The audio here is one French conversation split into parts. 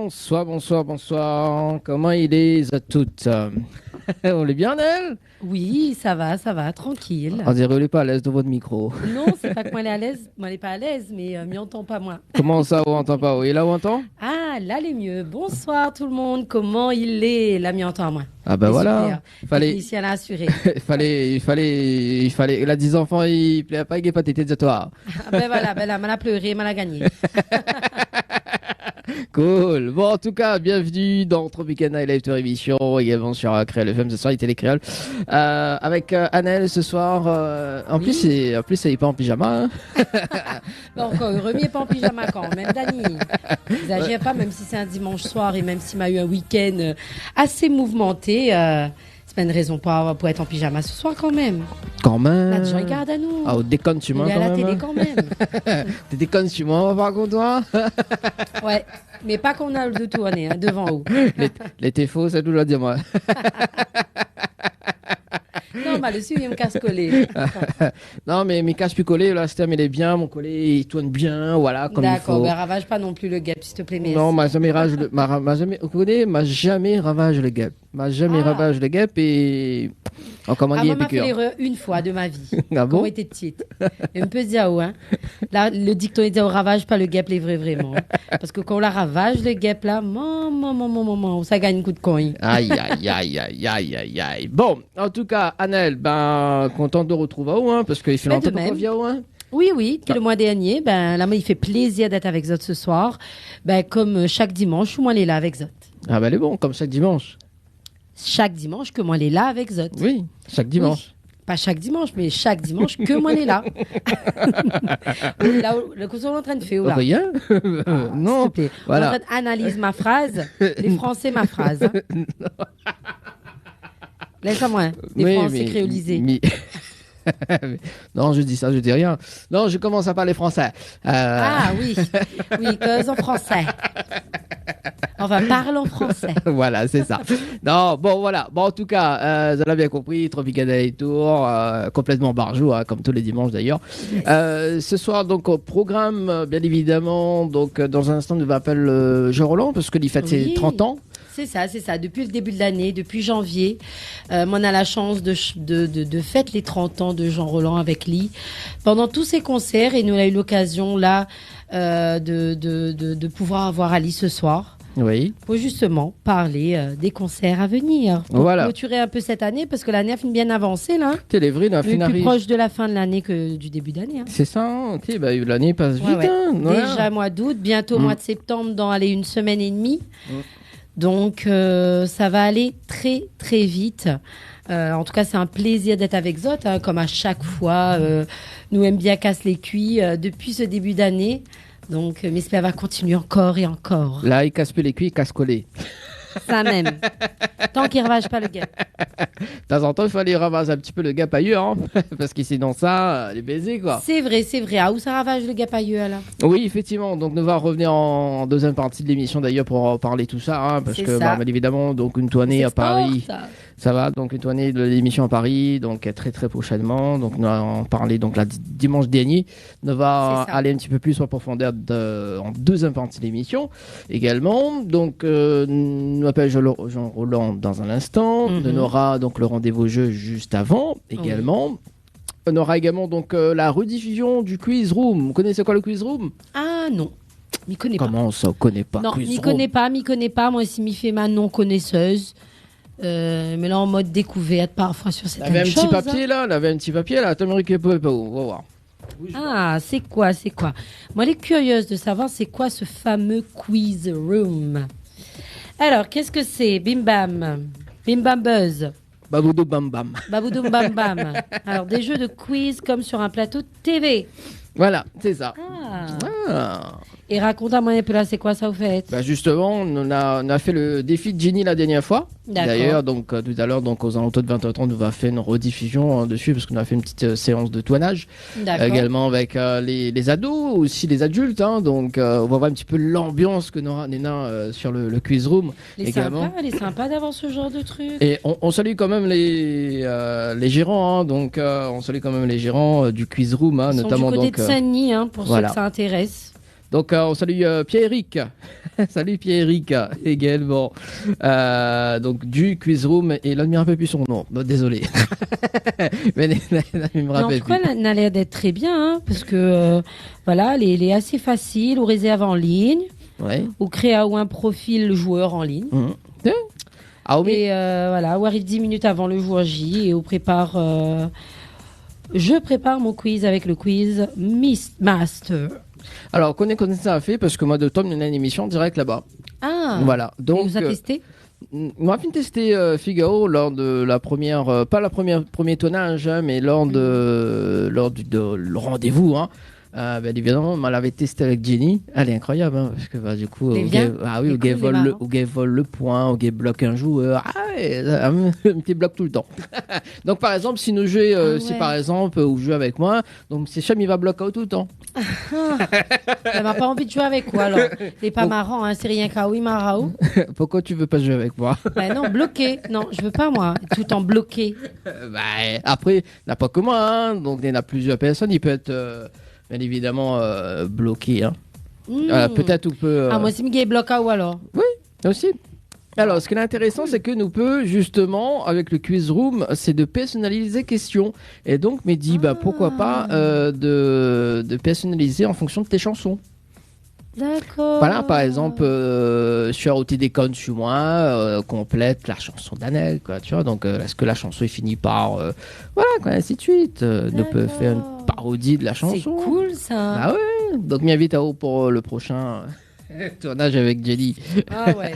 Bonsoir, bonsoir, bonsoir. Comment il est à toutes? On est bien, elle? Oui, ça va, tranquille. On dirait qu'elle n'est pas à l'aise de votre micro. Non, c'est pas que moi elle est à l'aise, moi elle est pas à l'aise, mais m'y entend pas moi. Comment ça, on entend pas? Oui, là, on entend? Ah, là elle est mieux. Bonsoir tout le monde, comment il est? Là m'y entend moi. Ah ben C'est voilà. super. Technicien l'a assuré. il fallait. Il a 10 enfants, il plaît pas, il n'est pas tété de toi. Ah, ben voilà, ben là, mal a pleuré, mal a gagné. Cool. Bon, en tout cas, bienvenue dans Tropicana Live Tour émission, également sur Créole FM ce soir, les télé créole. Avec Annelle ce soir. En Oui. plus, elle n'est pas en pyjama. Hein. Donc, remis pas en pyjama quand même, Dani. N'exagère pas, même si c'est un dimanche soir et même s'il m'a eu un week-end assez mouvementé. C'est pas une raison pour être en pyjama ce soir quand même. Quand même. Là, des gens regardent à nous. Ah, au déconne tu moi Il est à quand la même. télé quand même. T'es déconne tu moi, par contre, toi. Ouais, mais pas qu'on a de tourner, hein, devant haut. Les TFO, ça nous l'a dit, moi. Non, bah, le suivi, il me casse coller. Non, mais mes caches plus collées, là, il est bien, mon collet, il tourne bien, voilà, comme il D'accord, faut. ben ravage pas non plus le gap, s'il te plaît. Merci. Non, m'a jamais ravage le gap. M'a jamais Ah. ravage le gap et. Oh, comment Ah, dire, moi, m'a fait piqueur. l'erreur une fois de ma vie. Ah bon? Quand j'étais petite. Et on peut se dire, hein. Là, le dicton était au ravage pas le gap, les vrais, vraiment. Parce que quand on la ravage, le gap, là, maman, ça gagne un coup de coin. Aïe, aïe, aïe, aïe, aïe, aïe, aïe. Bon, en tout cas, Annelle, ben, content de retrouver à haut, hein, parce qu'il fait Ben, longtemps de qu'on même. revient au, hein. Oui, depuis le mois dernier, ben, là, moi, il fait plaisir d'être avec Zot ce soir. Ben, comme chaque dimanche, moi, elle est là avec Zot. Ah, ben, elle est bon, comme chaque dimanche. Chaque dimanche, que moi, elle est là avec Zot. Oui, chaque dimanche. Pas chaque dimanche, mais chaque dimanche que moi, elle est là. Là, le coup, on est en train de faire, là. Rien? Non. S'il te plaît. Voilà. On est en train d'analyser ma phrase, les Français, ma phrase. Hein. Laisse-moi, les Oui, Français créolisés. Non, je dis ça, je dis rien. Non, je commence à parler français. Ah oui, cause en français. Enfin, parle en français. Voilà, c'est ça. Non, bon, voilà. Bon, en tout cas, vous avez bien compris, Tropicana et Tour, complètement barjou, hein, comme tous les dimanches d'ailleurs. Ce soir, donc, au programme, bien évidemment, donc, dans un instant, nous appelle Jean Roland, parce qu'il fête ses 30 ans. C'est ça. Depuis le début de l'année, depuis janvier, on a la chance de fêter les 30 ans de Jean Roland avec lui pendant tous ses concerts et nous avons eu l'occasion là de pouvoir avoir Ali ce soir. Oui. Pour justement parler des concerts à venir. Pour Voilà. clôturer un peu cette année parce que l'année a fini bien avancée là. Télévry, la On est finale. plus proche de la fin de l'année que du début d'année. Hein. C'est ça, hein. Tu sais, bah, l'année passe vite. Ouais. Hein. Voilà. Déjà mois d'août, bientôt mois de septembre, dans aller une semaine et demie. Donc ça va aller très très vite. En tout cas, c'est un plaisir d'être avec Zot, hein, comme à chaque fois. Nous aime bien casse les cuits depuis ce début d'année. Donc, j'espère va continuer encore et encore. Là, il casse plus les cuits, il casse coller. Ça même. Tant qu'il ne ravage pas le gars. De temps en temps, il fallait ramasser un petit peu le gap ailleurs, hein. Parce que sinon ça, les baisers, quoi. C'est vrai. Ah, où ça ravage le gars pailleux, là? Oui, effectivement. Donc, nous allons revenir en deuxième partie de l'émission, d'ailleurs, pour parler tout ça, hein, parce C'est que, ça. bien évidemment, donc, une tournée C'est à Paris. sport, ça. Ça va, donc, une tournée de l'émission à Paris, donc, très, très prochainement. Donc, nous allons en parler, donc, dimanche dernier. Nous allons C'est ça. aller un petit peu plus en profondeur en deuxième partie de l'émission, également. Donc, nous appelle Jean Roland dans un instant. Mhm. On aura, donc, le rendez-vous jeu juste avant, également. On aura également donc la rediffusion du Quiz Room. Vous connaissez quoi le Quiz Room? Ah non, m'y connais pas. Comment ça, on connaît pas Non, Quiz m'y Room? connais pas. Moi, ici, m'y fait ma non-connaisseuse. Mais là, en mode découverte, parfois sur Il avait certaines un choses. petit papier là, il avait un petit papier là. Attends, Marie, on va voir. Ah, c'est quoi? Moi, elle est curieuse de savoir c'est quoi ce fameux quiz room. Alors, qu'est-ce que c'est? Bim bam. Bim bam buzz. Baboudou bam bam. Baboudoum bam bam. Alors, des jeux de quiz comme sur un plateau de TV. Voilà, c'est ça. Ah. Ah. Et raconte-moi un peu là, c'est quoi ça vous faites? Bah justement, on a fait le défi de Jenny la dernière fois. D'accord. D'ailleurs, donc tout à l'heure, donc aux alentours de 20h30, on va faire une rediffusion dessus parce qu'on a fait une petite séance de toinnage. D'accord. Également avec les ados, aussi les adultes. Hein, donc on va voir un petit peu l'ambiance que n'aura Néna sur le quiz room également. Elle est sympa d'avoir ce genre de truc. Et on salue quand même les gérants, hein, donc on salue quand même les gérants du quiz room, hein, Ils sont notamment du côté donc. de Saint-Denis, hein, pour voilà. ceux que ça intéresse. Donc on salue Pierre-Éric. Salut Pierre-Éric également. Donc du quiz room et là, il me rappelle plus son nom. Bon, désolé. Mais il me En rappelle tout cas, plus. elle a l'air d'être très bien, hein, parce que voilà, elle est assez facile, ou réserve en ligne, Ouais. ou créer ou un profil joueur en ligne. Mhm. Ah oui. Et voilà, ou arrive 10 minutes avant le jour J et on prépare. Je prépare mon quiz avec le quiz Master. Alors, connais ça a fait parce que moi de Tom, il y a une émission en direct là-bas. Ah. Voilà. Et Donc, vous a testé? on a fini de tester Figaro lors de la première, pas la première premier tournage, hein, mais lors le rendez-vous. Hein. Bien évidemment, on l'avait testé avec Jenny. Elle est incroyable, hein, parce que bah, du coup, Elle est bien. oui, Elle est cool, elle est marrant. au gars vole le point, au gars bloque un joueur. Ah ouais, un petit bloc tout le temps. Donc par exemple, si nous jouons, si ouais. par exemple, vous jouez avec moi, donc c'est Cham, il va bloquer tout le temps. Elle m'a pas envie de jouer avec quoi alors. C'est pas marrant, hein, c'est rien qu'à oui marao. Pourquoi tu veux pas jouer avec moi? Ben non, bloqué. Non, je veux pas moi. Tout en bloqué. Bah, après, il n'y a pas que moi, hein, donc il y en a plusieurs personnes, il peut être bien évidemment bloqué. Hein. Peut-être ou peut. Ah, moi, c'est Miguel bloqué ou alors. Aussi. Alors, ce qui est intéressant, c'est que nous peut justement, avec le quiz room, c'est de personnaliser les questions. Et donc, Mehdi, bah, pourquoi pas de personnaliser en fonction de tes chansons. D'accord. Voilà, par exemple, sur OTD Con sur moi, complète la chanson d'Anel, quoi, tu vois. Donc, est-ce que la chanson est finie par. Voilà, quoi, ainsi de suite. Nous peut faire une parodie de la chanson. C'est cool ça. Ah ouais. Donc, m'invite à vous pour le prochain tournage avec Jenny. Ah ouais,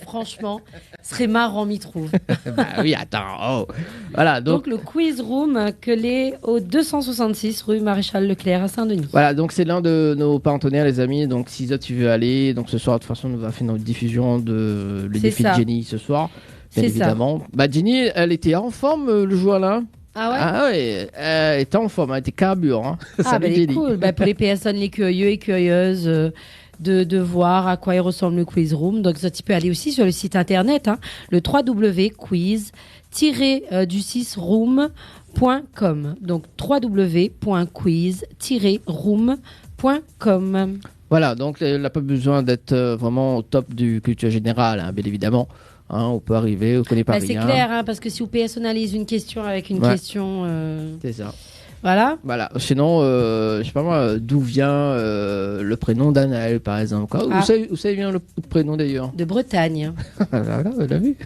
franchement, ce serait marrant, m'y trouve. Bah oui, attends. Oh. Voilà, Donc le quiz room que l'est au 266 rue Maréchal Leclerc à Saint-Denis. Voilà, donc c'est l'un de nos partenaires, les amis. Donc si tu veux aller, donc ce soir, de toute façon, on va faire notre diffusion de le défi de Jenny ce soir, bien évidemment. Bah Jenny, elle était en forme le jour là. Ah ouais. Ah ouais, elle était en forme, elle était carbure. Hein. Ah bah elle est cool. Bah, pour les personnes, les curieux et curieuses. De voir à quoi il ressemble le quiz room. Donc, ça, tu peux aller aussi sur le site internet, hein, le www.quiz-room.com. Donc, www.quiz-room.com. Voilà, donc elle n'a pas besoin d'être vraiment au top du culture générale, hein, bien évidemment. Hein, on peut arriver, on connaît pas rien. C'est clair, hein, parce que si vous personnalisez une question avec une question... C'est ça. Voilà. Sinon, je sais pas moi, d'où vient le prénom d'Anaël, par exemple. Où ça vient le prénom d'ailleurs? De Bretagne. Voilà, on l'a vu.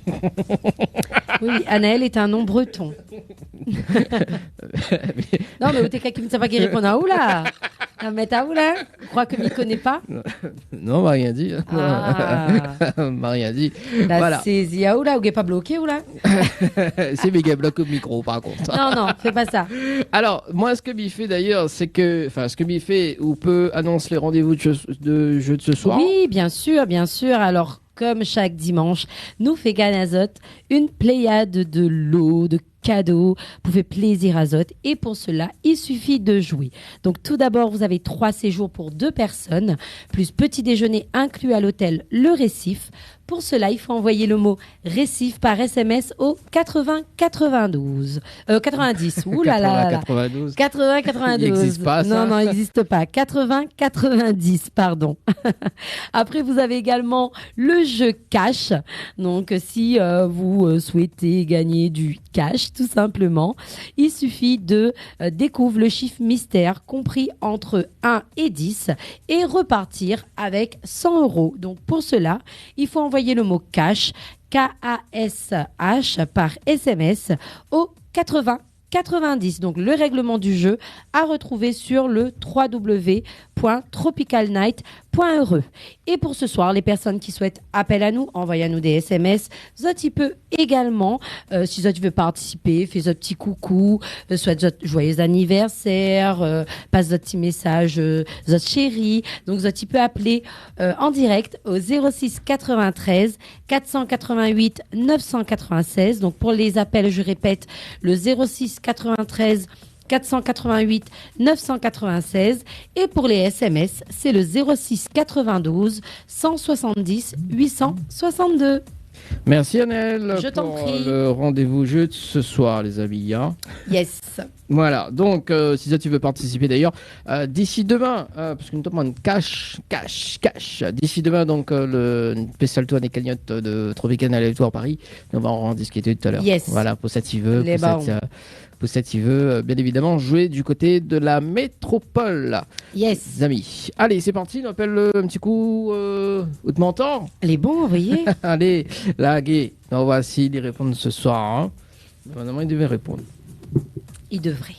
Oui, Anaël est un nom breton. Non, mais où t'es quelqu'un qui ne sait pas qui répond à où là? Mais t'as où là? Tu crois que je ne connais pas? Non, on m'a rien dit. On m'a rien dit. Voilà. C'est à où là? Ou n'est pas bloqué ou là? C'est méga bloqué au micro, par contre. Non, fais pas ça. Alors, moi, ce que m'y fait d'ailleurs, c'est que, ce que m'y fait, ou peut annonce les rendez-vous de jeu de ce soir. Oui, bien sûr. Alors, comme chaque dimanche, nous fait Ganazot une pléiade de lots, de cadeaux pour faire plaisir à Zot. Et pour cela, il suffit de jouer. Donc, tout d'abord, vous avez 3 séjours pour 2 personnes, plus petit déjeuner inclus à l'hôtel Le Récif. Pour cela, il faut envoyer le mot Récif par SMS au 90. Ouh là là. 92. 92. Il n'existe pas, ça. Non, il n'existe pas. 90, pardon. Après, vous avez également le jeu cash. Donc, si vous souhaitez gagner du cash, tout simplement, il suffit de découvrir le chiffre mystère compris entre 1 et 10 et repartir avec 100 €. Donc, pour cela, il faut envoyer le mot cash, K-A-S-H, par SMS au 90. Donc, le règlement du jeu à retrouver sur le www.tropicalnight.re. Et pour ce soir, les personnes qui souhaitent appel à nous, envoyez à nous des SMS. Soit tu peux également, si tu veux participer, fais un petit coucou, soit joyeux anniversaire, passe un petit message, chérie. Donc, tu peux appeler en direct au 06 93 488 996. Donc, pour les appels, je répète, le 06 93 488 996 et pour les SMS, c'est le 06 92 170 862. Merci Annelle Je t'en pour prie. le rendez-vous jeu de ce soir, les amis. Hein. Yes. Voilà, donc si ça tu veux participer d'ailleurs, d'ici demain, parce que nous demande cash. D'ici demain, donc le spécial tour des cagnottes de Tropicana Aléatoire Paris, on va en discuter tout à l'heure. Yes. Voilà, pour ça tu veux, Les barons. pour ça tu veux, bien évidemment, jouer du côté de la métropole, Yes. les amis. Allez, c'est parti, on appelle un petit coup, où tu m'entends? Les bons, vous voyez. Allez, la gay, on va essayer d'y répondre ce soir. Hein. Normalement, il devait répondre. Il devrait.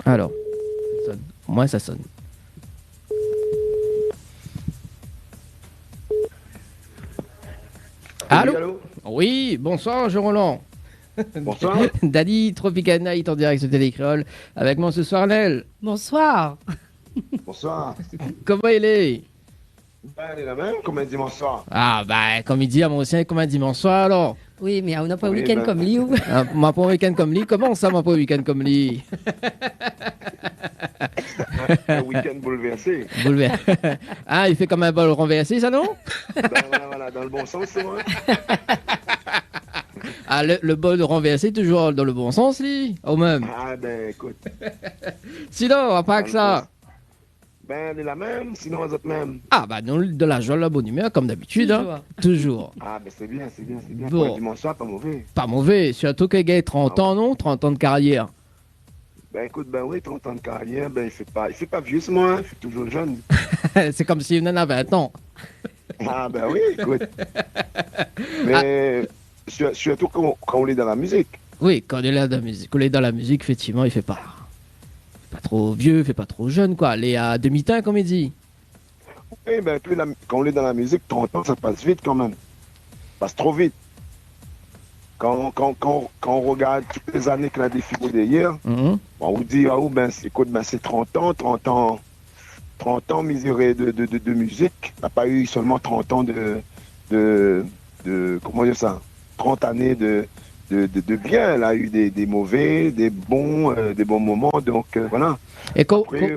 Alors, ça sonne. Au moins ça sonne. Allô? Oui, allô. Oui, bonsoir, Jean Roland. Bonsoir. Dali Tropicana est en direct sur Télécréole. Avec moi ce soir, Nel. Bonsoir. Bonsoir. Comment il est? Ben, elle est la même, comme elle dit bonsoir. Ah, bah, comme il dit à mon ancien, comme il dit bonsoir alors. Oui, mais on n'a pas un Oui, week-end ben. comme lui. Ou... Ah, m'a pas un week-end comme lui. Comment ça, m'a pas un week-end comme lui? Un week-end bouleversé. Boulever. Ah, il fait comme un bol renversé, ça non? Ben, voilà, dans le bon sens, c'est vrai. Ah, le bol renversé, toujours dans le bon sens, lui? Au même. Ah, ben, écoute. Sinon, pas que ça. Ben, elle est la même, sinon les autres mêmes. Ah, bah, nous, de la joie, de la bonne humeur, comme d'habitude. Hein. Toujours. Ah, ben, c'est bien, c'est bien, c'est bien. Bon. Pour un dimanche soir, pas mauvais. Pas mauvais. Surtout qu'il a 30 ans, non? 30 ans de carrière. Ben, écoute, ben oui, 30 ans de carrière, ben, il fait pas vieux, ce moi, hein. Il fait toujours jeune. C'est comme s'il en avait 20 ans. Ah, ben oui, écoute. Mais, surtout quand on est dans la musique. Oui, quand on est là dans la musique, quand on est dans la musique, effectivement, il fait pas trop vieux, il fait pas trop jeune, quoi. Il est à demi-teint, comme il dit. Oui, ben, quand on est dans la musique, 30 ans, ça passe vite quand même. Ça passe trop vite. Quand on regarde toutes les années qu'on a défilé derrière, Mhm. on vous dit, ah, ben, écoute, ben, c'est 30 ans miséré de musique. On n'a pas eu seulement 30 ans de comment dire ça, 30 années de bien. Elle a eu des mauvais, des bons moments. Donc, voilà. Et quand, Après,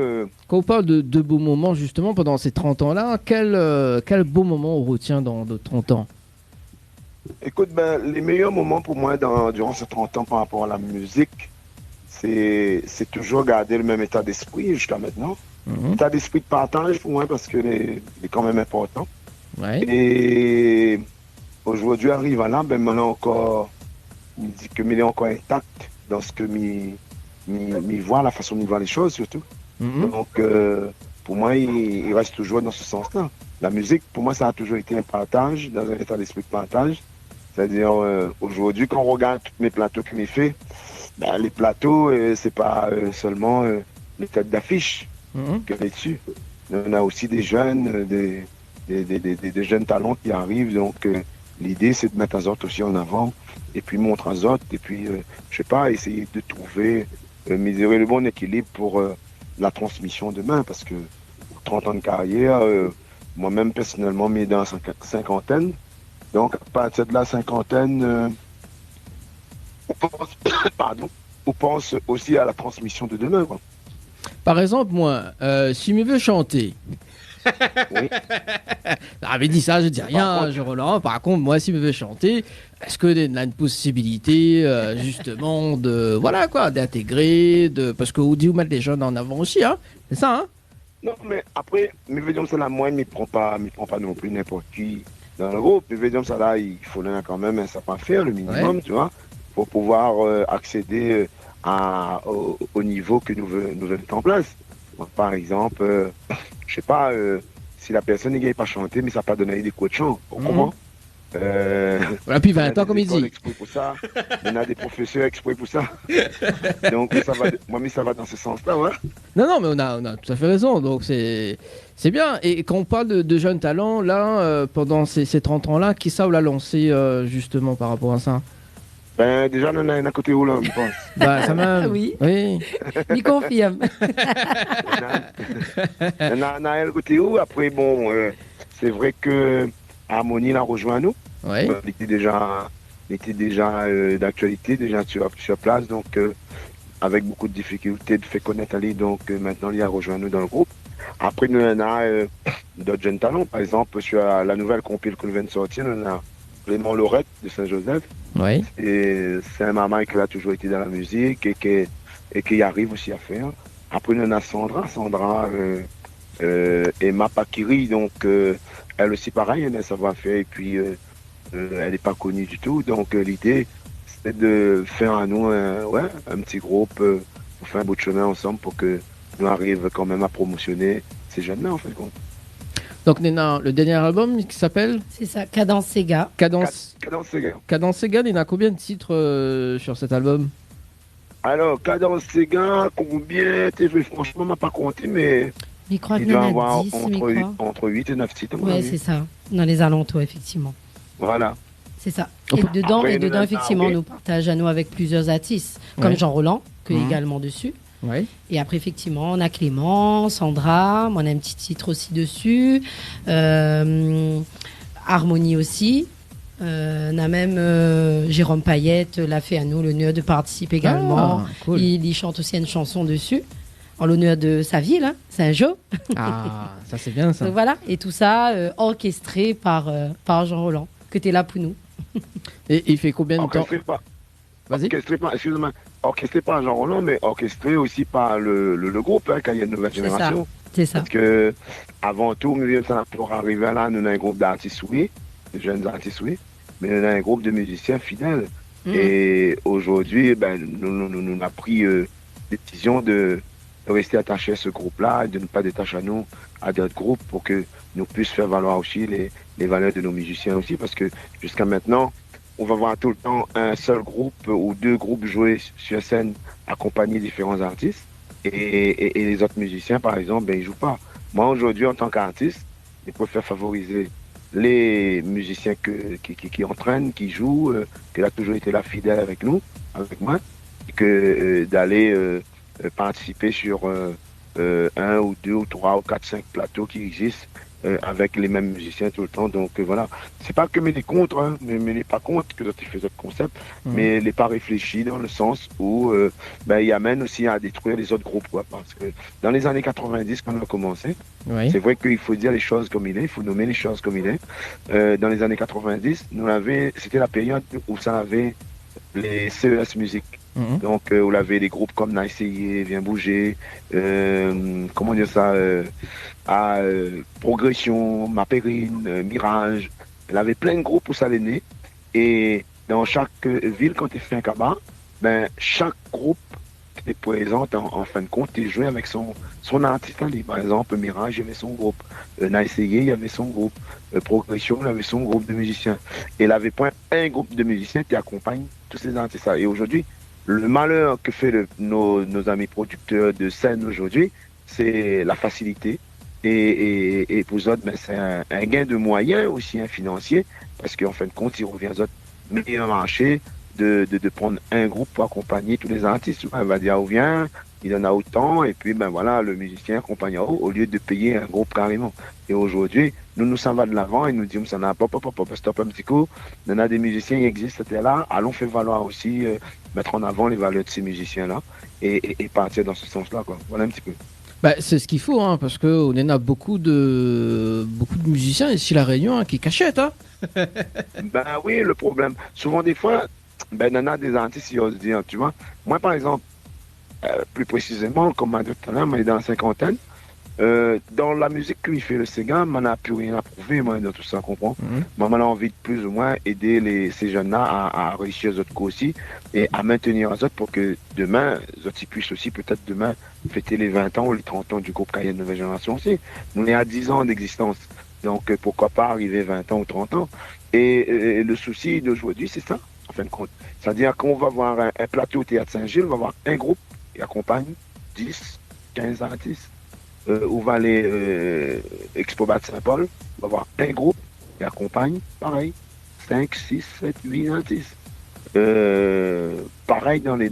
quand on parle de beaux moments, justement, pendant ces 30 ans-là, quel beau moment on retient dans de 30 ans? écoute, ben, les meilleurs moments pour moi durant ces 30 ans par rapport à la musique, c'est toujours garder le même état d'esprit jusqu'à maintenant. Mhm. État d'esprit de partage pour moi parce que il est quand même important. Ouais. Et aujourd'hui, arrive à là, ben maintenant encore, il me dit que il est encore intact dans ce que m'y voit, la façon de voir les choses surtout. Mhm. Donc, pour moi, il reste toujours dans ce sens-là. La musique, pour moi, ça a toujours été un partage, dans un état d'esprit de partage. C'est-à-dire, aujourd'hui, quand on regarde tous mes plateaux qu'il m'y fait, ben, les plateaux, c'est pas seulement les têtes d'affiche Mhm. que dessus. On a aussi des jeunes, des jeunes talents qui arrivent. Donc, l'idée, c'est de mettre les autres aussi en avant et puis montrer aux autres. Et puis, je sais pas, essayer de trouver, mesurer le bon équilibre pour la transmission demain. Parce que 30 ans de carrière, moi-même, personnellement, m'y dans la cinquantaine. Donc, à partir de la cinquantaine, on pense aussi à la transmission de demain, quoi. Par exemple, moi, si je veux chanter, Oui. j'avais dit ça, je dis rien, contre- je relance. Par contre, moi, si je veux chanter, est-ce qu'il y a une possibilité, justement, voilà quoi, d'intégrer, parce qu'on dit où mettre les jeunes en avant aussi, hein? C'est ça, hein? Non, mais après, mes védiums, c'est la moyenne, mais prend pas non plus n'importe qui dans le groupe. Mes védiums, ça là, il faut donner quand même un savoir-faire, le minimum, tu vois, pour pouvoir accéder au niveau que nous veulons mettre en place. Donc, par exemple, je sais pas, si la personne n'est pas chanter, mais ça n'a pas donné des cours de chant, on comprend? Voilà, puis On a 20 ans, des comme il écoles dit. exprès pour ça. On a des professeurs exprès pour ça. Donc, mais ça va dans ce sens-là, ouais. Non, mais on a tout à fait raison. Donc, c'est bien. Et quand on parle de jeunes talents, là, pendant ces 30 ans-là, qui ça vous l'a lancé, justement, par rapport à ça? Ben, déjà, on en a un à côté où, là, je pense. Bah, ça même. Oui. Oui. Il confirme. On a un à côté où, après, bon, c'est vrai que Harmonie l'a rejoint nous. Ouais. Il était déjà d'actualité, déjà sur place, donc avec beaucoup de difficultés de faire connaître Ali, donc maintenant il a rejoint nous dans le groupe. Après, nous on a d'autres jeunes talents. Par exemple, sur la nouvelle compil que nous venons de sortir, nous on a Clément Laurette de Saint-Joseph. Oui. Et c'est un maman qui a toujours été dans la musique et qui arrive aussi à faire. Après, nous on a Sandra Emma Pakiri, donc elle aussi pareil, elle a un savoir-faire et puis elle n'est pas connue du tout. Donc l'idée, c'est de faire à nous un petit groupe pour faire un bout de chemin ensemble pour que nous arrivions quand même à promotionner ces jeunes-là en fait. Donc Nena, le dernier album qui s'appelle C'est ça, Cadence Sega. Cadence Sega. Cadence Sega, Nena, combien de titres sur cet album? Alors, Cadence Sega, combien franchement, on m'a pas compté, mais Mais je crois il qu'il y doit en avoir a 10, mais quoi. entre 8 et 9 titres. à mon Ouais, avis. c'est ça, dans les alentours, effectivement. Voilà. C'est ça. Après, Et dedans, nous, effectivement, oui. nous partageons avec plusieurs artistes, comme Ouais. Jean Roland, qui est Mhm. également dessus. Oui. Et après, effectivement, on a Clément, Sandra, on a un petit titre aussi dessus. Harmonie aussi. On a même Jérôme Payette l'a fait à nous l'honneur de participer également. Ah, cool. Il chante aussi une chanson dessus, en l'honneur de sa ville, hein, Saint-Jean. Ah, ça c'est bien ça. Donc voilà, et tout ça orchestré par Jean Roland, que tu es là pour nous. Et il fait combien de temps? Vas-y. Orchestré par Jean Roland, mais orchestré aussi par le groupe, hein, quand il y a une nouvelle C'est génération. C'est ça. Parce que, avant tout, pour arriver là, nous avons un groupe d'artistes, oui, de jeunes artistes, oui, mais nous avons un groupe de musiciens fidèles. Mhm. Et aujourd'hui, nous avons pris décision de rester attachés à ce groupe-là, et de ne pas détacher à nous à d'autres groupes pour que nous puissions faire valoir aussi les valeurs de nos musiciens aussi, parce que jusqu'à maintenant, on va voir tout le temps un seul groupe ou deux groupes jouer sur scène, accompagner différents artistes, et les autres musiciens, par exemple, ils jouent pas. Moi, aujourd'hui, en tant qu'artiste, je préfère favoriser les musiciens qui entraînent, qui jouent, qui a toujours été là fidèle avec nous, avec moi, et que d'aller participer sur un ou deux ou trois ou quatre, cinq plateaux qui existent avec les mêmes musiciens tout le temps. Donc voilà, c'est pas que mais les contre, hein, mais les pas contre que d'autres faisaient le concept, mais les pas réfléchis dans le sens où il amène aussi à détruire les autres groupes, quoi. Parce que dans les années 90, quand on a commencé, Oui. c'est vrai qu'il faut dire les choses comme il est, il faut nommer les choses comme il est. Dans les années 90, c'était la période où ça avait les CES musique. Mhm. Donc, où avait des groupes comme Nice Viens Bouger, comment dire ça, Progression, Mapérine, Mirage. Elle avait plein de groupes où ça allait né. Et dans chaque ville, quand tu fais un cabas, chaque groupe qui était présent, en fin de compte, il jouait avec son artiste. Par exemple, Mirage, il y avait son groupe. Nice il y avait son groupe. Progression, il avait son groupe de musiciens. Et il avait pas un groupe de musiciens qui accompagne tous ces artistes. Et aujourd'hui, le malheur que fait nos amis producteurs de scène aujourd'hui, c'est la facilité. Et pour eux autres, c'est un gain de moyens aussi, un financier, parce qu'en fin de compte, il revient aux autres meilleur marché de prendre un groupe pour accompagner tous les artistes. Il va dire, où vient, il en a autant, et puis voilà, le musicien accompagne au lieu de payer un groupe carrément. Et aujourd'hui, nous s'en va de l'avant et nous disons, ça n'a pas, stop un petit coup. Il y en a des musiciens qui existent, c'était là, allons faire valoir aussi, mettre en avant les valeurs de ces musiciens-là et partir dans ce sens-là, quoi. Voilà un petit peu. C'est ce qu'il faut, hein, parce qu'on en a beaucoup de musiciens ici à La Réunion qui cachètent. Hein. Oui, le problème. Souvent, des fois, il y en a des artistes qui osent dire, tu vois. Moi, par exemple, plus précisément, comme m'a dit tout à l'heure, moi, dans la cinquantaine, dans la musique qu'il fait le Sega, on n'a plus rien à prouver, moi, dans tout ça, comprends? Moi, on a envie de plus ou moins aider ces jeunes-là à réussir les autres coups aussi et à maintenir les autres pour que demain, les autres ils puissent aussi peut-être demain fêter les 20 ans ou les 30 ans du groupe Cayenne Nouvelle Génération aussi. Nous, on est à 10 ans d'existence. Donc, pourquoi pas arriver 20 ans ou 30 ans? Et le souci d'aujourd'hui, c'est ça, en fin de compte. C'est-à-dire qu'on va voir un plateau au Théâtre Saint-Gilles, on va voir un groupe qui accompagne 10, 15 artistes. Où va aller Expo Bat Saint-Paul, on va voir un groupe qui accompagne, pareil, 5, 6, 7, 8 artistes. Pareil dans les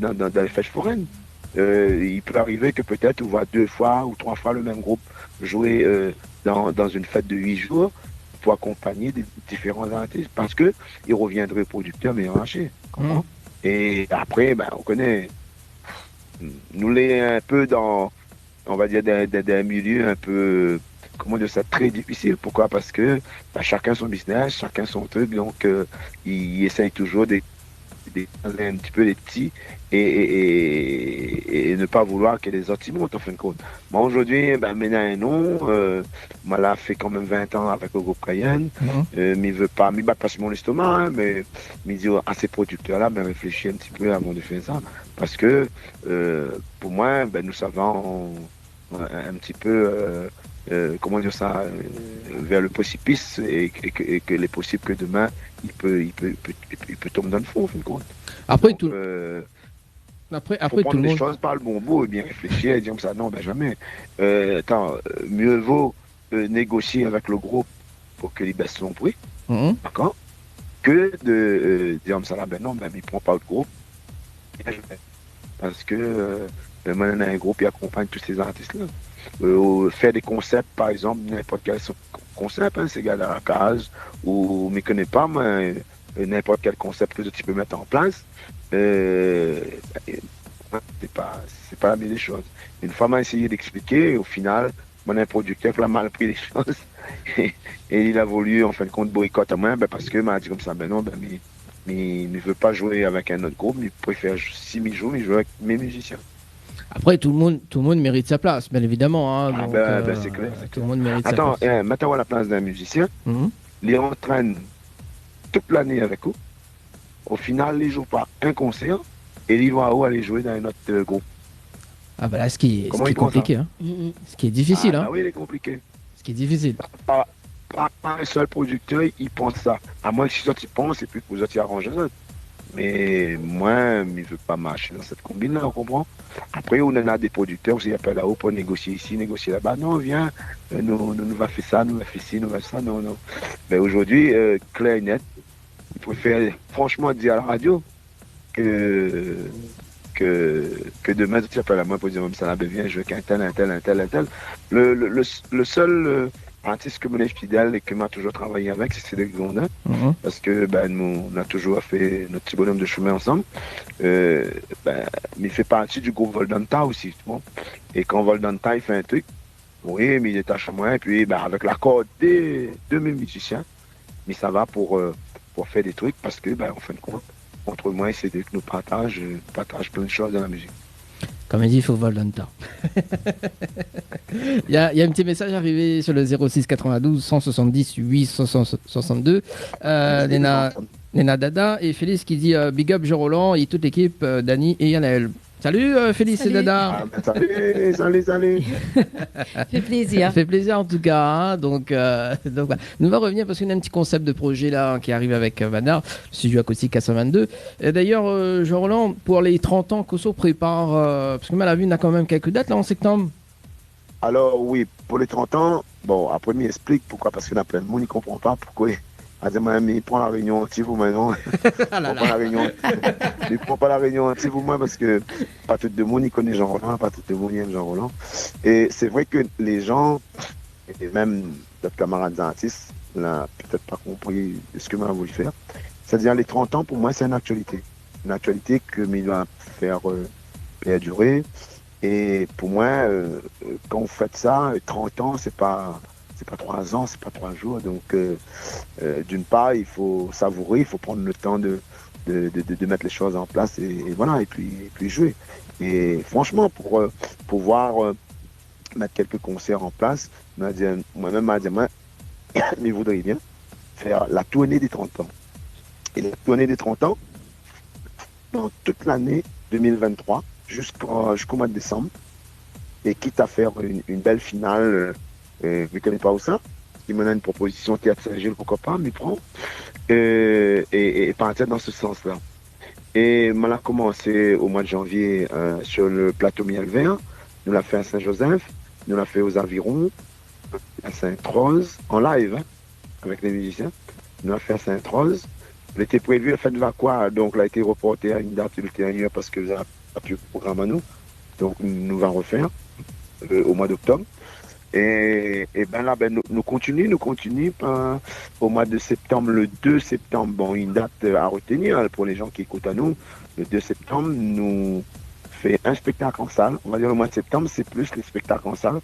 fêtes foraines. Il peut arriver que peut-être on voit 2 fois ou 3 fois le même groupe jouer dans une fête de 8 jours pour accompagner des différents artistes parce qu'ils reviendraient producteurs meilleur marché. Et après, on connaît, nous l'est un peu dans on va dire, d'un milieu un peu, comment dire ça, très difficile. Pourquoi? Parce que chacun son business, chacun son truc, donc il essaye toujours d'écraser un petit peu les petits et ne pas vouloir que les autres y montent, en fin de compte. Moi, aujourd'hui, maintenant, un nom, moi, là, fait quand même 20 ans avec le groupe Cayenne, mais il veut pas, il bat pas sur mon estomac, hein, mais il dit à ces producteurs-là, réfléchis un petit peu avant de faire ça, parce que, pour moi, nous savons un petit peu, comment dire ça, vers le précipice et que les possibles que demain, il peut tomber dans le fond, en fin de compte. Après, Donc, tout, après faut tout prendre le les monde. choses par le bon bout et bien réfléchir et dire comme ça, non, jamais. Mieux vaut négocier avec le groupe pour qu'il baisse son prix, Mhm. d'accord, que de dire comme ça, là, non, il prend pas le groupe. Bien joué. Parce que maintenant, un groupe qui accompagne tous ces artistes-là. Faire des concepts, par exemple, n'importe quel concept, hein, c'est égal à la case, ou ne me connais pas, moi, n'importe quel concept que tu peux mettre en place, c'est pas la meilleure des choses. Une fois, m'a essayé d'expliquer, au final, mon un producteur qui a mal pris les choses, et, il a voulu, en fin de compte, boycotter moi, parce que m'a dit comme ça, non, mais il ne veut pas jouer avec un autre groupe, mais il préfère, si il joue, mais jouer avec mes musiciens. Après, tout le monde mérite sa place, bien évidemment. Hein, donc, C'est clair, c'est tout clair. le monde mérite sa Attends, place. mettons à la place d'un musicien, Mhm. il entraîne toute l'année avec eux. Au final, il ne joue pas un concert et il va où aller jouer dans un autre groupe. Ah bah là, ce qui Comment est il pense ça? compliqué, hein. Ce qui est difficile, hein. Oui, il est compliqué. Ce qui est difficile. Pas un seul producteur, il pense ça. À moins que si autres y pensent et puis que vous autres y arrangez ça. Mais moi, il ne veut pas marcher dans cette combine-là, on comprend. Après, on en a des producteurs aussi, ils appellent là-haut pour négocier ici, négocier là-bas. Non, viens, nous va faire ça, nous va faire ci, nous va faire ça. Non, non. Mais aujourd'hui, clair et net, il préfère franchement dire à la radio que, que demain, tu appelles à moi pour dire, même ça, viens, je veux qu'un tel, un tel, un tel, un tel. Le seul artiste que mon est fidèle et que m'a toujours travaillé avec, c'est Cédric Gondin. Mhm. Parce que nous, on a toujours fait notre petit bonhomme de chemin ensemble. Mais il fait partie du groupe Voldanta aussi. Bon. Et quand Voldanta il fait un truc, oui, mais il est à moi. Et puis avec l'accord de mes musiciens, mais ça va pour faire des trucs parce que, en fin de compte, entre moi et Cédric, nous partage plein de choses dans la musique. Comme il dit, il faut voler dans le temps. Il y a un petit message arrivé sur le 06 92 170 862. Léna Dada et Félix qui dit Big up Jean Roland et toute l'équipe, Dani et Yanaël. Salut Félix et Dada. Salut. Ça fait plaisir. Ça fait plaisir en tout cas. Hein. Donc voilà. Nous va revenir parce qu'on a un petit concept de projet là qui arrive avec Vanard, studio acoustique 422. Et d'ailleurs, Jean Roland, pour les 30 ans qu'Osso prépare, parce que mal à vue, on a quand même quelques dates là en septembre. Alors oui, pour les 30 ans, bon, après, il explique pourquoi, parce qu'il y a plein de monde, il ne comprend pas pourquoi. Il prend la réunion entière pour maintenant. Il prend pas la réunion entière pour moi parce que pas tout le monde il connaît Jean Roland, pas tout le monde aime Jean Roland. Et c'est vrai que les gens, et même d'autres camarades artistes, n'ont peut-être pas compris ce que moi voulu faire. C'est-à-dire les 30 ans, pour moi, c'est une actualité. Une actualité que il doit faire perdurer. Et pour moi, quand vous faites ça, 30 ans, c'est pas 3 ans, c'est pas 3 jours. Donc, d'une part, il faut savourer, il faut prendre le temps de mettre les choses en place et voilà, et puis jouer. Et franchement, pour pouvoir mettre quelques concerts en place, moi-même, il voudrait bien faire la tournée des 30 ans. Et la tournée des 30 ans, dans toute l'année 2023, jusqu'au mois de décembre, et quitte à faire une belle finale, je ne connais pas où ça, qui me donne une proposition Théâtre Saint-Gilles, pourquoi pas, m'y prend, et partir dans ce sens-là. Et on a commencé au mois de janvier sur le plateau Miel Vert, nous l'a fait à Saint-Joseph, nous l'a fait aux Avirons, à Sainte-Rose, en live, hein, avec les musiciens, nous l'a fait à Sainte-Rose. Il était prévu la fête de Vacqua, donc il a été reporté à une date ultérieure parce que ça n'a pas pu programme à nous. Donc nous va refaire au mois d'octobre. Et là, nous continuons au mois de septembre, le 2 septembre, bon, une date à retenir pour les gens qui écoutent à nous. Le 2 septembre, nous fait un spectacle en salle. On va dire le mois de septembre, c'est plus les spectacles en salle.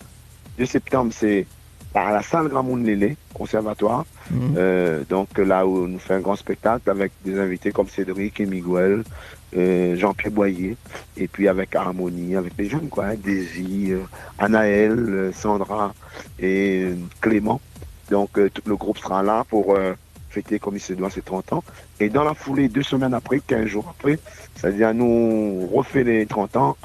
2 septembre, c'est à la salle Grand Monde Lélé, conservatoire. Donc là où on nous fait un grand spectacle avec des invités comme Cédric et Miguel, Jean-Pierre Boyer, et puis avec Harmonie, avec les jeunes, quoi, hein, Daisy, Anaël, Sandra et Clément. Donc tout le groupe sera là pour fêter comme il se doit ses 30 ans. Et dans la foulée, 2 semaines après, 15 jours après, c'est-à-dire nous refait les 30 ans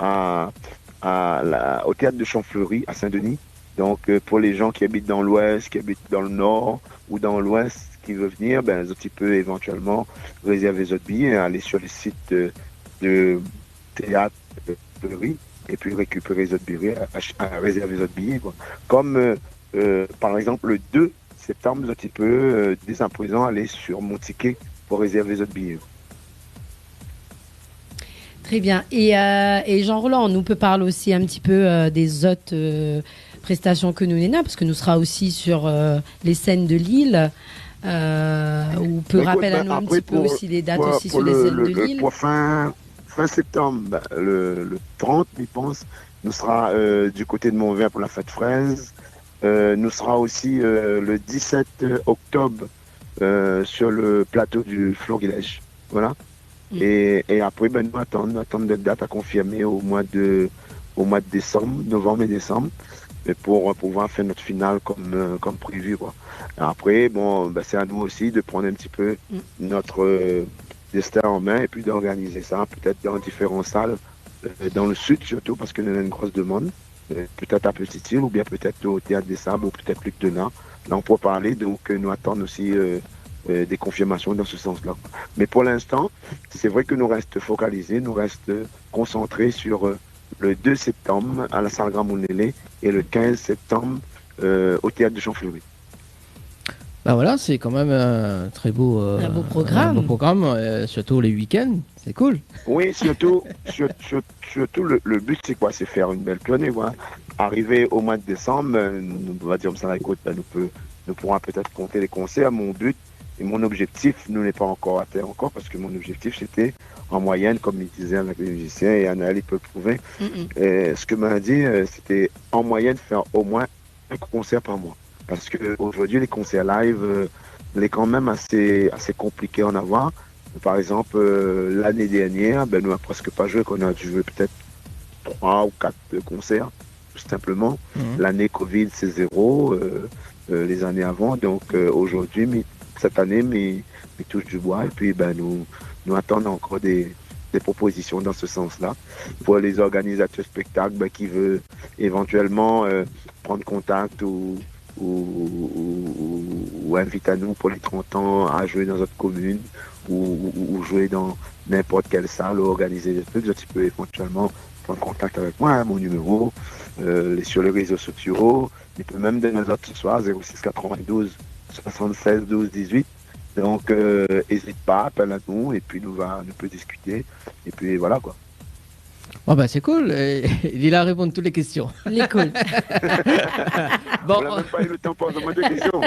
au théâtre de Champfleury à Saint-Denis. Donc pour les gens qui habitent dans l'ouest, qui habitent dans le nord ou dans l'ouest, qui veulent venir, ben, ils peuvent éventuellement réserver les autres billets, aller sur le site de théâtre Fleury et puis récupérer les autres billets, réserver les autres billets, quoi. Comme par exemple le 2 septembre, vous peut dès à présent aller sur mon ticket pour réserver les autres billets. Très bien. Et Jean-Roland, nous peut parler aussi un petit peu des autres prestations que nous n'avons, parce que nous sera aussi sur les scènes de Lille. Ou peut rappeler à nous un petit peu aussi les dates aussi sur les scènes de Lille. Pour fin septembre, le 30, je pense, nous sera du côté de Montvert pour la fête fraise. Nous sera aussi le 17 octobre sur le plateau du Florilège. Voilà. Et après, ben, nous attendons des dates à confirmer au mois de décembre, novembre et décembre, pour pouvoir faire notre finale comme prévu, quoi. Après, bon, ben, c'est à nous aussi de prendre un petit peu notre destin en main et puis d'organiser ça, peut-être dans différentes salles, dans le sud surtout, parce qu'il y a une grosse demande, peut-être à Petite-Île ou bien peut-être au Théâtre des Sables ou peut-être plus que de là. Là, on pourra parler, donc nous attendons aussi des confirmations dans ce sens-là. Mais pour l'instant, c'est vrai que nous restons focalisés, nous restons concentrés sur le 2 septembre à la salle Grand Monélé et le 15 septembre au Théâtre de Champfleury. Ben voilà, c'est quand même un très beau, un beau programme. Un beau programme, surtout les week-ends, c'est cool. Oui, surtout le but c'est quoi? C'est faire une belle tournée, quoi. Arriver au mois de décembre, on va dire comme ça, la côte, nous pourrons peut-être compter les concerts. Mon but et mon objectif ne l'est pas encore atteint encore, parce que mon objectif c'était en moyenne, comme il disait avec les musiciens, et Anaël il peut le prouver. Ce que m'a dit, c'était en moyenne faire au moins un concert par mois. Parce qu'aujourd'hui, les concerts live, il est quand même assez compliqué à en avoir. Par exemple, l'année dernière, ben, nous n'avons presque pas joué, qu'on a dû jouer peut-être 3 ou 4 concerts, tout simplement. L'année Covid, c'est 0, les années avant. Donc aujourd'hui, cette année, mais touche du bois. Et puis, ben, nous attendons encore des propositions dans ce sens-là. Pour les organisateurs de spectacles ben, qui veulent éventuellement prendre contact ou invite à nous pour les 30 ans à jouer dans notre commune ou jouer dans n'importe quelle salle ou organiser des trucs, tu peux éventuellement prendre contact avec moi, hein, mon numéro, sur les réseaux sociaux, il peut même donner nos autres ce soir, 06 92 76 12 18. Donc, n'hésite pas, appelle à nous et puis nous peut discuter. Et puis voilà quoi. Oh bah c'est cool, il a répondu à toutes les questions. Il est cool. Bon, on n'a même pas eu le temps pour demander des questions.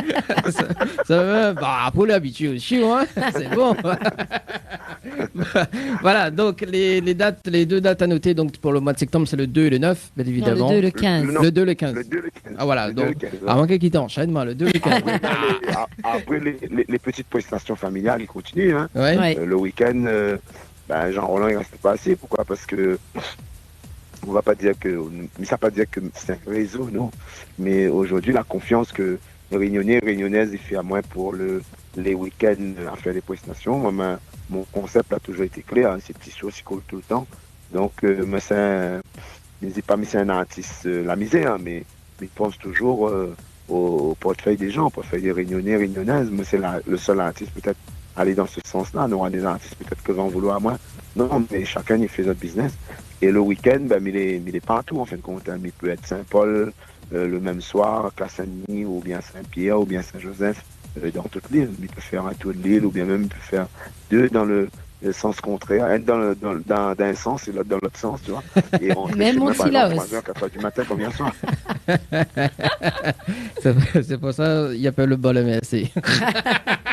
Ça va, bah, pour l'habitude aussi, hein, c'est bon. Voilà, donc les 2 dates à noter donc, pour le mois de septembre, c'est le 2 et le 9, bien évidemment. Non, le 2 et le 15. Le 2 et le 15. Le 2 et le 15. Ah voilà, le donc, 2 et le 15, avant qu'il t'enchaîne, moi, le 2 et le 15. Après, les petites prestations familiales, ils continuent. Hein. Ouais. Le week-end, Jean-Roland, il ne reste pas assez. Pourquoi? Parce que on va pas dire que, mais ça ne veut pas dire que c'est un réseau, non. Mais aujourd'hui, la confiance que les Réunionnais et Réunionnaises, ils font à moins pour les week-ends à faire des prestations. Moi, mon concept a toujours été clair, hein, c'est petit chose qui coule tout le temps. Donc, mais c'est pas, mais c'est un artiste, la misère, hein, mais il pense toujours au portefeuille des gens, au portefeuille des Réunionnais, Réunionnaises. Moi, c'est le seul artiste peut-être aller dans ce sens-là. On aura des artistes peut-être que vont vouloir moins. Non, mais chacun, il fait notre business. Et le week-end, ben, il est partout, en fin de compte. Hein. Il peut être Saint-Paul le même soir, qu'à Saint-Denis, ou bien Saint-Pierre, ou bien Saint-Joseph, dans toute l'île. Il peut faire un tour de l'île, ou bien même il peut faire 2 dans le le sens contraire, être dans un sens et l'autre dans l'autre sens, tu vois. Et on Même mon Silaos. 3h, 4h du matin, combien de soir. C'est pour ça qu'il appelle le bol MSC.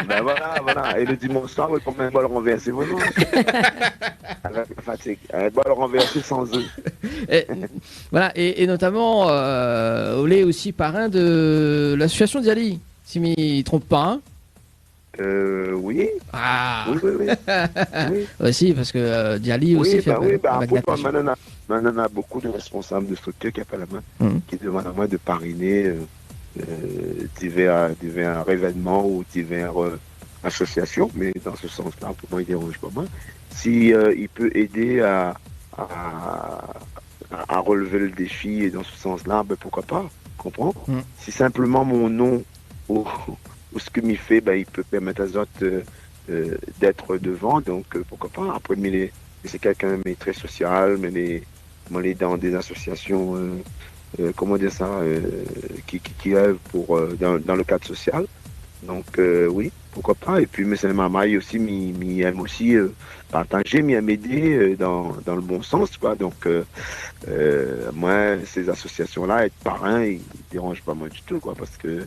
Ben voilà. Et le dimanche soir, oui, comme un bol renversé, vraiment. Avec la fatigue. Un bol renversé sans eux. Et, voilà, et notamment, on est aussi parrain de l'association Diali, si je ne me trompe pas. Hein. Oui. Ah. Oui. Aussi, parce que Diali aussi fait. Maintenant, on a beaucoup de responsables de structures qui appellent à moi, qui demandent à moi de parrainer divers événements ou divers associations, mais dans ce sens-là, pour moi, il ne dérange pas moi. Si il peut aider à relever le défi et dans ce sens-là, ben, pourquoi pas, comprends? Si simplement mon nom ou ce que m'y fait, ben, il peut permettre à d'autres d'être devant, donc pourquoi pas. Après, mais c'est quelqu'un mais très social, mais les dans des associations, comment dire ça, qui œuvrent pour dans le cadre social. Donc oui, pourquoi pas. Et puis mais c'est ma maille aussi, m'y aime aussi partager, m'y aime aider dans le bon sens, quoi. Donc moi, ces associations-là, être parrain, ils ne dérangent pas moi du tout, quoi, parce que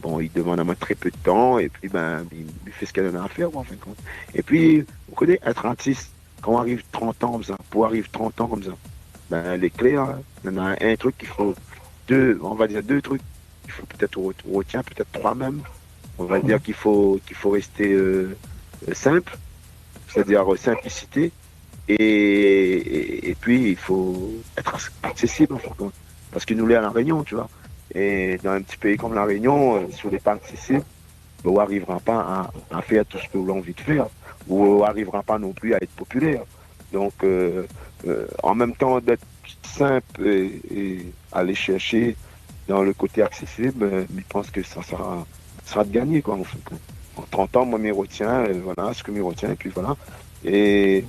bon, ils demandent à moi très peu de temps, et puis ben, il fait ce qu'elle en a à faire, quoi, en fin de compte. Et puis, vous connaissez, être artiste, quand on arrive 30 ans comme ça, pour arriver 30 ans comme ça, ben les clés, hein, il y en a un truc qu'il faut, on va dire deux trucs, il faut peut-être retient, peut-être trois même. On va dire qu'il faut rester simple, c'est-à-dire simplicité, et puis il faut être accessible en fin de compte. Parce que nous l'est à La Réunion, tu vois. Et dans un petit pays comme La Réunion, si on n'est pas accessible, on n'arrivera pas à faire tout ce que l'on a envie de faire, ou on n'arrivera pas non plus à être populaire. Donc en même temps d'être simple et aller chercher dans le côté accessible, je pense que ça sera de gagner, quoi, en fait. En 30 ans, moi, je me retiens, voilà, ce que je me retiens, et puis voilà. Et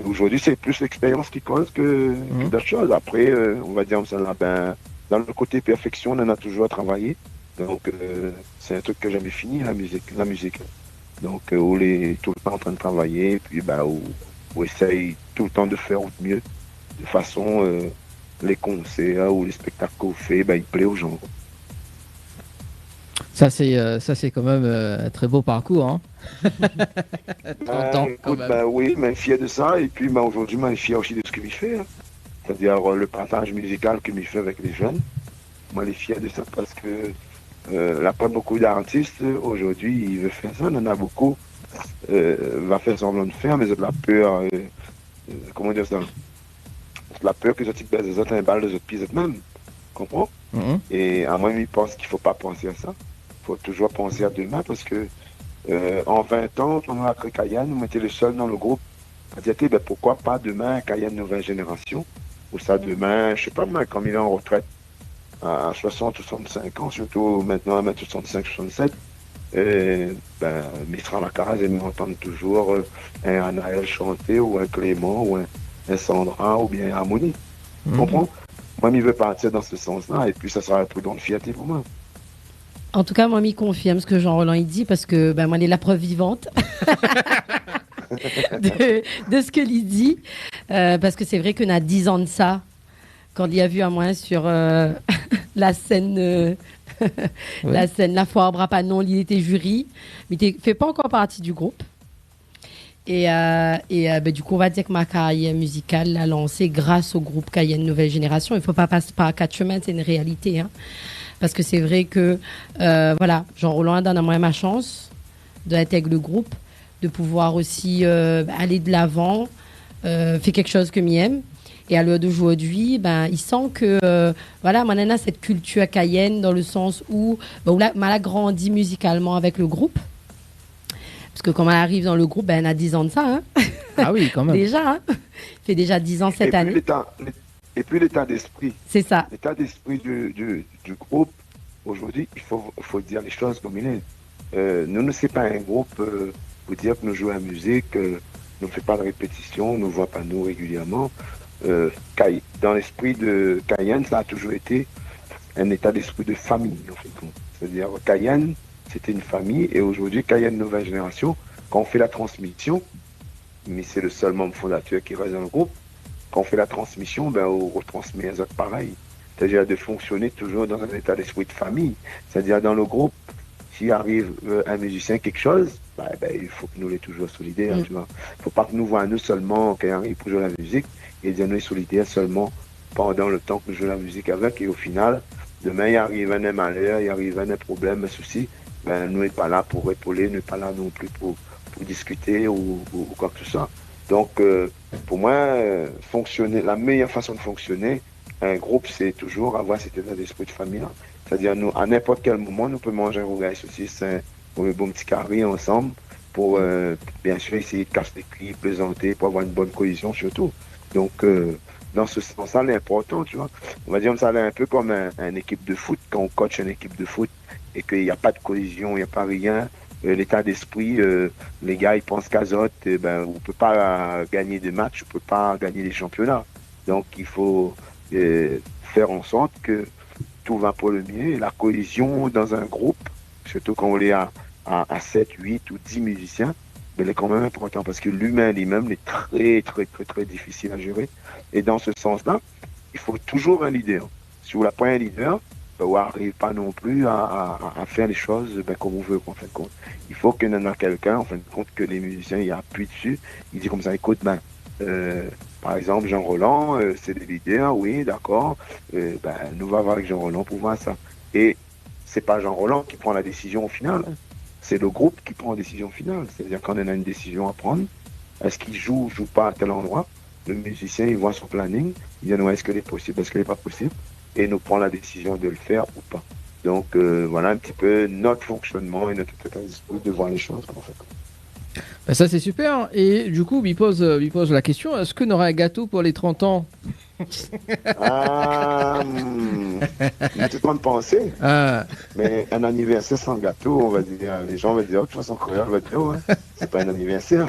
aujourd'hui, c'est plus l'expérience qui compte que d'autres choses. Après, on va dire, ça, là, ben, dans le côté perfection, on en a toujours à travailler. Donc, c'est un truc que j'avais fini, la musique. Donc, on est tout le temps en train de travailler, et puis, ben, on essaye tout le temps de faire au mieux, de façon, les concerts ou les spectacles qu'on fait, ben, ils plaisent aux gens. Ça c'est quand même un très beau parcours, hein. 30 ans, quand même. Ben oui, mais fier de ça. Et puis ben, aujourd'hui, je suis fier aussi de ce que je fais. Hein. C'est-à-dire le partage musical que je fais avec les jeunes. Moi, je suis fier de ça parce que là, pas beaucoup d'artistes aujourd'hui, ils veulent faire ça. On en a beaucoup. Va faire semblant de faire, mais c'est de la peur. Comment dire ça? C'est de la peur que les autres baissent les autres, un balle, les autres pieds eux-mêmes. Comprends? Et à moi, je pense qu'il ne faut pas penser à ça. Il faut toujours penser à demain parce que en 20 ans, quand on a créé Cayenne, on était le seul dans le groupe à dire ben, pourquoi pas demain Cayenne nouvelle génération ou ça demain, je sais pas moi, quand il est en retraite à 60 ou 65 ans, surtout maintenant à 65, 67, ben, il sera à la case et m'entendre toujours un Anaël chanter ou un Clément ou un Sandra ou bien un Harmonie. Tu comprends? Moi, je veux partir dans ce sens-là et puis ça sera un truc de fierté pour moi. En tout cas, moi, je confirme ce que Jean-Roland il dit parce que ben, moi, il est la preuve vivante de ce que il dit. Parce que c'est vrai qu'on a 10 ans de ça, quand il y a vu à moi sur la scène, la foire Brapanon, il était jury, mais il ne fait pas encore partie du groupe. Et ben, du coup, on va dire que ma carrière musicale l'a lancée grâce au groupe Cayenne Nouvelle Génération. Il ne faut pas passer par quatre chemins, c'est une réalité. Hein. Parce que c'est vrai que, voilà, Jean-Roland donne à moi ma chance d'intégrer le groupe, de pouvoir aussi aller de l'avant, faire quelque chose que m'aime. Et à l'heure d'aujourd'hui, ben, il sent que, voilà, moi, nana, cette culture cayenne dans le sens où, on a grandi musicalement avec le groupe. Parce que quand elle arrive dans le groupe, ben, elle a 10 ans de ça. Hein. Ah oui, quand même. Déjà, hein. Il fait déjà 10 ans cette année. Et puis l'état d'esprit. C'est ça. L'état d'esprit du groupe, aujourd'hui, il faut dire les choses comme il est. Nous ne sommes pas un groupe pour dire que nous jouons à la musique, nous ne faisons pas de répétition, nous ne voit pas nous régulièrement. Dans l'esprit de Cayenne, ça a toujours été un état d'esprit de famille, en fait. C'est-à-dire, Cayenne, c'était une famille, et aujourd'hui, Cayenne Nouvelle Génération, quand on fait la transmission, mais c'est le seul membre fondateur qui reste dans le groupe. Quand on fait la transmission, on retransmet les autres pareil. C'est-à-dire de fonctionner toujours dans un état d'esprit de famille. C'est-à-dire dans le groupe, s'il arrive un musicien quelque chose, il faut que nous les toujours solidaires, tu vois. Il ne faut pas que nous voyons nous seulement quand il arrive pour jouer la musique et dire nous solidaires seulement pendant le temps que je joue la musique avec, et au final, demain il arrive un malheur, il arrive un problème, un souci, nous ne sommes pas là pour épauler, nous ne sommes pas là non plus pour discuter ou quoi que ce soit. Donc pour moi, fonctionner, la meilleure façon de fonctionner, un groupe, c'est toujours avoir cet état d'esprit de famille là. C'est-à-dire, nous, à n'importe quel moment, nous pouvons manger un rougail saucisse ou un bon petit carré ensemble pour, bien sûr, essayer de casser les cuits, plaisanter, pour avoir une bonne cohésion surtout. Donc, dans ce sens-là, c'est important, tu vois. On va dire que ça est un peu comme une équipe de foot, quand on coach une équipe de foot et qu'il n'y a pas de cohésion, il n'y a pas rien. L'état d'esprit, les gars, ils pensent qu'à Zot, on ne peut pas gagner des matchs, on ne peut pas gagner des championnats. Donc, il faut faire en sorte que tout va pour le mieux. Et la cohésion dans un groupe, surtout quand on est à 7, 8 ou 10 musiciens, elle est quand même importante parce que l'humain lui-même est très, très, très, très difficile à gérer. Et dans ce sens-là, il faut toujours un leader. Si vous n'avez pas un leader, on n'arrive pas non plus à faire les choses comme on veut, en fin de compte. Il faut qu'il y en ait quelqu'un, en fin de compte, que les musiciens y appuient dessus. Il dit comme ça, écoute, par exemple, Jean Roland, c'est des leaders, oui, d'accord. Nous allons voir avec Jean Roland pour voir ça. Et c'est pas Jean Roland qui prend la décision au final. C'est le groupe qui prend la décision finale. C'est-à-dire quand on a une décision à prendre, est-ce qu'il joue ou joue pas à tel endroit? Le musicien, il voit son planning, il dit non, est-ce qu'il est possible, est-ce qu'il n'est pas possible? Et nous prend la décision de le faire ou pas. Donc voilà un petit peu notre fonctionnement et notre état d'esprit de voir les choses en fait. Ça c'est super. Et du coup, il pose la question, est-ce qu'on aura un gâteau pour les 30 ans? Tu es en train de penser. Mais un anniversaire sans gâteau, on va dire, les gens vont dire, de toute façon, on va dire, ouais, c'est pas un anniversaire.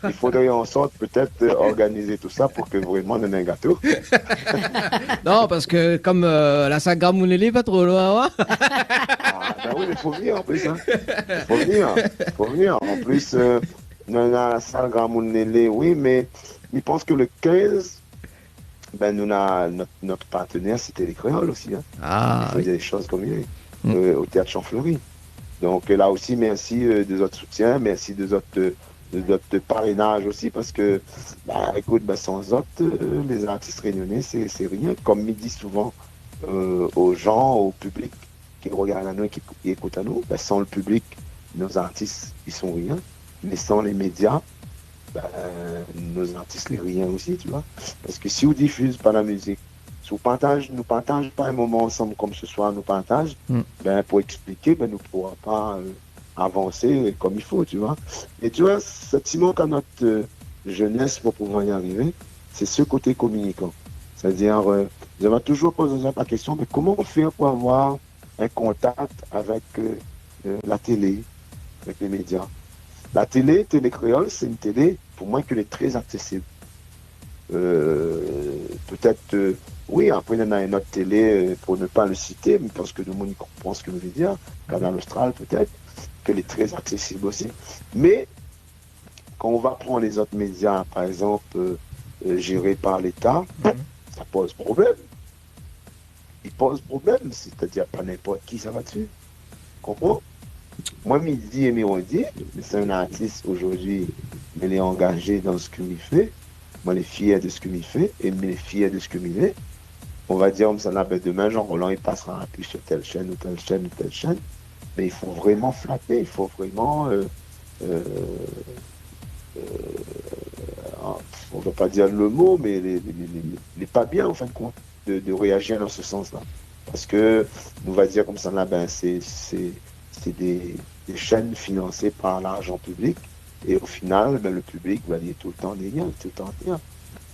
Il faudrait en sorte peut-être organiser tout ça pour que vraiment on ait un gâteau. Non, parce que comme la Sagra Mounélé, pas trop loin, hein? Oui, il faut venir en plus. Hein. Faut venir. En plus, la Sagra Mounélé, oui, mais je pense que le 15, nous avons notre partenaire, c'était les Créoles aussi. Hein. Il faisait des choses comme il est, au Théâtre Champfleury. Donc là aussi, merci des autres soutiens, merci des autres parrainages aussi, parce que, écoute, sans autres, les artistes réunionnais, c'est rien. Comme il dit souvent aux gens, au public qui regardent à nous et qui écoutent à nous, sans le public, nos artistes, ils sont rien. Mais sans les médias, nos artistes, les rien aussi, tu vois. Parce que si on diffuse pas la musique, si on nous partage pas un moment ensemble comme ce soir, nous partage, pour expliquer, nous ne pourrons pas avancer comme il faut, tu vois. Et tu vois, sentiment qu'à notre jeunesse pour pouvoir y arriver, c'est ce côté communicant. C'est-à-dire, je vais toujours poser la question, mais comment faire pour avoir un contact avec la télé, avec les médias? La télé créole, c'est une télé, pour moi, qui est très accessible. Peut-être, oui, après, il y en a une autre télé, pour ne pas le citer, mais parce que tout le monde comprend ce que je veux dire, Canal Austral, peut-être, qu'elle est très accessible aussi. Mais, quand on va prendre les autres médias, par exemple, gérés par l'État, ça pose problème. Il pose problème, c'est-à-dire pas n'importe qui ça va dessus. Comprends? Moi, Midi et Mirondi, c'est un artiste aujourd'hui, il est engagé dans ce qu'il fait. Moi, il est fier de ce qu'il fait et il est fier de ce qu'il est. On va dire, comme ça, demain, Jean Roland, il passera plus sur telle chaîne ou telle chaîne ou telle chaîne. Mais il faut vraiment flatter, il faut vraiment. On ne va pas dire le mot, mais il n'est pas bien, en fin de compte, de réagir dans ce sens-là. Parce que, on va dire comme ça, là, c'est des chaînes financées par l'argent public. Et au final, le public va dire tout le temps des liens, tout le temps rien.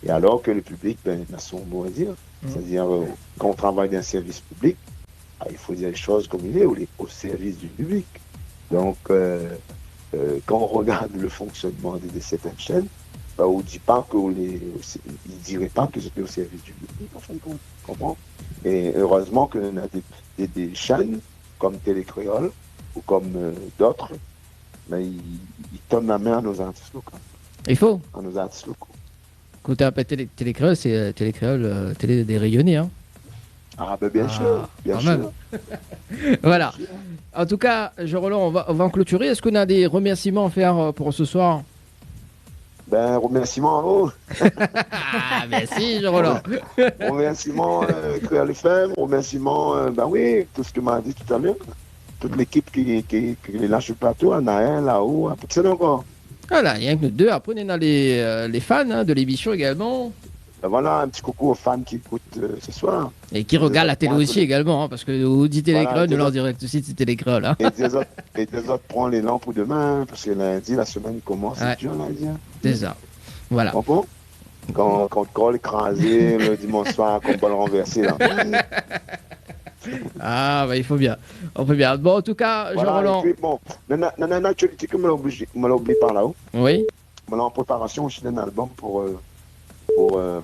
Et alors que le public a son mot à dire. C'est-à-dire, quand on travaille dans un service public, il faut dire les choses comme il est, au service du public. Donc, quand on regarde le fonctionnement de certaines chaînes, on ne dit pas que il dirait pas que c'était au service du public, en fin de compte. Comprends? Et heureusement qu'on a des chaînes comme Télé Créole ou comme d'autres mais il donne la main à nos artistes locaux. Il faut. À nos artistes locaux. Quand tu appelles Télécréole, c'est Télécréole, télé des rayonnés. Hein. Ah, ben bien sûr. Bien quand sûr. même. Voilà. En tout cas, Jean-Roland, on va en clôturer. Est-ce qu'on a des remerciements à faire pour ce soir? Ben, remerciements à vous. Ah, merci, Jean-Roland. Remerciements Créole FM. Remerciements, ben oui, tout ce que m'a dit tout à l'heure. Toute l'équipe qui est là sur le plateau, Anaël, là-haut, à Pixel encore. Voilà, rien que nous deux. Après, on est dans les fans hein, de l'émission également. Ben voilà, un petit coucou aux fans qui écoutent ce soir. Et qui regardent la télé aussi également, hein, parce que vous dites Télécréole, Voilà, nous leur direct aussi, c'est Télécréole. Hein. Et des autres prennent les lampes pour demain, parce que lundi, la semaine commence, Ouais. c'est dur lundi. Hein. C'est ça. Voilà. Comprends? Quand le col écrasé, le dimanche soir, qu'on peut le renverser. Là. Ah, bah, il faut bien. On peut bien. Bon, en tout cas, Voilà, Jean-Roland. et puis, bon, dans une actualité que me l'a oublié par là-haut, Oui. me l'a en préparation aussi d'un album pour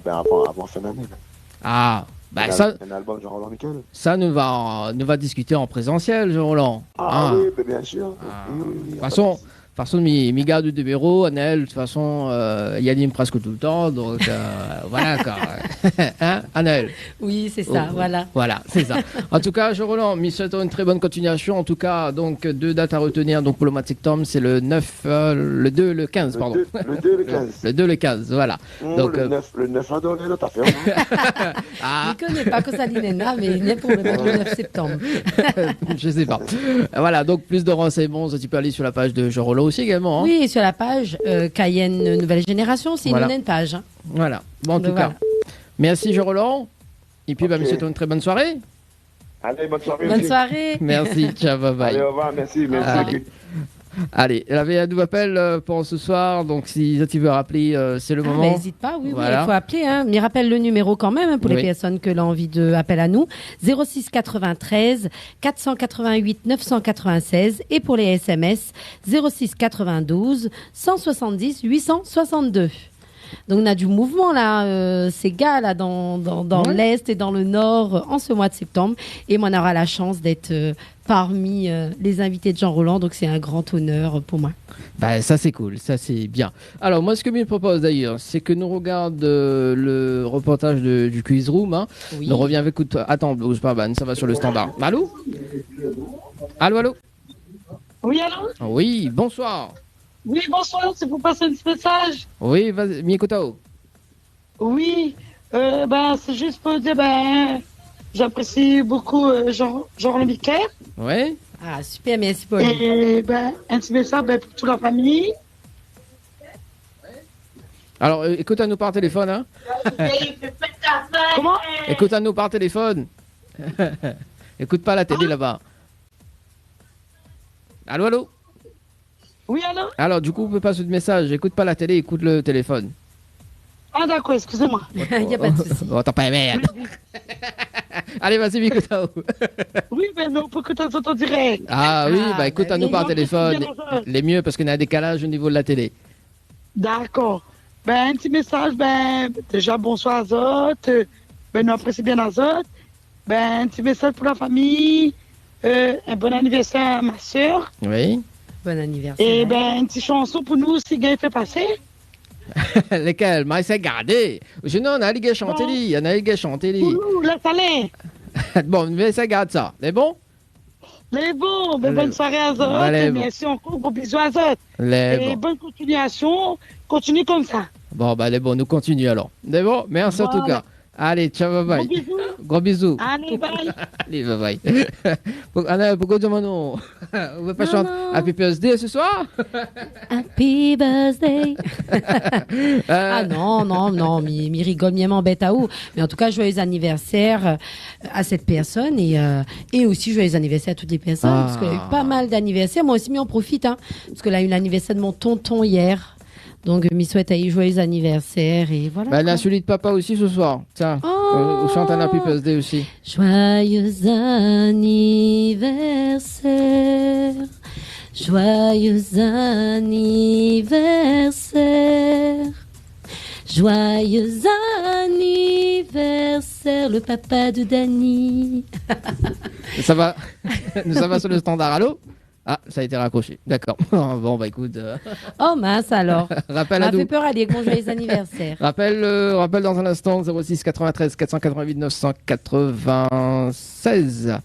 ben avant fin d'année. là. Ah, bah, ça, Un album de Jean-Roland Miquel. ça nous va discuter en présentiel, Jean-Roland. Ah Hein. oui, ben, bien sûr. Ah. Oui, oui, oui, De toute façon, mi garde du numéro, Anel, de toute façon, il anime presque tout le temps, donc voilà quoi. Hein, Anel? Oui, c'est ça, Oh, voilà. Voilà, c'est ça. En tout cas, je relance, mais souhaitons une très bonne continuation. En tout cas, donc, 2 dates à retenir donc, pour le mois de septembre, c'est le 9, le 2, le 15, pardon. Le 2 et le 15. Le 2, le 15, voilà. Donc, Le 9 à donner notre affaire. Non? Ah, Je ne connais pas Cosalinena, mais il est pour le mettre le 9 septembre. je sais pas. Voilà, donc plus de renseignements, tu peux aller sur la page de Jean Rollo aussi également. Hein. Oui, et sur la page Cayenne Nouvelle Génération, c'est Voilà. une page. Hein. Voilà. Bon, en Donc, tout cas, voilà. merci Jean Roland. Et puis, bah, Ok. monsieur, une très bonne soirée. Allez, bonne soirée. Bonne aussi. soirée. Merci, ciao, bye bye. Allez, au revoir, merci. Allez. Allez, il y avait un nouveau appel pour ce soir, donc si tu veux rappeler, c'est le moment. N'hésite pas, oui, Voilà. il faut appeler. Hein. Mais rappelle le numéro quand même hein, pour Oui. les personnes que l'ont envie de appeler à nous. 06 93 488 996 et pour les SMS 06 92 170 862. Donc on a du mouvement là, ces gars là dans Ouais. l'Est et dans le Nord en ce mois de septembre. Et moi on aura la chance d'être parmi les invités de Jean Roland, donc c'est un grand honneur pour moi. Bah, ça c'est cool, ça c'est bien. Alors moi ce que je me propose d'ailleurs, c'est que nous regarde le reportage du Quiz Room. Hein. Oui. On revient avec... Attends, bouge pas, Ban, ça va sur le standard. Allô? Allô, allô? Oui, allô? Oui, bonsoir. Oui, bonsoir, c'est pour passer un petit message. Oui, vas-y, Mikotao. Oui, c'est juste pour dire, j'apprécie beaucoup Jean Miquel. Oui. Ah super, merci Paul. Et un petit message pour toute la famille. Alors, écoute-nous par téléphone, hein. Comment? Écoute-nous par téléphone. Écoute pas la télé là-bas. Allô, allô? Oui, allô? Alors, du coup, on peut passer de message. Écoute pas la télé, écoute le téléphone. Ah, d'accord, excusez-moi. Il n'y a pas de souci. Oh, t'as pas aimé. Allez, vas-y, Mikotao. Oui, mais on peut que t'entendre en direct. Ah oui, Ah, bah écoute-nous bah, par oui. téléphone. Les mieux, parce qu'il y a un décalage au niveau de la télé. D'accord. Un petit message, déjà bonsoir à Zot. Nous apprécions bien Azot. Un petit message pour la famille. Un bon anniversaire à ma soeur. Oui. Bon anniversaire. Et une petite chanson pour nous aussi, Gaël fait passer. Lesquels? Mais c'est gardé. Sinon, on a les gars chanter. Bon. Il y en a les gars chanter. Pour nous, laisse aller. Bon, mais ça garde ça. C'est bon? Les bons, Allez. bonne soirée à Zot. Allez, bon. Merci encore, gros bisous à Zot. Les Et bon. bonne continuation. Continue comme ça. Bon, bah les bons, nous continuons alors. C'est bon? Merci en tout Voilà. cas. Allez, ciao, bye Gros bye. bisous. Gros bisous. Allez, bye. Allez, bye bye. Anna, pourquoi tu m'en non? On va pas Non, chanter non. Happy Birthday ce soir? Happy birthday. Ah Euh, non, mi rigole, mi m'embête à où. Mais en tout cas, joyeux anniversaire à cette personne et aussi joyeux anniversaire à toutes les personnes. Ah. Parce qu'il y a eu pas mal d'anniversaires. Moi aussi, m'en profite. Hein, parce que là, il y a eu l'anniversaire de mon tonton hier. Donc, m'y souhaite à y joyeux anniversaire et voilà. bah, quoi. la celui de papa aussi ce soir. Tiens, Oh. on chante un Happy Birthday aussi. Joyeux anniversaire, joyeux anniversaire, joyeux anniversaire, le papa de Dany. Ça va? Ça va sur le standard, allô? Ah, ça a été raccroché. D'accord. Bon, bah écoute. Oh mince alors. Rappel Ça à m'a fait nous. peur à dire que mon joyeux anniversaire. Rappel dans un instant 06 93 488 996.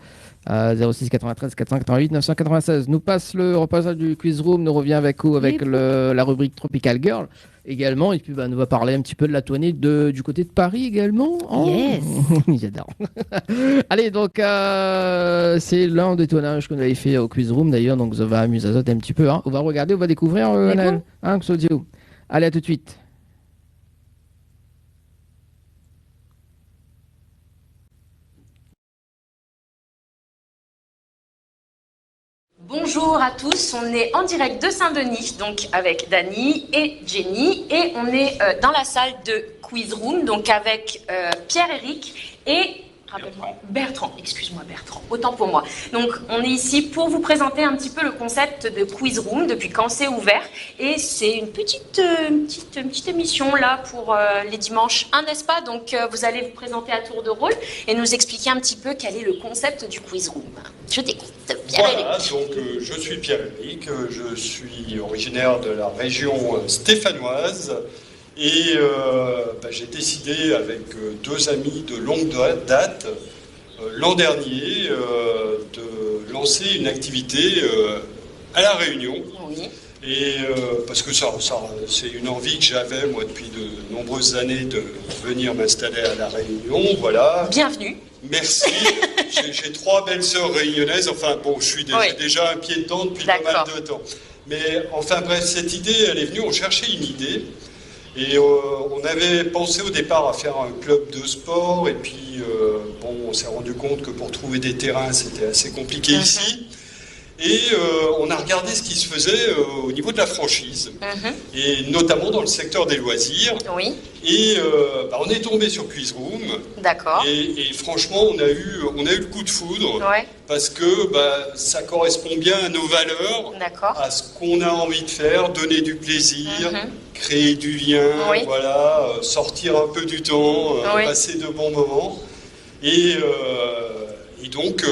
06 93 488 996. Nous passe le repassage du quiz room. Nous revient avec où? Avec la rubrique Tropical Girl également. Et puis nous va parler un petit peu de la tournée du côté de Paris également. Oh. Yes. J'adore. Allez, donc c'est l'un des tournages qu'on avait fait au quiz room d'ailleurs. Donc ça va amuser un petit peu. Hein. On va regarder, on va découvrir. Anaël. Hein, Claudio. Allez, à tout de suite. Bonjour à tous, on est en direct de Saint-Denis, donc avec Dany et Jenny, et on est dans la salle de Quiz Room, donc avec Pierre-Éric et Bertrand, excuse-moi Bertrand, autant pour moi. Donc on est ici pour vous présenter un petit peu le concept de Quiz Room, depuis quand c'est ouvert, et c'est une petite émission là pour les dimanches, n'est-ce pas? Donc vous allez vous présenter à tour de rôle et nous expliquer un petit peu quel est le concept du Quiz Room. Je t'écoute, Pierre-Éric. Voilà, donc je suis Pierre-Éric, je suis originaire de la région stéphanoise. Et j'ai décidé avec deux amis de longue date, l'an dernier, de lancer une activité à La Réunion. Oui. Et parce que c'est une envie que j'avais, moi, depuis de nombreuses années, de venir m'installer à La Réunion. Voilà. Bienvenue. Merci. J'ai trois belles sœurs réunionnaises. Enfin, bon, je suis déjà un pied dedans depuis pas mal de temps. Mais enfin, bref, cette idée, elle est venue, on cherchait une idée. Et on avait pensé au départ à faire un club de sport, et puis on s'est rendu compte que pour trouver des terrains, c'était assez compliqué ici. Et on a regardé ce qui se faisait au niveau de la franchise, et notamment dans le secteur des loisirs. Oui. Et on est tombé sur Quiz Room. D'accord. Et franchement, on a eu le coup de foudre, parce que ça correspond bien à nos valeurs, à ce qu'on a envie de faire, donner du plaisir, créer du lien, voilà, sortir un peu du temps, passer de bons moments. Et donc,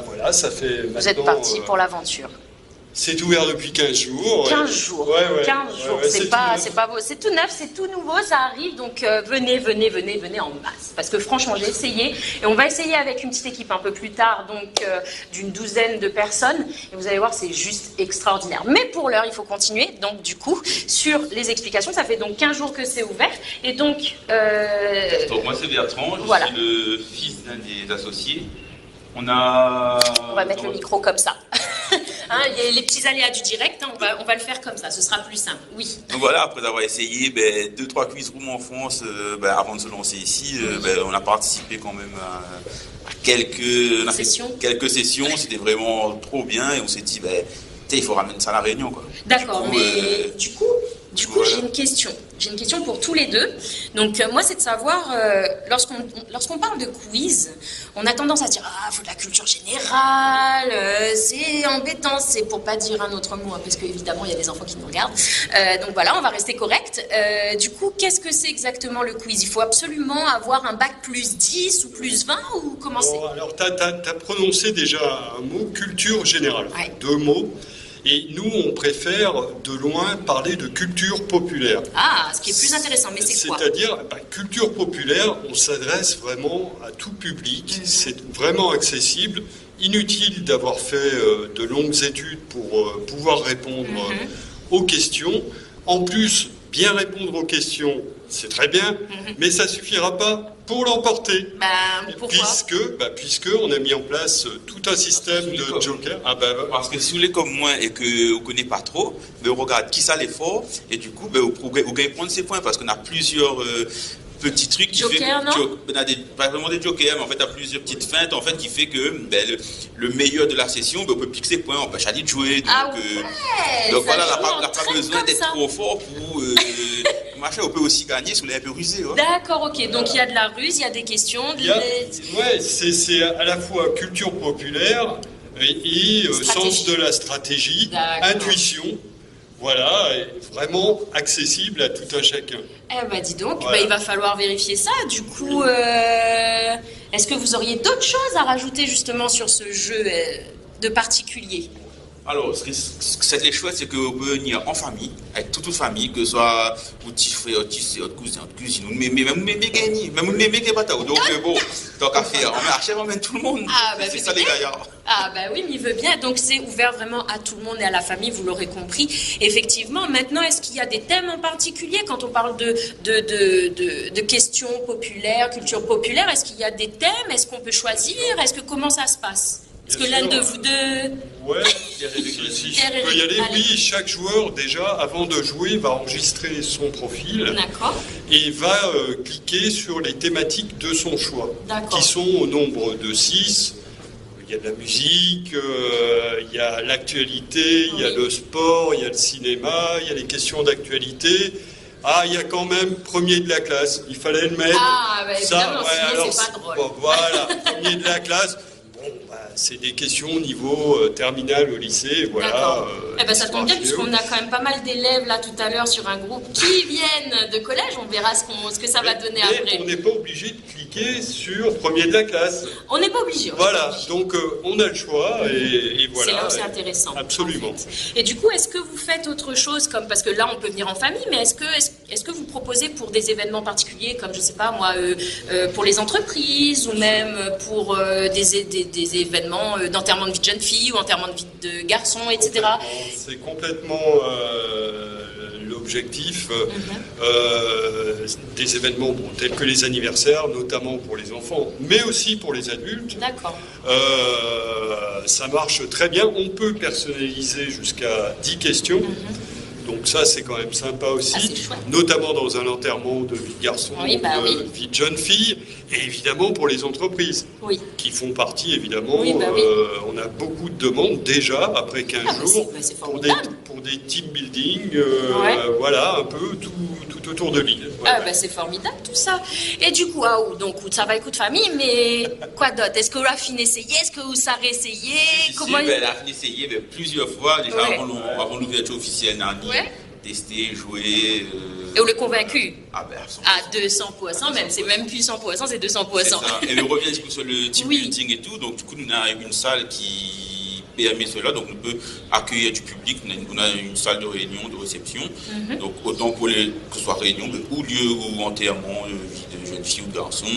voilà, ça fait maintenant... Vous êtes parti pour l'aventure. C'est ouvert depuis 15 jours. 15 jours. 15 jours. C'est pas beau. C'est tout neuf, c'est tout nouveau, ça arrive. Donc venez en masse. Parce que franchement, j'ai essayé. Et on va essayer avec une petite équipe un peu plus tard, donc d'une douzaine de personnes. Et vous allez voir, c'est juste extraordinaire. Mais pour l'heure, il faut continuer. Donc du coup, sur les explications, ça fait donc 15 jours que c'est ouvert. Et donc... Donc moi, c'est Bertrand. Je suis le fils d'un des associés. On va mettre le micro comme ça. Il y a les petits aléas du direct, on va le faire comme ça, ce sera plus simple. Oui. Donc voilà, après avoir essayé 2-3 quiz rooms en France avant de se lancer ici, on a participé quand même à quelques sessions. C'était vraiment trop bien et on s'est dit, il faut ramener ça à La Réunion, quoi. D'accord, mais du coup, voilà. J'ai une question. J'ai une question pour tous les deux. Donc, moi, c'est de savoir, lorsqu'on parle de quiz, on a tendance à dire « Ah, il faut de la culture générale, c'est embêtant, c'est pour pas dire un autre mot, parce qu'évidemment, il y a des enfants qui nous regardent. Donc voilà, on va rester correct. Du coup, qu'est-ce que c'est exactement le quiz? Il faut absolument avoir un bac plus 10 ou plus 20 ou comment c'est? Alors, tu as prononcé déjà un mot, culture générale. Ouais. 2 mots. Et nous, on préfère de loin parler de culture populaire. Ah, ce qui est plus intéressant, mais c'est quoi? C'est-à-dire, culture populaire, on s'adresse vraiment à tout public, c'est vraiment accessible. Inutile d'avoir fait de longues études pour pouvoir répondre aux questions. En plus, bien répondre aux questions, c'est très bien, mais ça ne suffira pas pour l'emporter. Pourquoi? Puisque on a mis en place tout un système de joker. Parce que si vous voulez comme moi et que vous ne connaissez pas trop, on regarde qui ça l'effort et du coup, vous pouvez prendre ses points parce qu'on a plusieurs petits trucs qui Joker, pas vraiment des jokers, mais en fait, il y a plusieurs petites feintes en fait, qui fait que le meilleur de la session, on peut piquer ses points, on peut choisir de jouer. Donc voilà, on n'a pas besoin d'être trop fort pour... on peut aussi gagner si on est un peu rusé. Ouais. D'accord, ok. Donc il y a de la ruse, il y a des questions. C'est à la fois culture populaire et sens de la stratégie, intuition. Voilà, vraiment accessible à tout un chacun. Dis donc, il va falloir vérifier ça. Du coup, est-ce que vous auriez d'autres choses à rajouter justement sur ce jeu de particulier? Alors, ce qui est chouette, c'est qu'on peut venir en famille, avec toute famille, que ce soit petit frère, petit soeur, cousin, cousine, même mémé qui est pas tard. Donc, bon, tant qu'à faire, on mène tout le monde. Ah, bah, c'est ça, les gaillards. Ah, bah oui, mais il veut bien. Donc, c'est ouvert vraiment à tout le monde et à la famille, vous l'aurez compris. Effectivement, maintenant, est-ce qu'il y a des thèmes en particulier quand on parle de questions populaires, culture populaire? Est-ce qu'il y a des thèmes? Est-ce qu'on peut choisir? Comment ça se passe? Est-ce que l'un de vous deux... Ouais, si je peux y aller. Oui, chaque joueur, déjà, avant de jouer, va enregistrer son profil. D'accord. Et va cliquer sur les thématiques de son choix, qui sont au nombre de 6. Il y a de la musique, il y a l'actualité, il y a le sport, il y a le cinéma, il y a les questions d'actualité. Ah, il y a quand même premier de la classe. Il fallait le mettre. Ah, bah, évidemment, sinon c'est pas drôle. Bon, voilà, premier de la classe. Bon, c'est des questions au niveau terminal au lycée, voilà. Ça tombe bien puisqu'on a quand même pas mal d'élèves là tout à l'heure sur un groupe qui viennent de collège. On verra ce que ça va donner après. On n'est pas obligé de cliquer sur premier de la classe. On n'est pas obligé. Voilà, donc on a le choix et voilà. C'est là où c'est intéressant. Absolument. En fait. Et du coup, est-ce que vous faites autre chose parce que là on peut venir en famille, mais est-ce que vous proposez pour des événements particuliers comme je sais pas moi pour les entreprises ou même pour des événements d'enterrement de vie de jeune fille ou enterrement de vie de garçon, etc. C'est complètement l'objectif des événements tels que les anniversaires, notamment pour les enfants, mais aussi pour les adultes. D'accord. Ça marche très bien. On peut personnaliser jusqu'à 10 questions. Donc ça, c'est quand même sympa aussi, notamment dans un enterrement de vie de garçon, de vie de jeune fille, et évidemment pour les entreprises, qui font partie, évidemment. On a beaucoup de demandes déjà, après 15 jours, pour des team building, voilà, un peu tout autour de l'île. Voilà. C'est formidable tout ça. Et du coup, donc ça va écoute famille, mais quoi d'autre? Est-ce que vous avez fini essayé? Est-ce que vous savez essayer? Comment elle a fini essayé plusieurs fois, déjà avant l'ouverture officielle Nani. Tester, jouer. Et on est convaincu? À 200%, même. C'est même plus 100%, c'est 200%. Et on revient sur le team building et tout. Donc, du coup, nous avons une salle qui permet cela. Donc, on peut accueillir du public. On a une salle de réunion, de réception. Donc, autant pour que ce soit réunion ou lieu ou enterrement de jeune fille ou de garçon.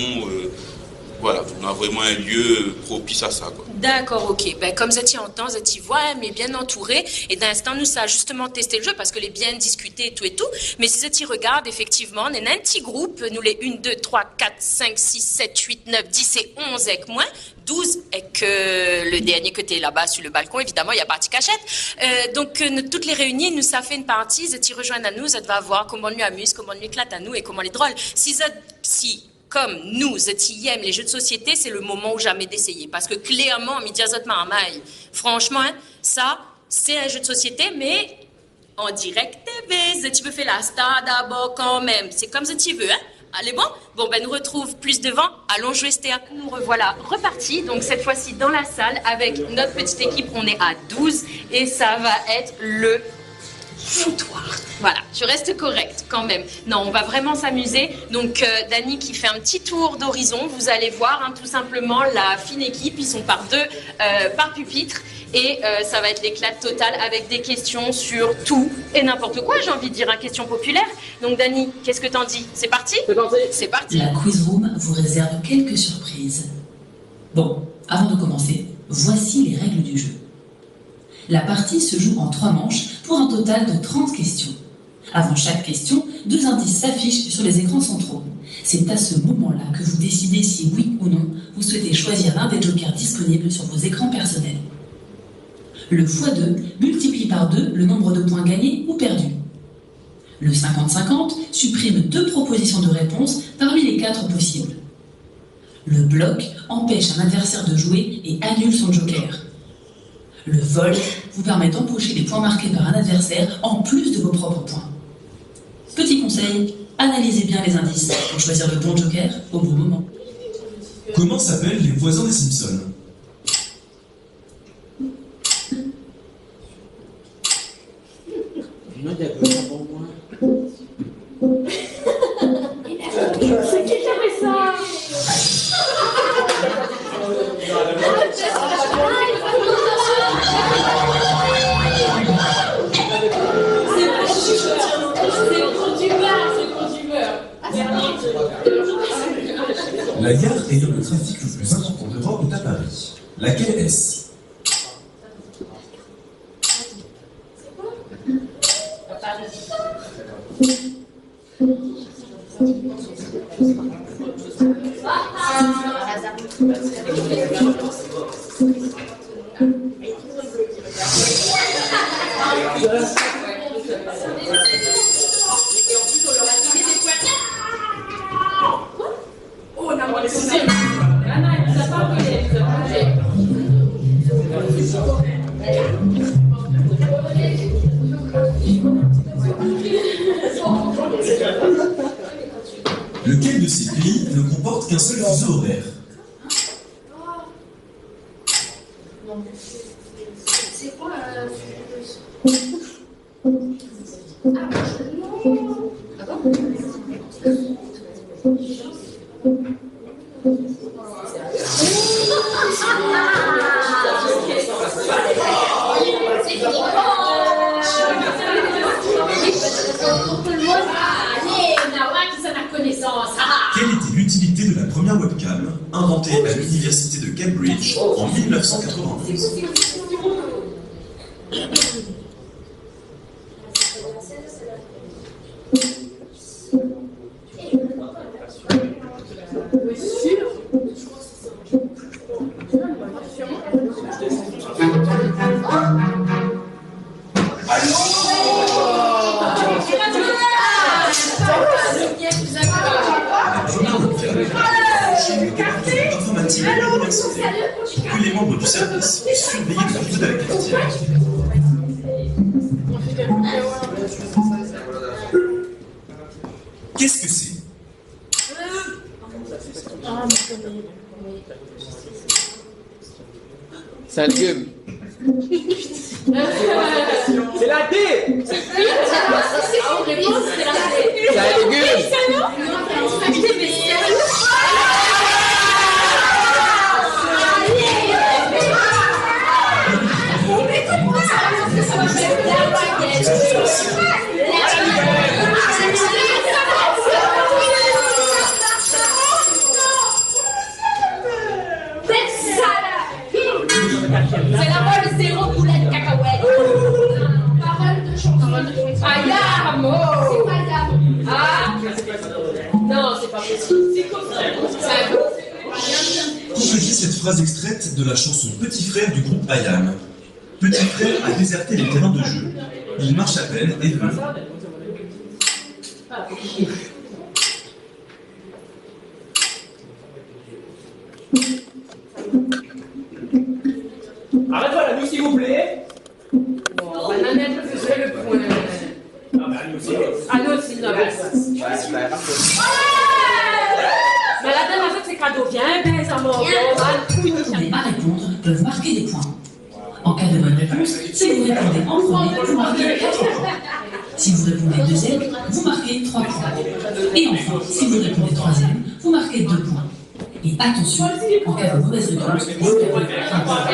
Voilà, on a vraiment un lieu propice à ça, quoi. D'accord, ok. Comme ça, tu entends, ça tu vois, mais bien entouré. Et d'instant, nous, ça a justement testé le jeu parce que les bien discuté et tout. Mais si tu regardes, effectivement, on est un petit groupe. Nous, les 1, 2, 3, 4, 5, 6, 7, 8, 9, 10 et 11 avec moi. 12 et que le dernier que tu es là-bas sur le balcon, évidemment, il y a partie cachette. Donc, toutes les réunies, nous, ça fait une partie. Tu rejoins à nous, ça va voir comment on nous amuse, comment on nous éclate à nous et comment on est drôle. Si comme nous, qui aiment les jeux de société, c'est le moment ou jamais d'essayer. Parce que clairement, franchement, ça, c'est un jeu de société, mais en direct TV. Tu peux faire la star d'abord quand même. C'est comme ça tu veux, hein? Allez, bon, nous retrouve plus devant. Allons jouer Stéa. Nous revoilà repartis. Donc, cette fois-ci, dans la salle, avec notre petite équipe, on est à 12. Et ça va être le foutoir. Voilà, je reste correcte quand même. Non, on va vraiment s'amuser. Donc, Dani qui fait un petit tour d'horizon. Vous allez voir, tout simplement, la fine équipe. Ils sont par deux, par pupitre. Et ça va être l'éclat total avec des questions sur tout et n'importe quoi, j'ai envie de dire, question populaire. Donc, Dani, qu'est-ce que t'en dis? C'est parti? C'est parti. La Quiz Room vous réserve quelques surprises. Bon, avant de commencer, voici les règles du jeu. La partie se joue en 3 manches pour un total de 30 questions. Avant chaque question, 2 indices s'affichent sur les écrans centraux. C'est à ce moment-là que vous décidez si oui ou non vous souhaitez choisir l'un des jokers disponibles sur vos écrans personnels. Le x2 multiplie par 2 le nombre de points gagnés ou perdus. Le 50-50 supprime 2 propositions de réponse parmi les 4 possibles. Le bloc empêche un adversaire de jouer et annule son joker. Le vol vous permet d'empocher les points marqués par un adversaire en plus de vos propres points. Petit conseil, analysez bien les indices pour choisir le bon joker au bon moment. Comment s'appellent les voisins des Simpsons ? C'est qui fait ça? La gare ayant le trafic le plus important d'Europe est à Paris. Laquelle est-ce? Lequel de ces pays ne comporte qu'un seul fuseau horaire? C'est quoi Quelle était l'utilité de la première webcam, inventée à l'université de Cambridge en 1992? Informatique de l'université, pour que les membres du service puissent surveiller le niveau de la cafetière. Qu'est-ce que c'est? C'est un légume. C'est la D. C'est un légume. C'est la balle zéro poulet de cacahuètes. Parole de chanson. Ayam. C'est pas Ayam. Ah. Non, c'est pas possible. C'est quoi ça? Complétez cette phrase extraite de la chanson Petit frère du groupe Ayam. Petit frère a déserté les terrains de jeu. Il marche à peine et veut. Arrête-toi là, nous s'il vous plaît. Non, Nanette faisait le point. Ah bah nous aussi. Ah nous aussi, non. Mais la dernière fois que c'est cadeau, viens, ben ça m'en Les à répondre peuvent marquer des points. En cas de bonne réponse, si vous répondez en premier, vous marquez 4 points. Si vous répondez deuxième, vous marquez 3 points. Et enfin, si vous répondez troisième, vous marquez 2 points. Et attention, en cas de mauvaise réponse, vous perdez 1 point.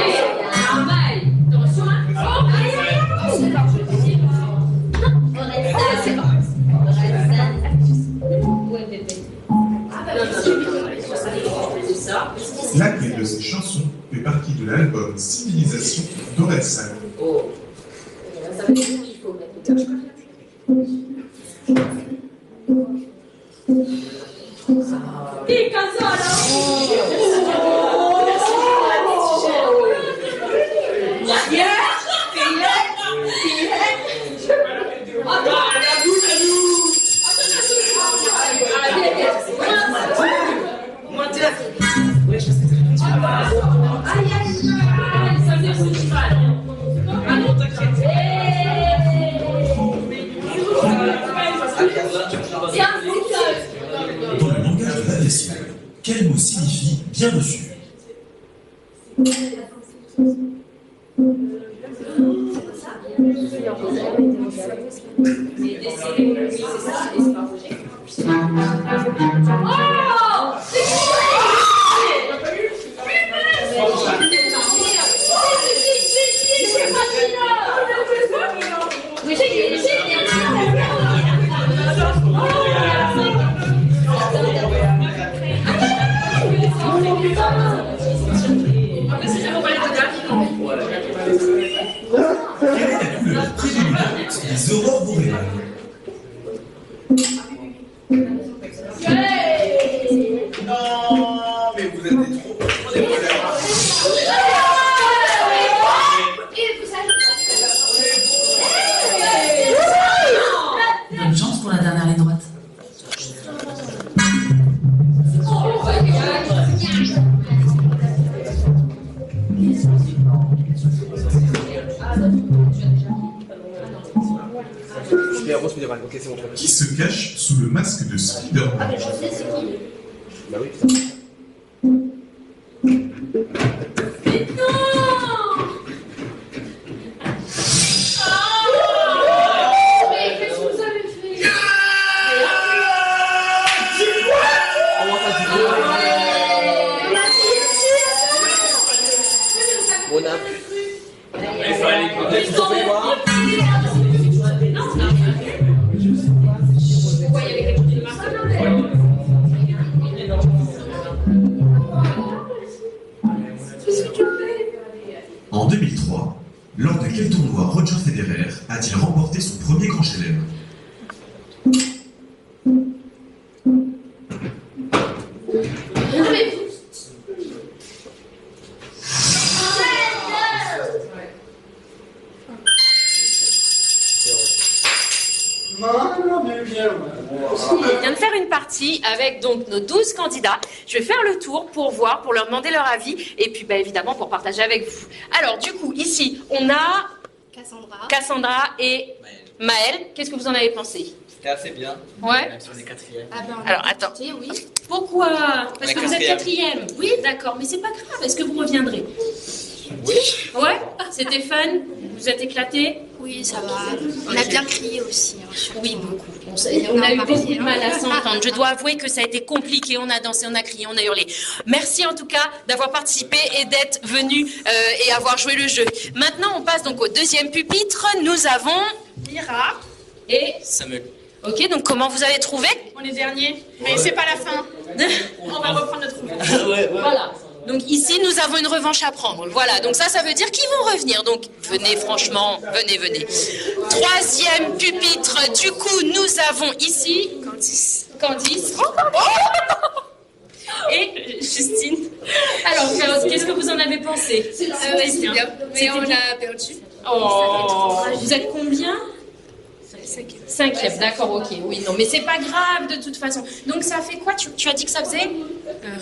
Laquelle de ces chansons fait partie de l'album Civilisation d'Orelsan? Dans le langage de l'aviation, quel mot signifie bien reçu? Quelle est la couleur prédominante des aurores boréales? Non, mais vous êtes des trop. Bonne chance pour la dernière ligne droite. Qui se cache sous le masque de Spider-Man? Bah oui. En 2003, lors de quel tournoi Roger Federer a-t-il remporté son premier grand chelem? On vient de faire une partie avec donc nos 12 candidats. Je vais faire le tour pour voir, pour leur demander leur avis et puis évidemment pour partager avec vous. Alors du coup, ici, on a Cassandra et Maëlle. Qu'est-ce que vous en avez pensé? C'était assez bien. Ouais. Même si on est quatrième. Alors attends. Oui. Pourquoi? Parce que vous êtes quatrième. quatrième. Oui, d'accord, mais c'est pas grave. Est-ce que vous reviendrez? Oui. Ouais. C'était fun. Vous êtes éclatés? Oui, ça va. On a bien crié aussi. Oui, beaucoup. On a eu beaucoup de mal à s'entendre. Je dois avouer que ça a été compliqué. On a dansé, on a crié, on a hurlé. Merci en tout cas d'avoir participé et d'être venu et avoir joué le jeu. Maintenant, on passe donc au deuxième pupitre. Nous avons Lyra et Samuel. Ok, donc comment vous avez trouvé? On est dernier. Mais c'est pas la fin. On va reprendre notre revanche. Voilà. Donc ici, nous avons une revanche à prendre. Voilà, donc ça veut dire qu'ils vont revenir. Donc venez, franchement, venez. Troisième pupitre, du coup, nous avons ici... Candice. Oh, pardon. Et Justine. Alors, qu'est-ce que vous en avez pensé? C'était bien. Mais on a perdu. Oh, vous êtes combien? Cinquième, d'accord, ok. Oui, non, mais c'est pas grave de toute façon. Donc ça fait quoi? Tu as dit que ça faisait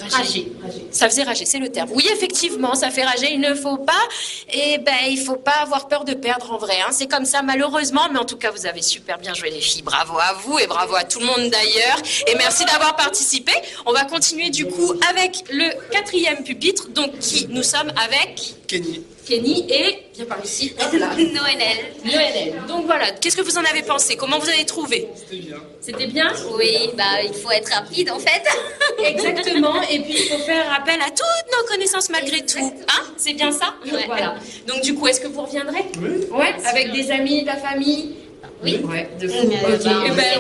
rager. Ça faisait rager, c'est le terme. Oui, effectivement, ça fait rager. Il ne faut pas, il faut pas avoir peur de perdre en vrai. Hein. C'est comme ça, malheureusement. Mais en tout cas, vous avez super bien joué les filles. Bravo à vous et bravo à tout le monde d'ailleurs. Et merci d'avoir participé. On va continuer du coup avec le quatrième pupitre. Donc qui nous sommes avec Kenny et, viens par ici, Noël. Donc voilà, qu'est-ce que vous en avez pensé? Comment vous avez trouvé? C'était bien. C'était bien? Oui, il faut être rapide en fait. Exactement, et puis il faut faire appel à toutes nos connaissances malgré tout. Hein? C'est bien ça? Ouais. Voilà. Donc du coup, est-ce que vous reviendrez? Oui. Ouais, avec des amis, de la famille? Oui. Ouais, de fou. Ok.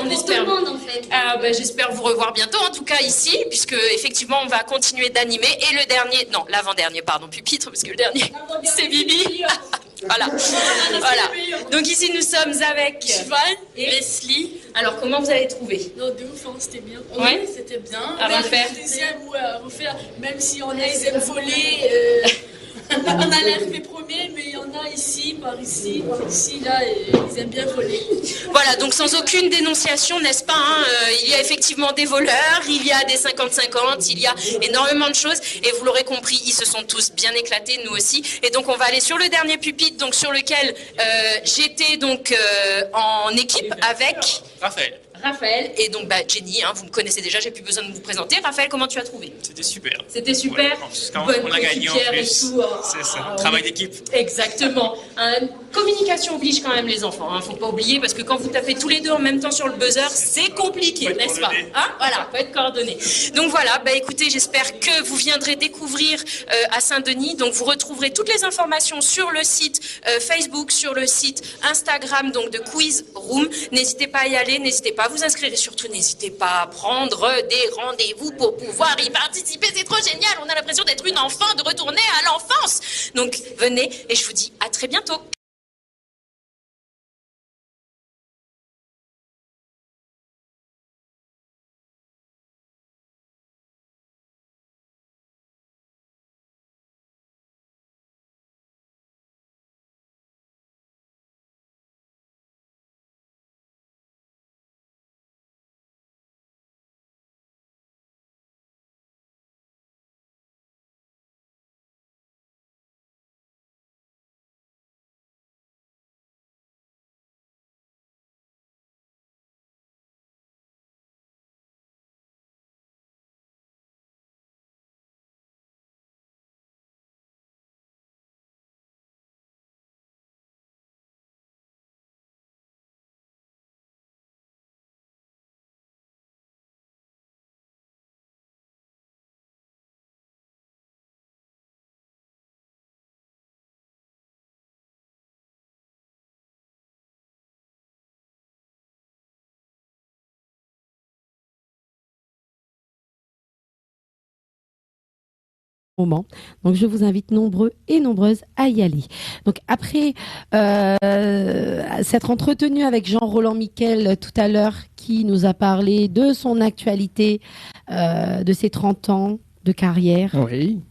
On espère. Tout le monde en fait. J'espère vous revoir bientôt, en tout cas ici, puisque effectivement on va continuer d'animer. Et le dernier, non, l'avant-dernier, pardon, pupitre, parce que le dernier, c'est Bibi. Voilà. Donc ici nous sommes avec et Leslie. Alors comment vous avez trouvé? Non, de ouf, c'était bien. Ouais. Oui, c'était bien. À refaire. À refaire, même si on a les aimes volés. On a l'arrivée premier, mais il y en a ici, par ici, là, et ils aiment bien voler. Voilà, donc sans aucune dénonciation, n'est-ce pas, hein, il y a effectivement des voleurs, il y a des 50-50, il y a énormément de choses, et vous l'aurez compris, ils se sont tous bien éclatés, nous aussi. Et donc on va aller sur le dernier pupitre, donc sur lequel j'étais donc en équipe avec Raphaël et donc Jenny, hein, vous me connaissez déjà, j'ai plus besoin de vous présenter. Raphaël, comment tu as trouvé? C'était super. C'était super. Ouais, on a gagné en plus. Et tout, c'est ça, travail d'équipe. Exactement. Communication oblige quand même les enfants, hein, faut pas oublier, parce que quand vous tapez tous les deux en même temps sur le buzzer, c'est compliqué, n'est-ce pas, hein? Voilà, faut être coordonné. Donc voilà, écoutez, j'espère que vous viendrez découvrir à Saint-Denis. Donc vous retrouverez toutes les informations sur le site Facebook, sur le site Instagram donc de Quiz Room. N'hésitez pas à y aller, n'hésitez pas à vous inscrire et surtout n'hésitez pas à prendre des rendez-vous pour pouvoir y participer. C'est trop génial, on a l'impression d'être une enfant, de retourner à l'enfance. Donc venez et je vous dis à très bientôt. Moment. Donc je vous invite nombreux et nombreuses à y aller. Donc après s'être entretenu avec Jean-Roland Miquel tout à l'heure qui nous a parlé de son actualité, de ses 30 ans de carrière. Oui.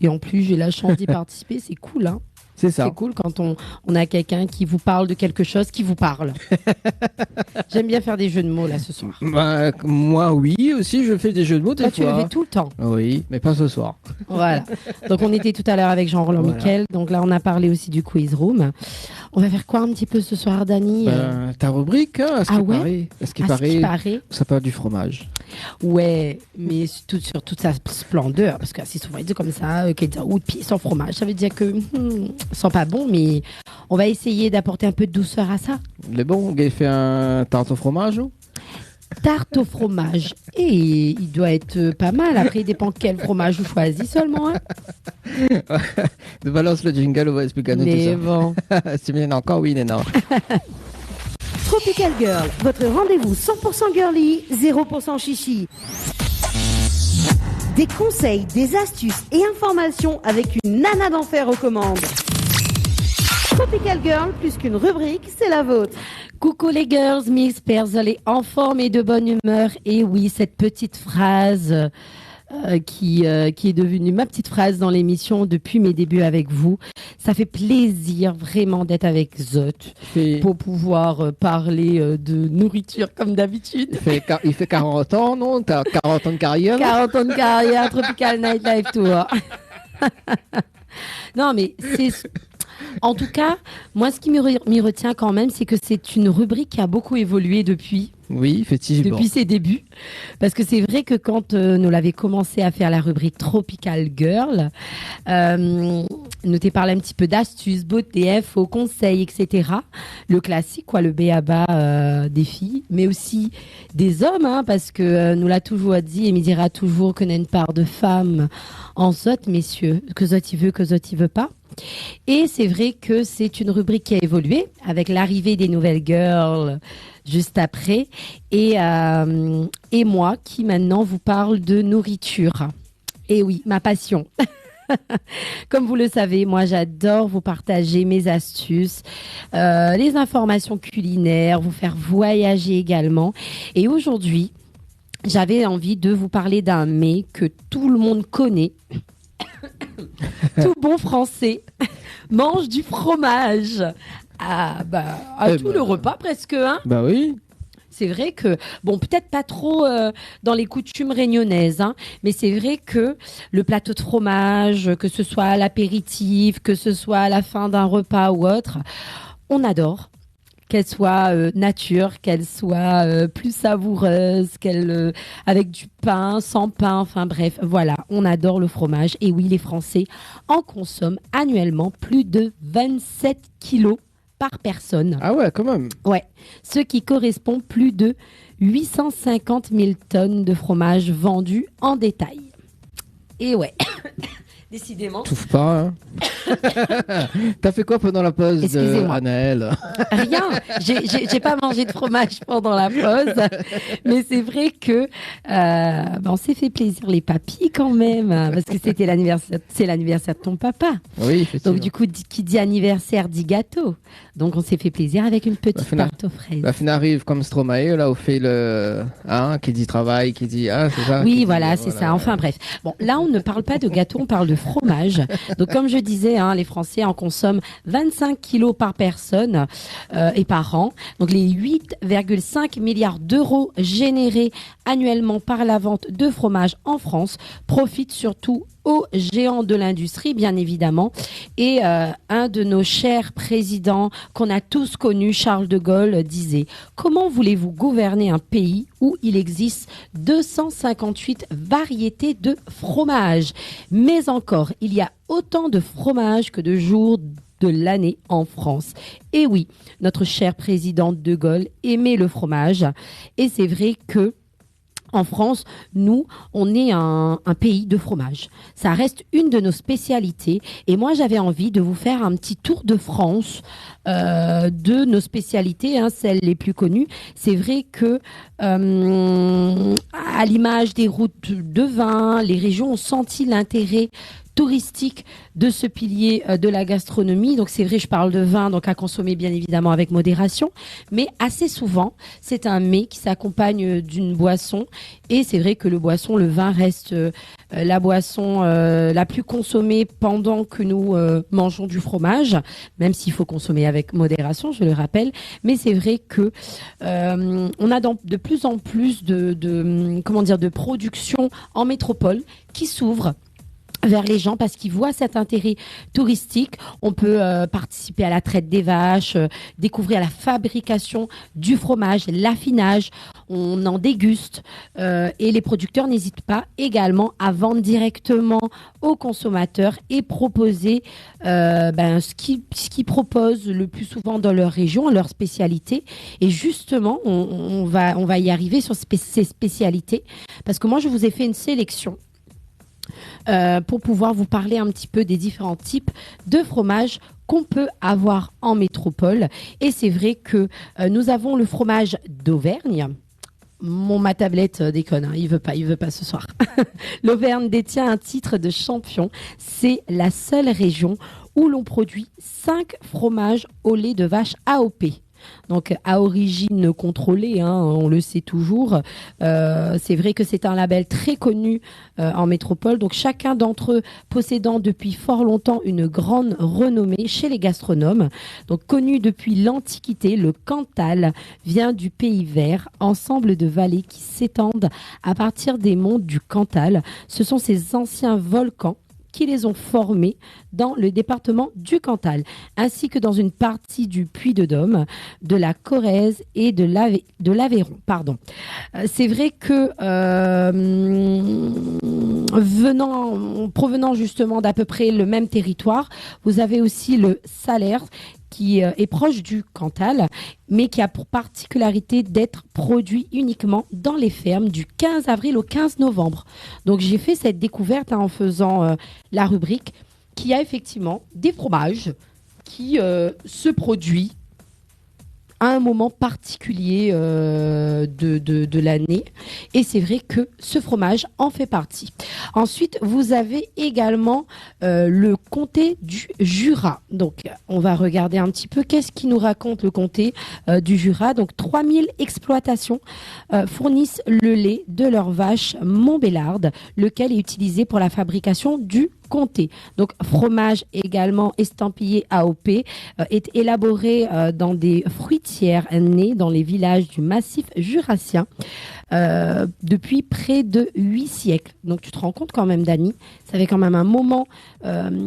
Et en plus j'ai la chance d'y participer, c'est cool hein. C'est ça. C'est cool quand on a quelqu'un qui vous parle de quelque chose qui vous parle. J'aime bien faire des jeux de mots là ce soir. Bah, moi oui aussi je fais des jeux de mots des Toi, fois. tu le fais tout le temps. Oui, mais pas ce soir. Voilà. Donc on était tout à l'heure avec Jean-Roland Miquel. Donc là on a parlé aussi du quiz room. On va faire quoi un petit peu ce soir, Dani? Ta rubrique, hein, à ce qui paraît, ça parle du fromage. Ouais, mais sur toute sa splendeur, parce que si souvent il dit comme ça, ou de pied sans fromage, ça veut dire que sent pas bon, mais on va essayer d'apporter un peu de douceur à ça. Le bon, il fait un tarte au fromage ou? Tarte au fromage. Et il doit être pas mal. Après, il dépend quel fromage vous choisissez seulement. Hein. De balance le jingle, on va expliquer tout ça. Mais bon. C'est bien encore, oui, non. Tropical Girl, votre rendez-vous 100% girly, 0% chichi. Des conseils, des astuces et informations avec une nana d'enfer aux commandes. Tropical Girl, plus qu'une rubrique, c'est la vôtre. Coucou les girls, Miss Perzolé en forme et de bonne humeur. Et oui, cette petite phrase qui est devenue ma petite phrase dans l'émission depuis mes débuts avec vous. Ça fait plaisir vraiment d'être avec Zot pour pouvoir parler de nourriture comme d'habitude. Il fait 40 ans, non? T'as 40 ans de carrière? 40 ans de carrière, Tropical Nightlife Tour. Non, mais c'est... En tout cas, moi, ce qui m'y retient quand même, c'est que c'est une rubrique qui a beaucoup évolué depuis. Oui, effectivement. Depuis ses débuts. Parce que c'est vrai que quand nous l'avons commencé à faire la rubrique Tropical Girl, nous t'ai parlé un petit peu d'astuces, beauté, infos, conseils, etc. Le classique, quoi, le b.a.-ba des filles, mais aussi des hommes, hein, parce que nous l'a toujours dit et me dira toujours qu'on a une part de femmes en Zot, messieurs, que Zot il veut, que Zot il veut pas. Et c'est vrai que c'est une rubrique qui a évolué avec l'arrivée des nouvelles girls juste après et moi qui maintenant vous parle de nourriture. Et oui, ma passion. Comme vous le savez, moi j'adore vous partager mes astuces, les informations culinaires, vous faire voyager également. Et aujourd'hui, j'avais envie de vous parler d'un mets que tout le monde connaît. Tout bon français mange du fromage à tout le repas presque. Hein. Bah oui. C'est vrai que, bon, peut-être pas trop dans les coutumes réunionnaises, hein, mais c'est vrai que le plateau de fromage, que ce soit à l'apéritif, que ce soit à la fin d'un repas ou autre, on adore. Qu'elle soit nature, qu'elle soit plus savoureuse, avec du pain, sans pain, enfin bref, voilà, on adore le fromage. Et oui, les Français en consomment annuellement plus de 27 kilos par personne. Ah ouais, quand même. Ouais, ce qui correspond plus de 850 000 tonnes de fromage vendus en détail. Et ouais, décidément. Touche pas. Hein. T'as fait quoi pendant la pause, Anaëlle? Rien. J'ai pas mangé de fromage pendant la pause, mais c'est vrai que on s'est fait plaisir les papis quand même, parce que c'est l'anniversaire de ton papa. Oui, effectivement. Donc du coup, qui dit anniversaire dit gâteau. Donc on s'est fait plaisir avec une petite tarte aux fraises. La fin arrive comme Stromae, là, où fait le qui dit travail, qui dit c'est ça. Oui, voilà, c'est ça. Enfin bref. Bon, là on ne parle pas de gâteau, on parle de fromage. Donc comme je disais, les Français en consomment 25 kilos par personne et par an. Donc les 8,5 milliards d'euros générés annuellement par la vente de fromage en France profitent surtout aux géants de l'industrie, bien évidemment. Et un de nos chers présidents qu'on a tous connus, Charles de Gaulle, disait « Comment voulez-vous gouverner un pays où il existe 258 variétés de fromage ?» Mais encore, il y a autant de fromage que de jours de l'année en France. Et oui, notre cher président de Gaulle aimait le fromage. Et c'est vrai que en France, nous, on est un pays de fromage. Ça reste une de nos spécialités. Et moi, j'avais envie de vous faire un petit tour de France de nos spécialités, celles les plus connues. C'est vrai que, à l'image des routes de vin, les régions ont senti l'intérêt touristique de ce pilier de la gastronomie. Donc c'est vrai, je parle de vin, donc à consommer bien évidemment avec modération, mais assez souvent, c'est un mets qui s'accompagne d'une boisson. Et c'est vrai que le vin reste la boisson la plus consommée pendant que nous mangeons du fromage, même s'il faut consommer avec modération, je le rappelle. Mais c'est vrai que on a de plus en plus de production en métropole qui s'ouvre vers les gens parce qu'ils voient cet intérêt touristique. On peut participer à la traite des vaches, découvrir la fabrication du fromage, l'affinage, on en déguste et les producteurs n'hésitent pas également à vendre directement aux consommateurs et proposer ce qu'ils proposent le plus souvent dans leur région, leur spécialité. Et justement, on va y arriver sur ces spécialités parce que moi, je vous ai fait une sélection pour pouvoir vous parler un petit peu des différents types de fromages qu'on peut avoir en métropole. Et c'est vrai que nous avons le fromage d'Auvergne. Ma tablette déconne, il veut pas ce soir. L'Auvergne détient un titre de champion. C'est la seule région où l'on produit 5 fromages au lait de vache AOP. Donc à origine contrôlée, on le sait toujours. C'est vrai que c'est un label très connu en métropole. Donc chacun d'entre eux possédant depuis fort longtemps une grande renommée chez les gastronomes. Donc connu depuis l'Antiquité, le Cantal vient du Pays Vert, ensemble de vallées qui s'étendent à partir des monts du Cantal. Ce sont ces anciens volcans qui les ont formés dans le département du Cantal, ainsi que dans une partie du Puy-de-Dôme, de la Corrèze et de l'Aveyron. C'est vrai que provenant justement d'à peu près le même territoire, vous avez aussi le Salers, qui est proche du Cantal, mais qui a pour particularité d'être produit uniquement dans les fermes du 15 avril au 15 novembre. Donc j'ai fait cette découverte en faisant la rubrique qui a effectivement des fromages qui se produisent à un moment particulier de l'année. Et c'est vrai que ce fromage en fait partie. Ensuite, vous avez également le comté du Jura. Donc, on va regarder un petit peu qu'est-ce qui nous raconte le comté du Jura. Donc, 3000 exploitations fournissent le lait de leur vache Montbélarde, lequel est utilisé pour la fabrication du comté. Donc, fromage également estampillé AOP est élaboré dans des fruitières nées dans les villages du massif jurassien depuis près de 8 siècles. Donc, tu te rends compte quand même, Dani, ça fait quand même un moment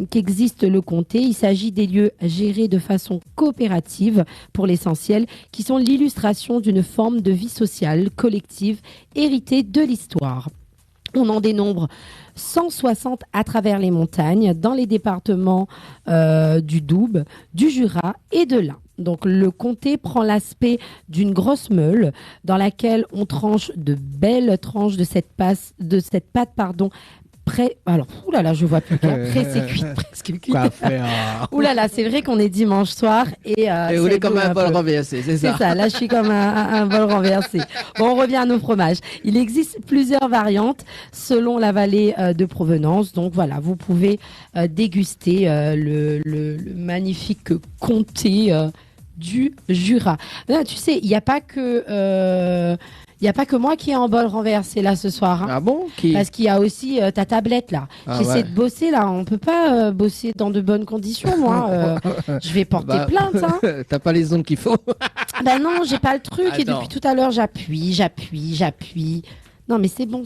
qu'existe le comté. Il s'agit des lieux gérés de façon coopérative pour l'essentiel, qui sont l'illustration d'une forme de vie sociale collective héritée de l'histoire. On en dénombre 160 à travers les montagnes, dans les départements du Doubs, du Jura et de l'Ain. Donc le comté prend l'aspect d'une grosse meule dans laquelle on tranche de belles tranches de cette pâte Alors, oulala, je vois plus qu'un. C'est cuit, presque cuit. Quoi faire Oulala, c'est vrai qu'on est dimanche soir et vous êtes comme un bol renversé, c'est ça. C'est ça, là je suis comme un bol renversé. Bon, on revient à nos fromages. Il existe plusieurs variantes selon la vallée de provenance. Donc voilà, vous pouvez déguster le magnifique comté du Jura. Là, tu sais, il n'y a pas que... Il n'y a pas que moi qui ai en bol renversé là ce soir. Hein. Ah bon? Parce qu'il y a aussi ta tablette là. J'essaie de bosser là. On peut pas bosser dans de bonnes conditions, moi. Je vais porter plainte. Hein. T'as pas les ongles qu'il faut. Ben non, j'ai pas le truc. Et depuis tout à l'heure, j'appuie. Non, mais c'est bon.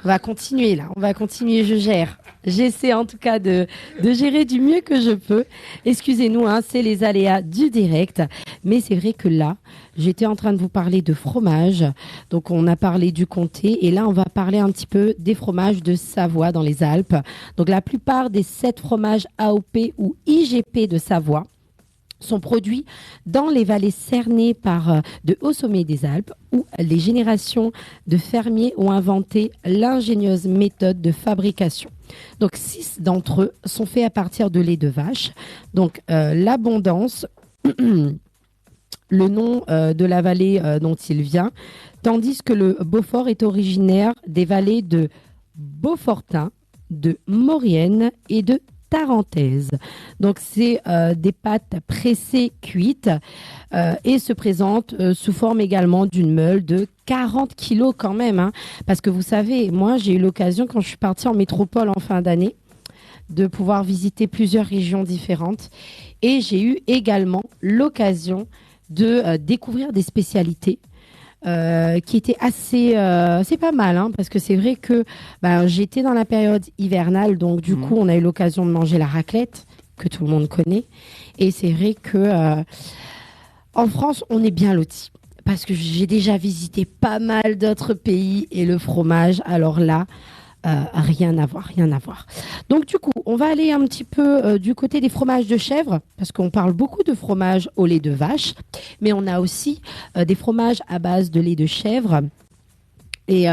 On va continuer là. Je gère. J'essaie en tout cas de gérer du mieux que je peux. Excusez-nous, hein, c'est les aléas du direct. Mais c'est vrai que là, j'étais en train de vous parler de fromage. Donc, on a parlé du comté. Et là, on va parler un petit peu des fromages de Savoie dans les Alpes. Donc, la plupart des 7 fromages AOP ou IGP de Savoie sont produits dans les vallées cernées par de hauts sommets des Alpes où les générations de fermiers ont inventé l'ingénieuse méthode de fabrication. Donc 6 d'entre eux sont faits à partir de lait de vache. Donc l'abondance, le nom de la vallée dont il vient, tandis que le Beaufort est originaire des vallées de Beaufortin, de Maurienne et de Tarentaise. Donc c'est des pâtes pressées cuites et se présentent sous forme également d'une meule de 40 kilos quand même. Hein, parce que vous savez, moi j'ai eu l'occasion quand je suis partie en métropole en fin d'année de pouvoir visiter plusieurs régions différentes et j'ai eu également l'occasion de découvrir des spécialités qui était assez c'est pas mal hein, parce que c'est vrai que j'étais dans la période hivernale donc du coup on a eu l'occasion de manger la raclette que tout le monde connaît et c'est vrai que en France on est bien lotis parce que j'ai déjà visité pas mal d'autres pays et le fromage alors là rien à voir. Donc du coup, on va aller un petit peu du côté des fromages de chèvre, parce qu'on parle beaucoup de fromage au lait de vache, mais on a aussi des fromages à base de lait de chèvre et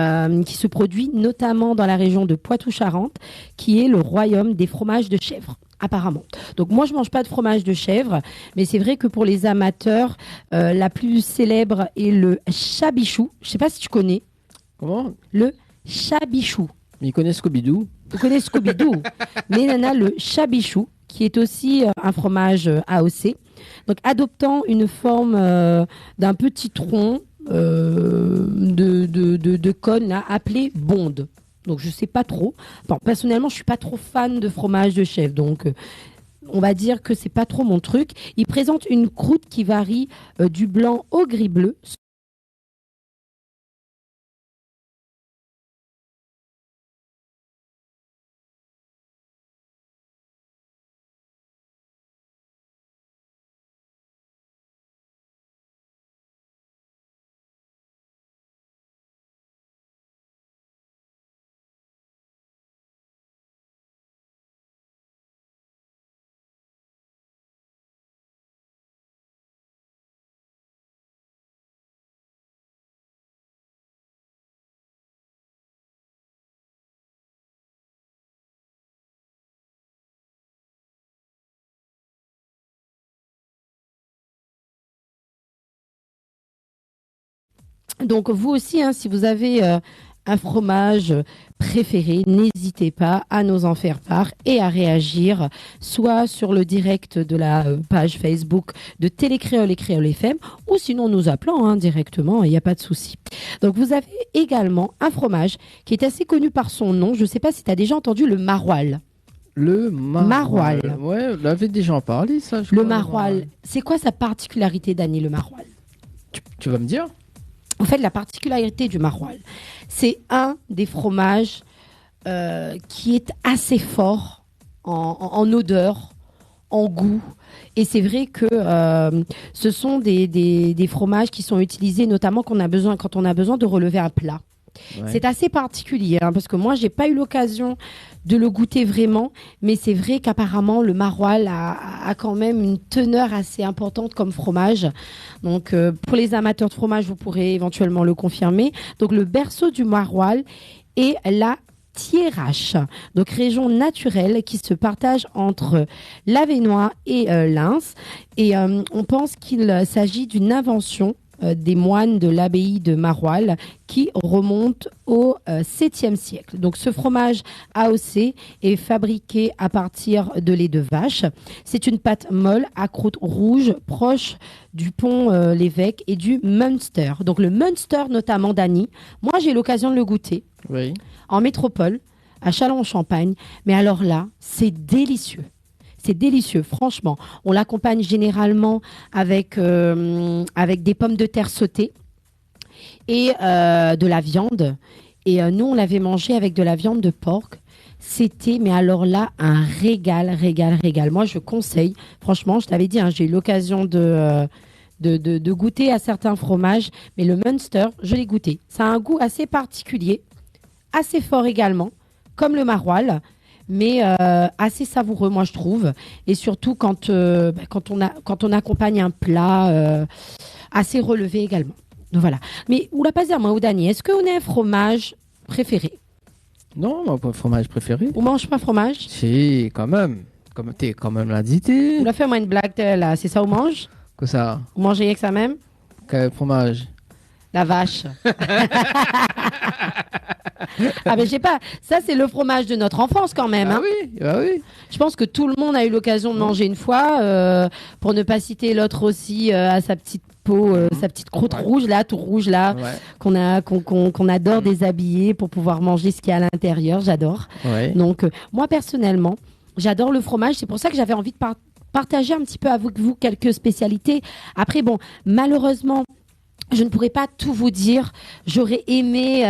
qui se produit notamment dans la région de Poitou-Charentes, qui est le royaume des fromages de chèvre. Apparemment. Donc moi je mange pas de fromage de chèvre, mais c'est vrai que pour les amateurs, la plus célèbre est le chabichou. Je sais pas si tu connais. Comment? Le chabichou. Il connaît Scooby-Doo. Vous connaissez Scooby-Doo. Mais il y en a le chabichou, qui est aussi un fromage AOC. Donc, adoptant une forme d'un petit tronc de cône là, appelé bonde. Donc, je sais pas trop. Bon, personnellement, je suis pas trop fan de fromage de chèvre. Donc, on va dire que c'est pas trop mon truc. Il présente une croûte qui varie du blanc au gris bleu. Donc vous aussi, hein, si vous avez un fromage préféré, n'hésitez pas à nous en faire part et à réagir, soit sur le direct de la page Facebook de Télécréole et Créole FM, ou sinon nous appelant hein, directement, il n'y a pas de souci. Donc vous avez également un fromage qui est assez connu par son nom, je ne sais pas si tu as déjà entendu le maroilles. Le maroilles. Maroilles. Ouais, on avait déjà en parlé ça. Le maroilles, c'est quoi sa particularité, Dany, le maroilles? Tu vas me dire? En fait, la particularité du maroilles, c'est un des fromages qui est assez fort en odeur, en goût. Et c'est vrai que ce sont des fromages qui sont utilisés notamment quand on a besoin de relever un plat. Ouais. C'est assez particulier hein, parce que moi, j'ai pas eu l'occasion de le goûter vraiment, mais c'est vrai qu'apparemment le maroilles a quand même une teneur assez importante comme fromage. Donc pour les amateurs de fromage, vous pourrez éventuellement le confirmer. Donc le berceau du maroilles est la Thiérache, donc région naturelle qui se partage entre l'Avesnois et l'Ain. Et on pense qu'il s'agit d'une invention des moines de l'abbaye de Maroilles qui remonte au 7e siècle. Donc ce fromage AOC est fabriqué à partir de lait de vache. C'est une pâte molle à croûte rouge proche du pont l'évêque et du Munster. Donc le Munster notamment, Dany, moi j'ai l'occasion de le goûter en métropole, à Châlons-en-Champagne. Mais alors là, c'est délicieux. C'est délicieux, franchement. On l'accompagne généralement avec des pommes de terre sautées et de la viande. Et nous, on l'avait mangé avec de la viande de porc. C'était, mais alors là, un régal. Moi, je conseille. Franchement, je t'avais dit, j'ai eu l'occasion de goûter à certains fromages. Mais le Munster, je l'ai goûté. Ça a un goût assez particulier, assez fort également, comme le Maroilles. Mais assez savoureux, moi je trouve, et surtout quand on accompagne un plat assez relevé également. Donc voilà. Mais ou la pas dire moi ou Dany, est-ce qu'on a un fromage préféré? Non, mon fromage préféré. On mange pas fromage? Si, quand même. Comme t'es quand même l'a dit. On a fait moi une blague là, c'est ça on mange? Que ça? Vous mangez avec ça même? Quel fromage? La vache. Ah mais je sais pas, ça c'est le fromage de notre enfance quand même. Oui. Je pense que tout le monde a eu l'occasion de manger une fois, pour ne pas citer l'autre aussi, à sa petite peau, sa petite croûte rouge là, tout rouge là, qu'on adore déshabiller pour pouvoir manger ce qu'il y a à l'intérieur. J'adore. Donc moi personnellement, j'adore le fromage. C'est pour ça que j'avais envie de partager un petit peu avec vous quelques spécialités. Après bon, malheureusement, je ne pourrais pas tout vous dire. J'aurais aimé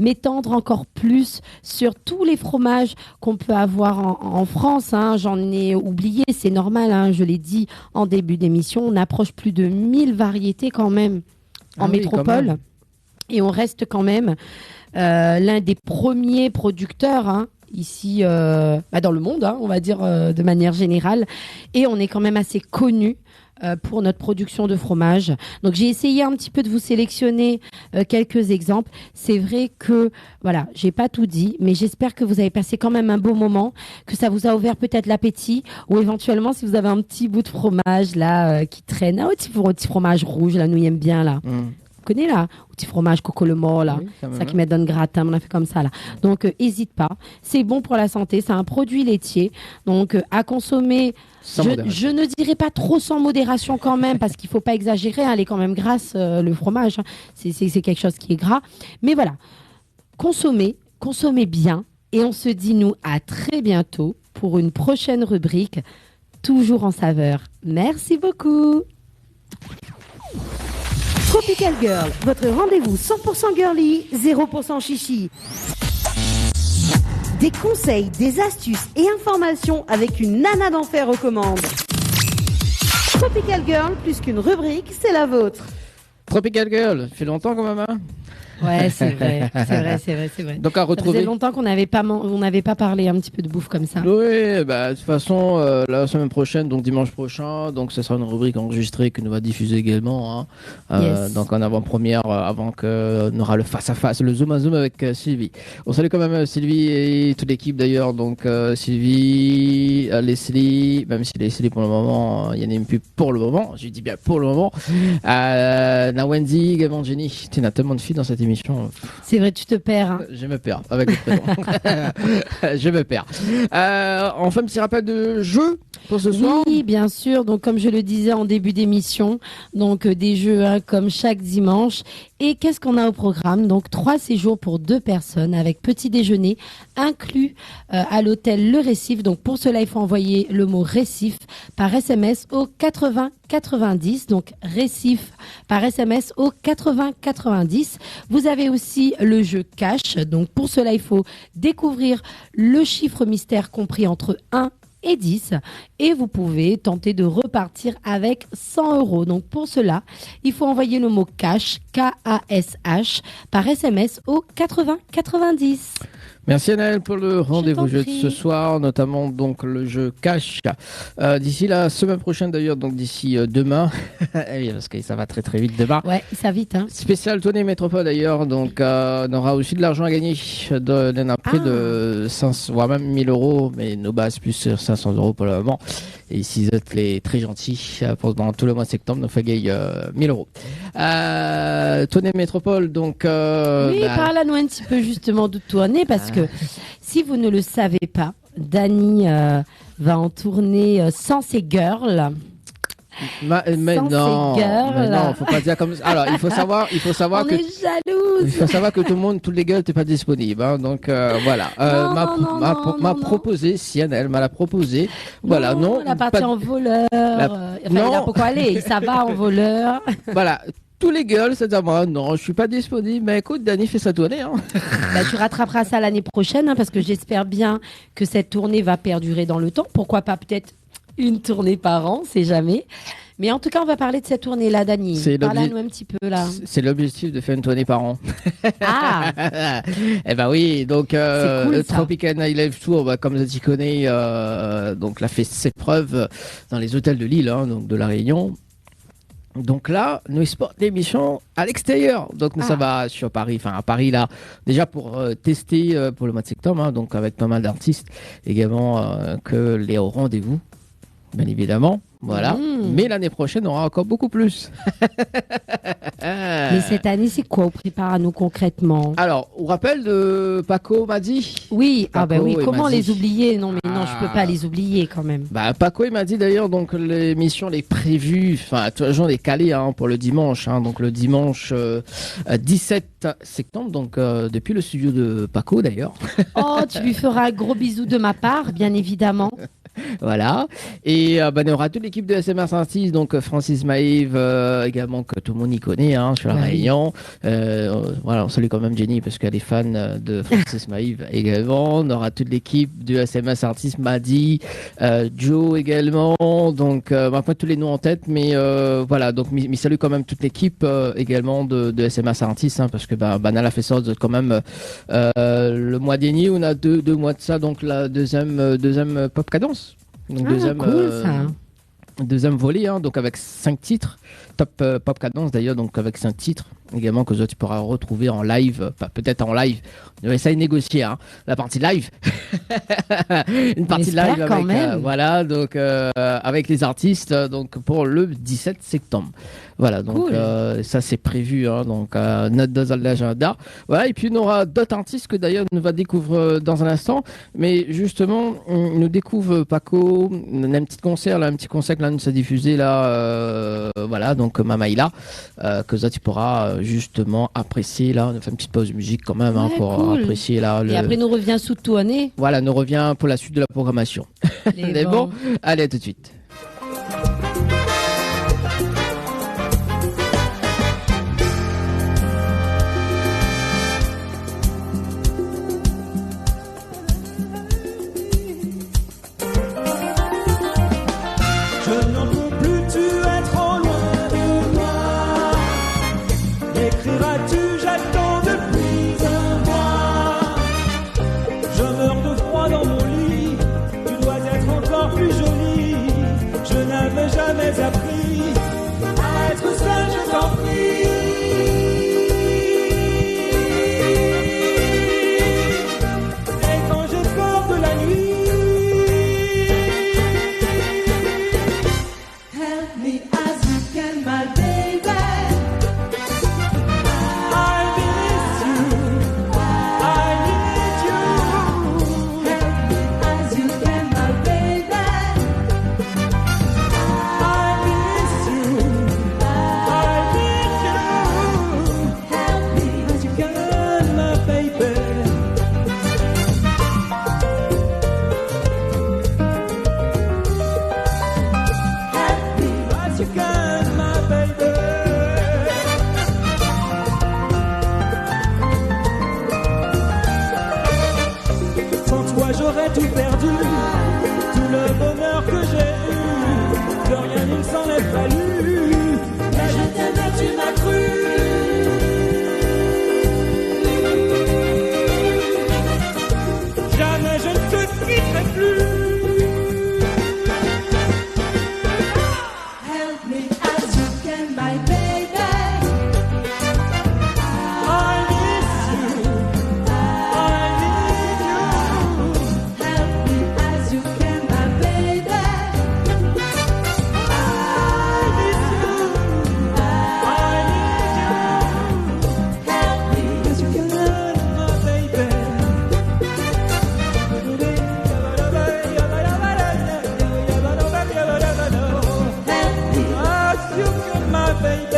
m'étendre encore plus sur tous les fromages qu'on peut avoir en France. J'en ai oublié, c'est normal. Je l'ai dit en début d'émission. On approche plus de 1000 variétés quand même en métropole. Et on reste quand même l'un des premiers producteurs ici dans le monde, on va dire de manière générale. Et on est quand même assez connu pour notre production de fromage. Donc j'ai essayé un petit peu de vous sélectionner quelques exemples. C'est vrai que voilà, j'ai pas tout dit, mais j'espère que vous avez passé quand même un beau moment, que ça vous a ouvert peut-être l'appétit, ou éventuellement si vous avez un petit bout de fromage là qui traîne, un petit fromage rouge là, nous y aime bien là. Vous connaissez là, petit fromage coco le mort là, ça qui met dans le gratin, on a fait comme ça là. Donc hésite pas, c'est bon pour la santé, c'est un produit laitier, donc à consommer. Je ne dirais pas trop sans modération quand même, parce qu'il faut pas exagérer, elle est quand même grasse le fromage, c'est quelque chose qui est gras, mais voilà, consommez bien, et on se dit nous à très bientôt pour une prochaine rubrique, toujours en saveur. Merci beaucoup. Tropical Girl, votre rendez-vous 100% girly, 0% chichi. Des conseils, des astuces et informations avec une nana d'enfer aux commandes. Tropical Girl, plus qu'une rubrique, c'est la vôtre. Tropical Girl, fait longtemps quand même. Ouais, c'est vrai. Donc à retrouver. Ça faisait longtemps qu'on n'avait pas parlé un petit peu de bouffe comme ça. Oui, de toute façon, la semaine prochaine, donc dimanche prochain, donc ce sera une rubrique enregistrée que nous va diffuser également. Donc en avant-première, avant qu'on aura le face-à-face, le zoom à zoom avec Sylvie. On salue quand même Sylvie et toute l'équipe d'ailleurs. Donc Sylvie, Leslie, même si Leslie pour le moment, il y en a une pub pour le moment. Je dis bien pour le moment. Wendy, également Jenny. Tu as tellement de filles dans cette émission. C'est vrai, tu te perds. Je me perds avec le prénom. Je me perds. On fait un petit rappel de jeu pour ce soir. Oui, bien sûr. Donc, comme je le disais en début d'émission, donc des jeux comme chaque dimanche. Et qu'est-ce qu'on a au programme? Donc 3 séjours pour 2 personnes avec petit déjeuner inclus à l'hôtel Le Récif. Donc pour cela, il faut envoyer le mot Récif par SMS au 80 90. Donc Récif par SMS au 80 90. Vous avez aussi le jeu Cash. Donc pour cela, il faut découvrir le chiffre mystère compris entre 1 et 10 et vous pouvez tenter de repartir avec 100 €. Donc pour cela, il faut envoyer le mot cash, K-A-S-H, par SMS au 80 90. Merci Anaël pour le rendez-vous jeu de prie. ce soir, notamment donc le jeu Cash. D'ici la semaine prochaine d'ailleurs, donc d'ici demain, oui, parce que ça va très très vite demain. Ouais, ça vite. Hein. Spécial tournée Métropole d'ailleurs, donc on aura aussi de l'argent à gagner, on a près de 500, voire même 1000 euros, mais nos bases plus 500 euros pour le moment. Et ici vous êtes les très gentils pendant tout le mois de septembre, nous fait gagner 1000 euros. Tournée Métropole, donc... oui, parle-nous un petit peu justement de tournée, parce que si vous ne le savez pas, Dany va en tournée sans ses girls. Mais non, faut pas dire comme ça. Alors, il faut savoir On que est jalouse. il faut savoir que toutes les gueules t'es pas disponible, hein, donc voilà. M'a proposé, si elle m'a l'a proposé, voilà, non. Elle a parti en voleur. Il a pourquoi aller, ça va en voleur. Voilà. Tous les gueules, c'est à moi. Non, je suis pas disponible. Mais écoute, Dany fait sa tournée. Hein. Bah, tu rattraperas ça l'année prochaine, hein, parce que j'espère bien que cette tournée va perdurer dans le temps. Pourquoi pas peut-être une tournée par an, c'est jamais. Mais en tout cas, on va parler de cette tournée-là, Dany. Parle-nous un petit peu là. C'est l'objectif de faire une tournée par an. Ah. Eh ben oui, donc cool, le ça. Tropical Nightlife Tour, bah, comme tu connais, donc l'a fait ses preuves dans les hôtels de Lille, hein, donc de la Réunion. Donc là, nous exportons l'émission à l'extérieur. Donc nous, ça va sur Paris, enfin à Paris là, déjà pour tester pour le mois de septembre, hein, donc avec pas mal d'artistes également que les au rendez-vous, bien évidemment. Voilà. Mais l'année prochaine, on aura encore beaucoup plus. Mais cette année, c'est quoi? On prépare à nous concrètement? Alors, on rappelle de Paco m'a dit. Oui, Paco, oui. Comment Madi. les oublier? Non, mais non, je peux pas les oublier quand même. Bah, Paco, il m'a dit d'ailleurs, donc, l'émission, les prévues, enfin, toujours les calés, hein, pour le dimanche, hein, donc le dimanche 17 septembre, donc, depuis le studio de Paco d'ailleurs. Oh, tu lui feras un gros bisou de ma part, bien évidemment. Voilà. Et on aura toute l'équipe de SMA 106, donc Francis Maïve, également que tout le monde y connaît, hein, sur la Réunion. Voilà, on salue quand même Jenny parce qu'elle est fan de Francis Maïve également. On aura toute l'équipe de SMS Artistes, Madi, Joe également. Donc, pas tous les noms en tête, mais voilà. Donc, mais salue quand même toute l'équipe également de SMS Artistes, hein, parce que Banal a fait ça quand même le mois dernier. On a deux mois de ça, donc la deuxième Pop Cadence. Donc deuxième volet, hein, donc avec 5 titres, top Pop Cadence d'ailleurs, donc avec 5 titres également que tu pourras retrouver en live, peut-être en live. On va essayer de négocier, hein, la partie live, une partie live avec, voilà, donc avec les artistes, donc pour le 17 septembre. Voilà, donc ça c'est prévu, hein, donc note dans l'agenda. Voilà, et puis on aura d'autres artistes que d'ailleurs nous va découvrir dans un instant, mais justement nous découvre Paco, un petit concert que là nous s'est diffusé là, voilà, donc Mamaïla, que ça tu pourras justement apprécier là. On a fait une petite pause musique quand même, hein, pour apprécier là. Et après nous revient sous tout année. Voilà, nous revient pour la suite de la programmation. C'est bon. Allez, tout de suite. Je n'en peux plus, tu es trop loin de moi. M'écriras-tu, j'attends depuis un mois. Je meurs de froid dans mon lit, tu dois être encore plus jolie. Je n'avais jamais appris à être seul, je t'en prie. Et quand j'ai peur de la nuit, help me as you can, my baby. I miss you. I need you. Help me as you can, my baby. I miss you. I need you. Help me as you can, my baby. As you can, my baby. Sans toi j'aurais tout perdu, tout le bonheur que j'ai eu, que rien il s'en est fallu. Mais je t'aimais, tu m'as cru. baby.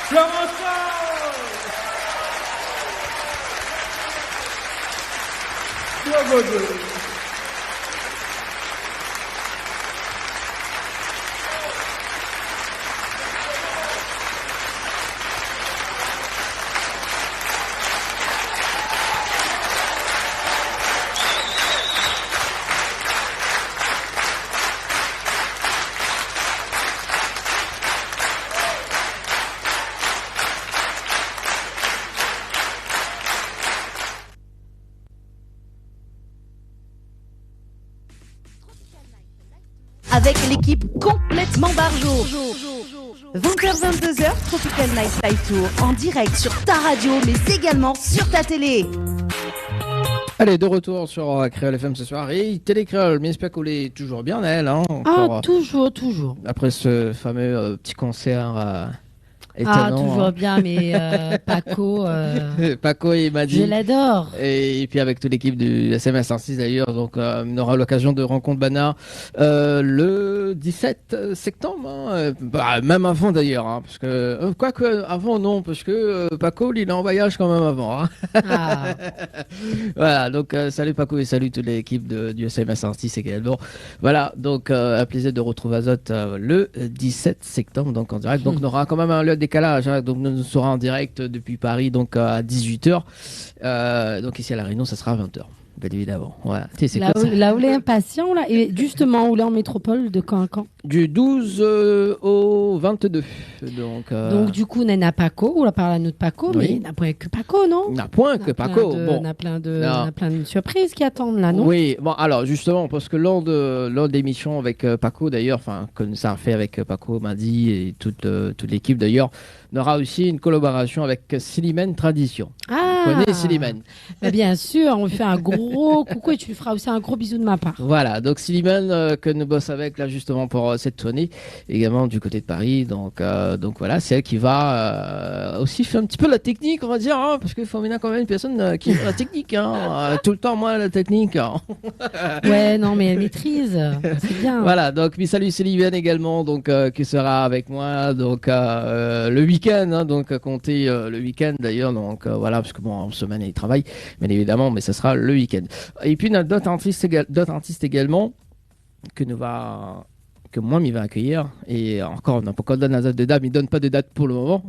Florence. Bravo. Avec l'équipe complètement barjo. 20h-22h, Tropical Night Fly Tour en direct sur ta radio, mais également sur ta télé. Allez, de retour sur Créole FM ce soir. Et Télé Créole, mais j'espère qu'on est toujours bien, elle. Hein, encore, toujours. Après ce fameux petit concert étonnant. Toujours bien, mais Paco... Paco, il m'a dit... Je l'adore. Et puis avec toute l'équipe du SMS 106 d'ailleurs, donc on aura l'occasion de rencontrer Bana le 17 septembre, hein, même avant d'ailleurs, hein, parce que quoique avant non, parce que Paco il est en voyage quand même avant. Hein. Ah. Voilà, donc salut Paco et salut toute l'équipe du SMS 106 également. Voilà, donc un plaisir de retrouver Azot le 17 septembre, donc en direct. Donc on aura quand même un décalage, hein, donc nous serons en direct depuis Paris, donc à 18h. Donc ici à La Réunion, ça sera à 20h. Bien évidemment. Voilà. Là où les impatients, là, et justement, où là en métropole, de quand à quand? Du 12 au 22. Donc du coup, on a Paco, on a parlé à notre Paco, oui. mais il n'a point que Paco, non? Il n'a point que Paco. On a plein de surprises qui attendent là, non? Oui, bon, alors justement, parce que lors de l'émission avec Paco, d'ailleurs, enfin, comme ça a fait avec Paco, Madi et toute l'équipe d'ailleurs, on aura aussi une collaboration avec Slimane Tradition. Ah, vous connaissez Slimane? Bah bien sûr, on lui fait un gros coucou et tu lui feras aussi un gros bisou de ma part. Voilà, donc Slimane que nous bosse avec là justement pour cette tournée, également du côté de Paris. Donc voilà, c'est elle qui va aussi faire un petit peu la technique, on va dire, hein, parce qu'il faut maintenant quand même une personne qui fait la technique, hein, tout le temps moi la technique. Hein. Ouais, non mais elle maîtrise, c'est bien. Voilà, donc salut Slimane également, donc qui sera avec moi, donc le week-end, hein, donc comptez le week-end d'ailleurs, donc voilà, parce que bon en semaine il travaille, bien évidemment, mais ce sera le week-end. Et puis d'autres artistes également que moi il va accueillir, et encore on n'a pas encore donné la date de date, mais il donne pas de date pour le moment.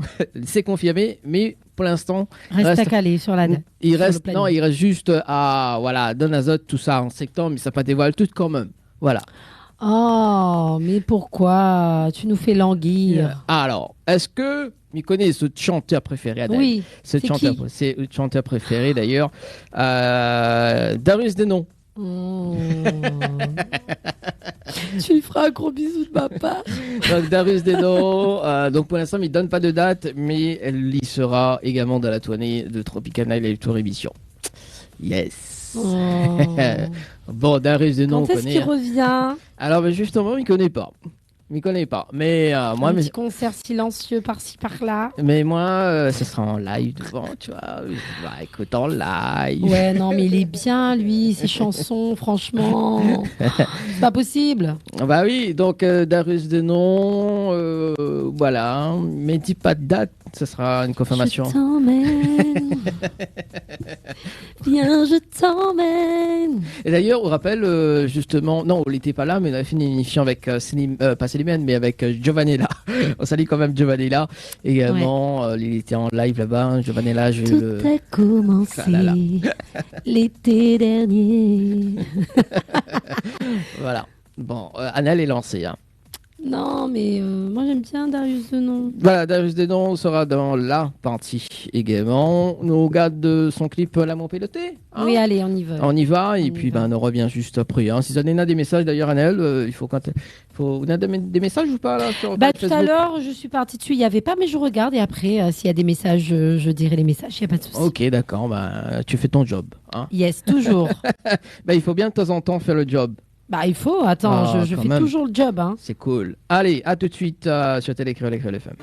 C'est confirmé, mais pour l'instant reste à caler sur la date. Il reste juste à donner Azot tout ça en septembre, mais ça pas dévoile tout quand même. Voilà. Oh, mais pourquoi tu nous fais languir? Alors, est-ce que tu connais ce chanteur préféré, Adèle? Oui. C'est le chanteur préféré d'ailleurs, Darius Denon. Tu lui feras un gros bisou de ma part. Donc Darius Denon, donc pour l'instant il donne pas de date, mais elle y sera également dans la tournée de Tropical Night Live Tour émission. Yes. Oh. Bon, Darius Denon, quand est-ce qu'il revient? Alors mais justement il connaît pas. Mais moi, un petit concert silencieux par-ci par-là. Mais moi, ce sera en live devant, tu vois. Écoute, en live. Ouais, non, mais il est bien, lui, ses chansons, franchement. C'est pas possible. Bah oui, donc Darius Denon, voilà. Mais dis pas de date, ce sera une confirmation. Je t'emmène. Viens, je t'emmène. Et d'ailleurs, on rappelle justement, non, on n'était pas là, mais on avait fait une émission avec pas Slimane, mais avec Giovanella. On salue quand même Giovanella. Également, ouais. Il était en live là-bas. Giovanella, tout a commencé l'été dernier. Voilà. Bon, Annelle est lancée. Hein. Non, mais moi j'aime bien Darius Denon. Voilà, Darius Denon sera dans la partie également. Nous regarde de son clip L'amour piloté. Hein, oui, allez, on y va. On y va, et puis on revient juste après. Hein. Si vous avez des messages d'ailleurs, Annelle, il faut quand vous avez des messages ou pas là sur tout à l'heure, je suis partie dessus, il n'y avait pas, mais je regarde et après, s'il y a des messages, je dirai les messages, il n'y a pas de souci. Ok, d'accord, tu fais ton job. Hein. Yes, toujours. Il faut bien de temps en temps faire le job. Bah il faut, attends, je fais toujours le job. Hein. C'est cool. Allez, à tout de suite sur Télé Créole FM.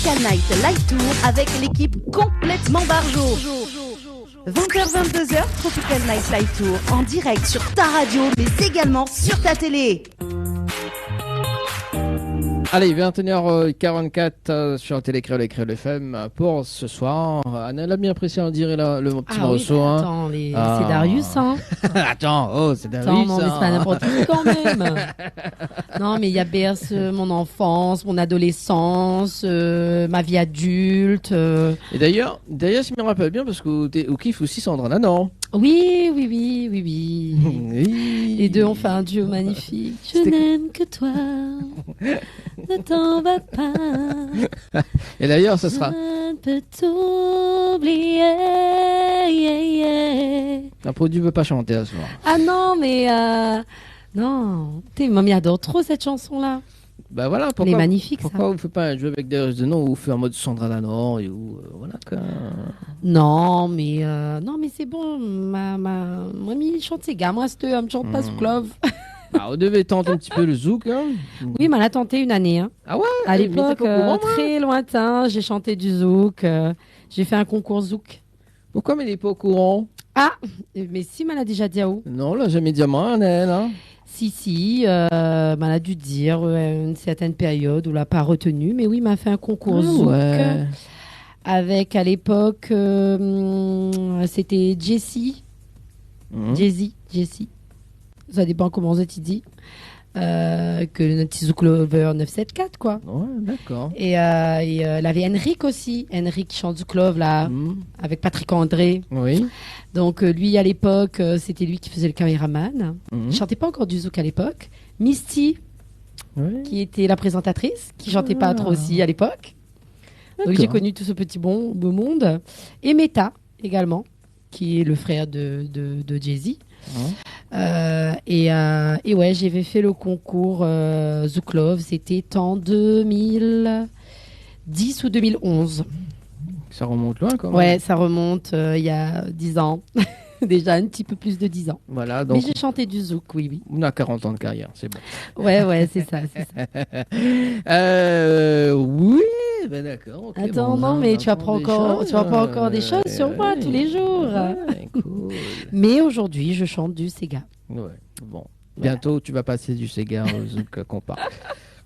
Tropical Night Live Tour avec l'équipe complètement Barjo. 20h-22h, Tropical Night Live Tour en direct sur ta radio, mais également sur ta télé. Allez, 21h44 sur Télé Créole et Créole FM pour ce soir. Anna l'a bien apprécié, on dirait le petit morceau. Oui, attends, c'est Darius, hein. Attends, c'est Darius. Attends, non, mais c'est pas n'importe qui quand même. Non, mais il y a berce mon enfance, mon adolescence, ma vie adulte. Et d'ailleurs, je me rappelle bien parce que tu kiffes aussi Sandra Nanan. Oui. Les deux ont fait un duo magnifique. Je n'aime que toi. Ne t'en va pas. Et d'ailleurs, ça sera. Je ne peux t'oublier. Un produit ne veut pas chanter à ce soir. Ah non, mais non. Mamie adore trop cette chanson-là. Bah voilà, pourquoi, elle est magnifique. Pourquoi vous ne faites pas un jeu avec des de nom où vous faites en mode Sandra Nanan et où voilà quoi. Non, mais c'est bon. Ma mamie chante ses gamins, elle me chante pas sous Clove. Bah, on devait tenter un petit peu le zouk. Hein. Oui, mais elle a tenté une année. Hein. Ah ouais. À l'époque, très lointain, j'ai chanté du zouk. J'ai fait un concours zouk. Pourquoi mais elle n'est pas au courant? Ah, mais si, elle a déjà dit à où? Non, là, jamais dit à moi, elle. Hein. Si, elle a dû dire une certaine période où elle n'a pas retenu. Mais oui, elle m'a fait un concours zouk. Ouais. Avec, à l'époque, c'était Jessie. Jessie. Ça dépend comment vous êtes dit. Que notre petit Zouk Lover 974, quoi. Ouais, d'accord. Et elle avait Henrik aussi. Henrik qui chante Zouk Love, là, avec Patrick André. Oui. Donc, lui, à l'époque, c'était lui qui faisait le caméraman. Il chantait pas encore du Zouk à l'époque. Misty, qui était la présentatrice, qui chantait pas trop aussi à l'époque. Donc, j'ai connu tout ce petit beau monde. Et Meta, également, qui est le frère de Jay-Z. Et ouais, j'avais fait le concours Zouk Love, c'était en 2010 ou 2011. Ça remonte loin quand même. Ouais, ça remonte il y a 10 ans. Déjà un petit peu plus de 10 ans. Voilà, donc... Mais j'ai chanté du zouk, oui. On a 40 ans de carrière, c'est bon. Ouais, c'est ça. Oui, ben d'accord. Okay, attends, non, mais tu apprends encore des choses sur moi tous les jours. Ouais, cool. Mais aujourd'hui, je chante du Sega. Ouais, bon. Bientôt, tu vas passer du Sega au zouk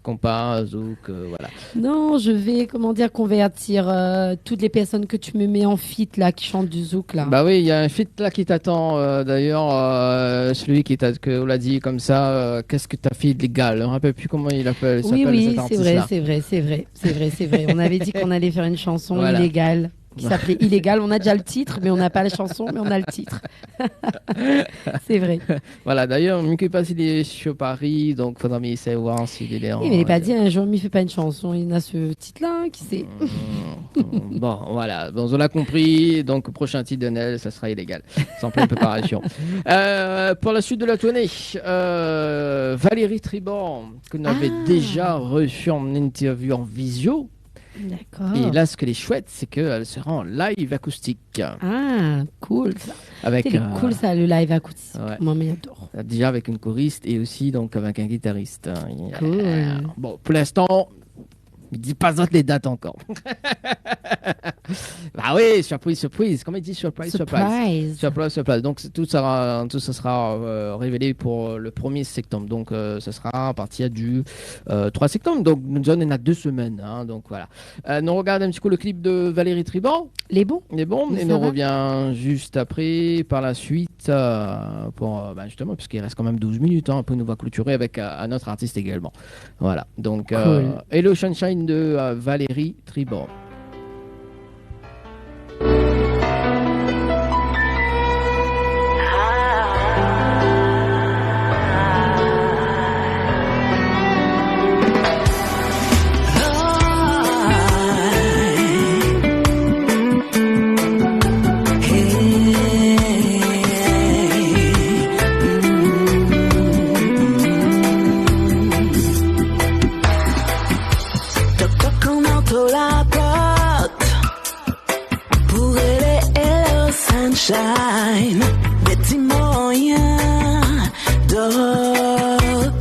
compas, zouk, voilà. Non, je vais, convertir toutes les personnes que tu me mets en feat, là, qui chantent du zouk, là. Bah oui, il y a un feat, là, qui t'attend, d'ailleurs, celui que on l'a dit comme ça, qu'est-ce que t'as fait illégal? Je ne me rappelle plus comment il appelle, oui, cet artiste-là. c'est vrai. On avait dit qu'on allait faire une chanson illégale. Qui s'appelait Illégal. On a déjà le titre, mais on n'a pas la chanson, mais on a le titre. C'est vrai. Voilà, d'ailleurs, je ne sais pas s'il est sur Paris, donc il faudra essayer de voir s'il est là. Mais il n'est pas dit un jour, il ne fait pas une chanson, il a ce titre-là, qui sait. Bon, voilà, bon, on l'a compris, donc prochain titre de Nel, ça sera illégal, sans pleine préparation. Pour la suite de la tournée, Valérie Triban, que nous avions déjà reçu en interview en visio. D'accord. Et là, ce qu'elle est chouette, c'est qu'elle sera en live acoustique. Ah, cool ça. Avec, c'est cool ça, le live acoustique. Ouais. Moi, mais j'adore. Déjà avec une choriste et aussi donc avec un guitariste. Cool. Bon, pour l'instant, il ne dit pas d'autres les dates encore. Bah oui, surprise. Comment il dit surprise. Donc tout ça sera révélé pour le 1er septembre. Donc ce sera à partir du 3 septembre. Donc nous en a 2 semaines. Hein, donc voilà. Nous regardons un petit coup le clip de Valérie Triban. Les bons. Et nous revient juste après par la suite pour justement parce qu'il reste quand même 12 minutes. Hein, après nous va clôturer avec un autre artiste également. Voilà. Donc cool. Hello Sunshine de Valérie Triban. Sunshine, des petits moyens d'autres.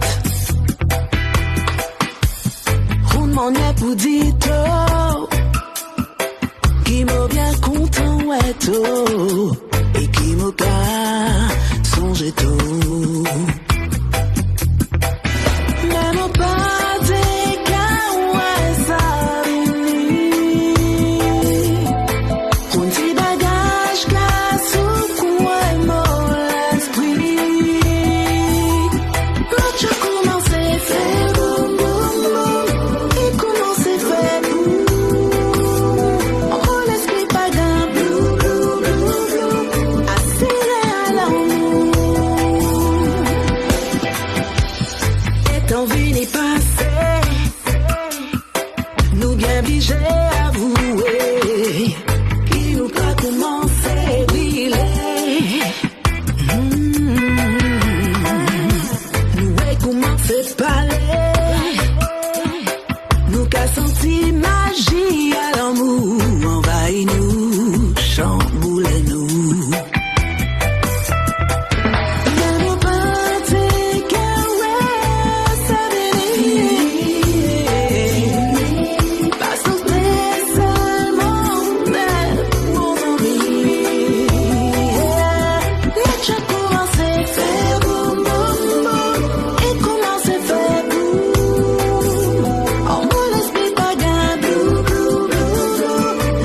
Roulement n'est pour dire tout. ouais tout et qui m'a songé tout. Même au pas des cas ouais ça vini. On dit bagage casse ou quoi mon l'esprit. Quand tu commences à faire boum boum boum et commence à faire boum. On l'esprit pas d'un blou blou blou blou. Assis à l'amour. Et envie n'est passé. Nous bien obligés à avouer. Qui nous pas commencé briller. Nous est commencé parler. Nous qu'a senti magie à l'amour. Envahit nous, chamboule nous. Même au party, car ouais, ça vient. Pas sauter seulement, mais mon ami. Mais tu as commencé à faire boum boum boum et commencé à faire boum. En moi l'esprit pas gain, blou blou blou blou.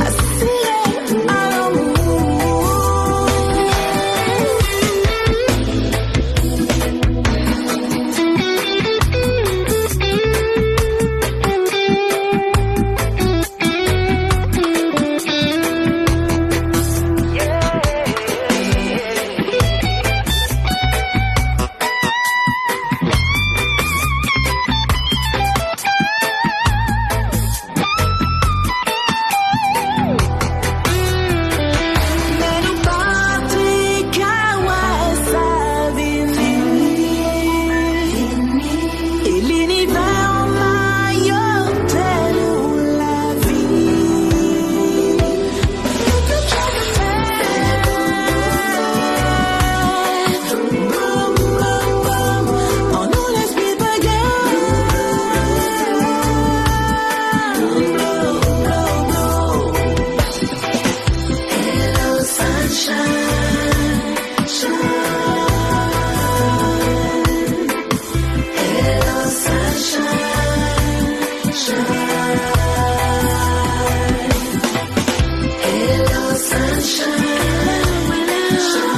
Assis à l'amour. Mais nous partis, car ouais, ça vient. Et l'univers en maillot, tel ou la vie. Tout ce que tu fais, boum, boum, boum. On nous laisse plus Hello sunshine, shine. Hello sunshine, shine. Hello sunshine, shine.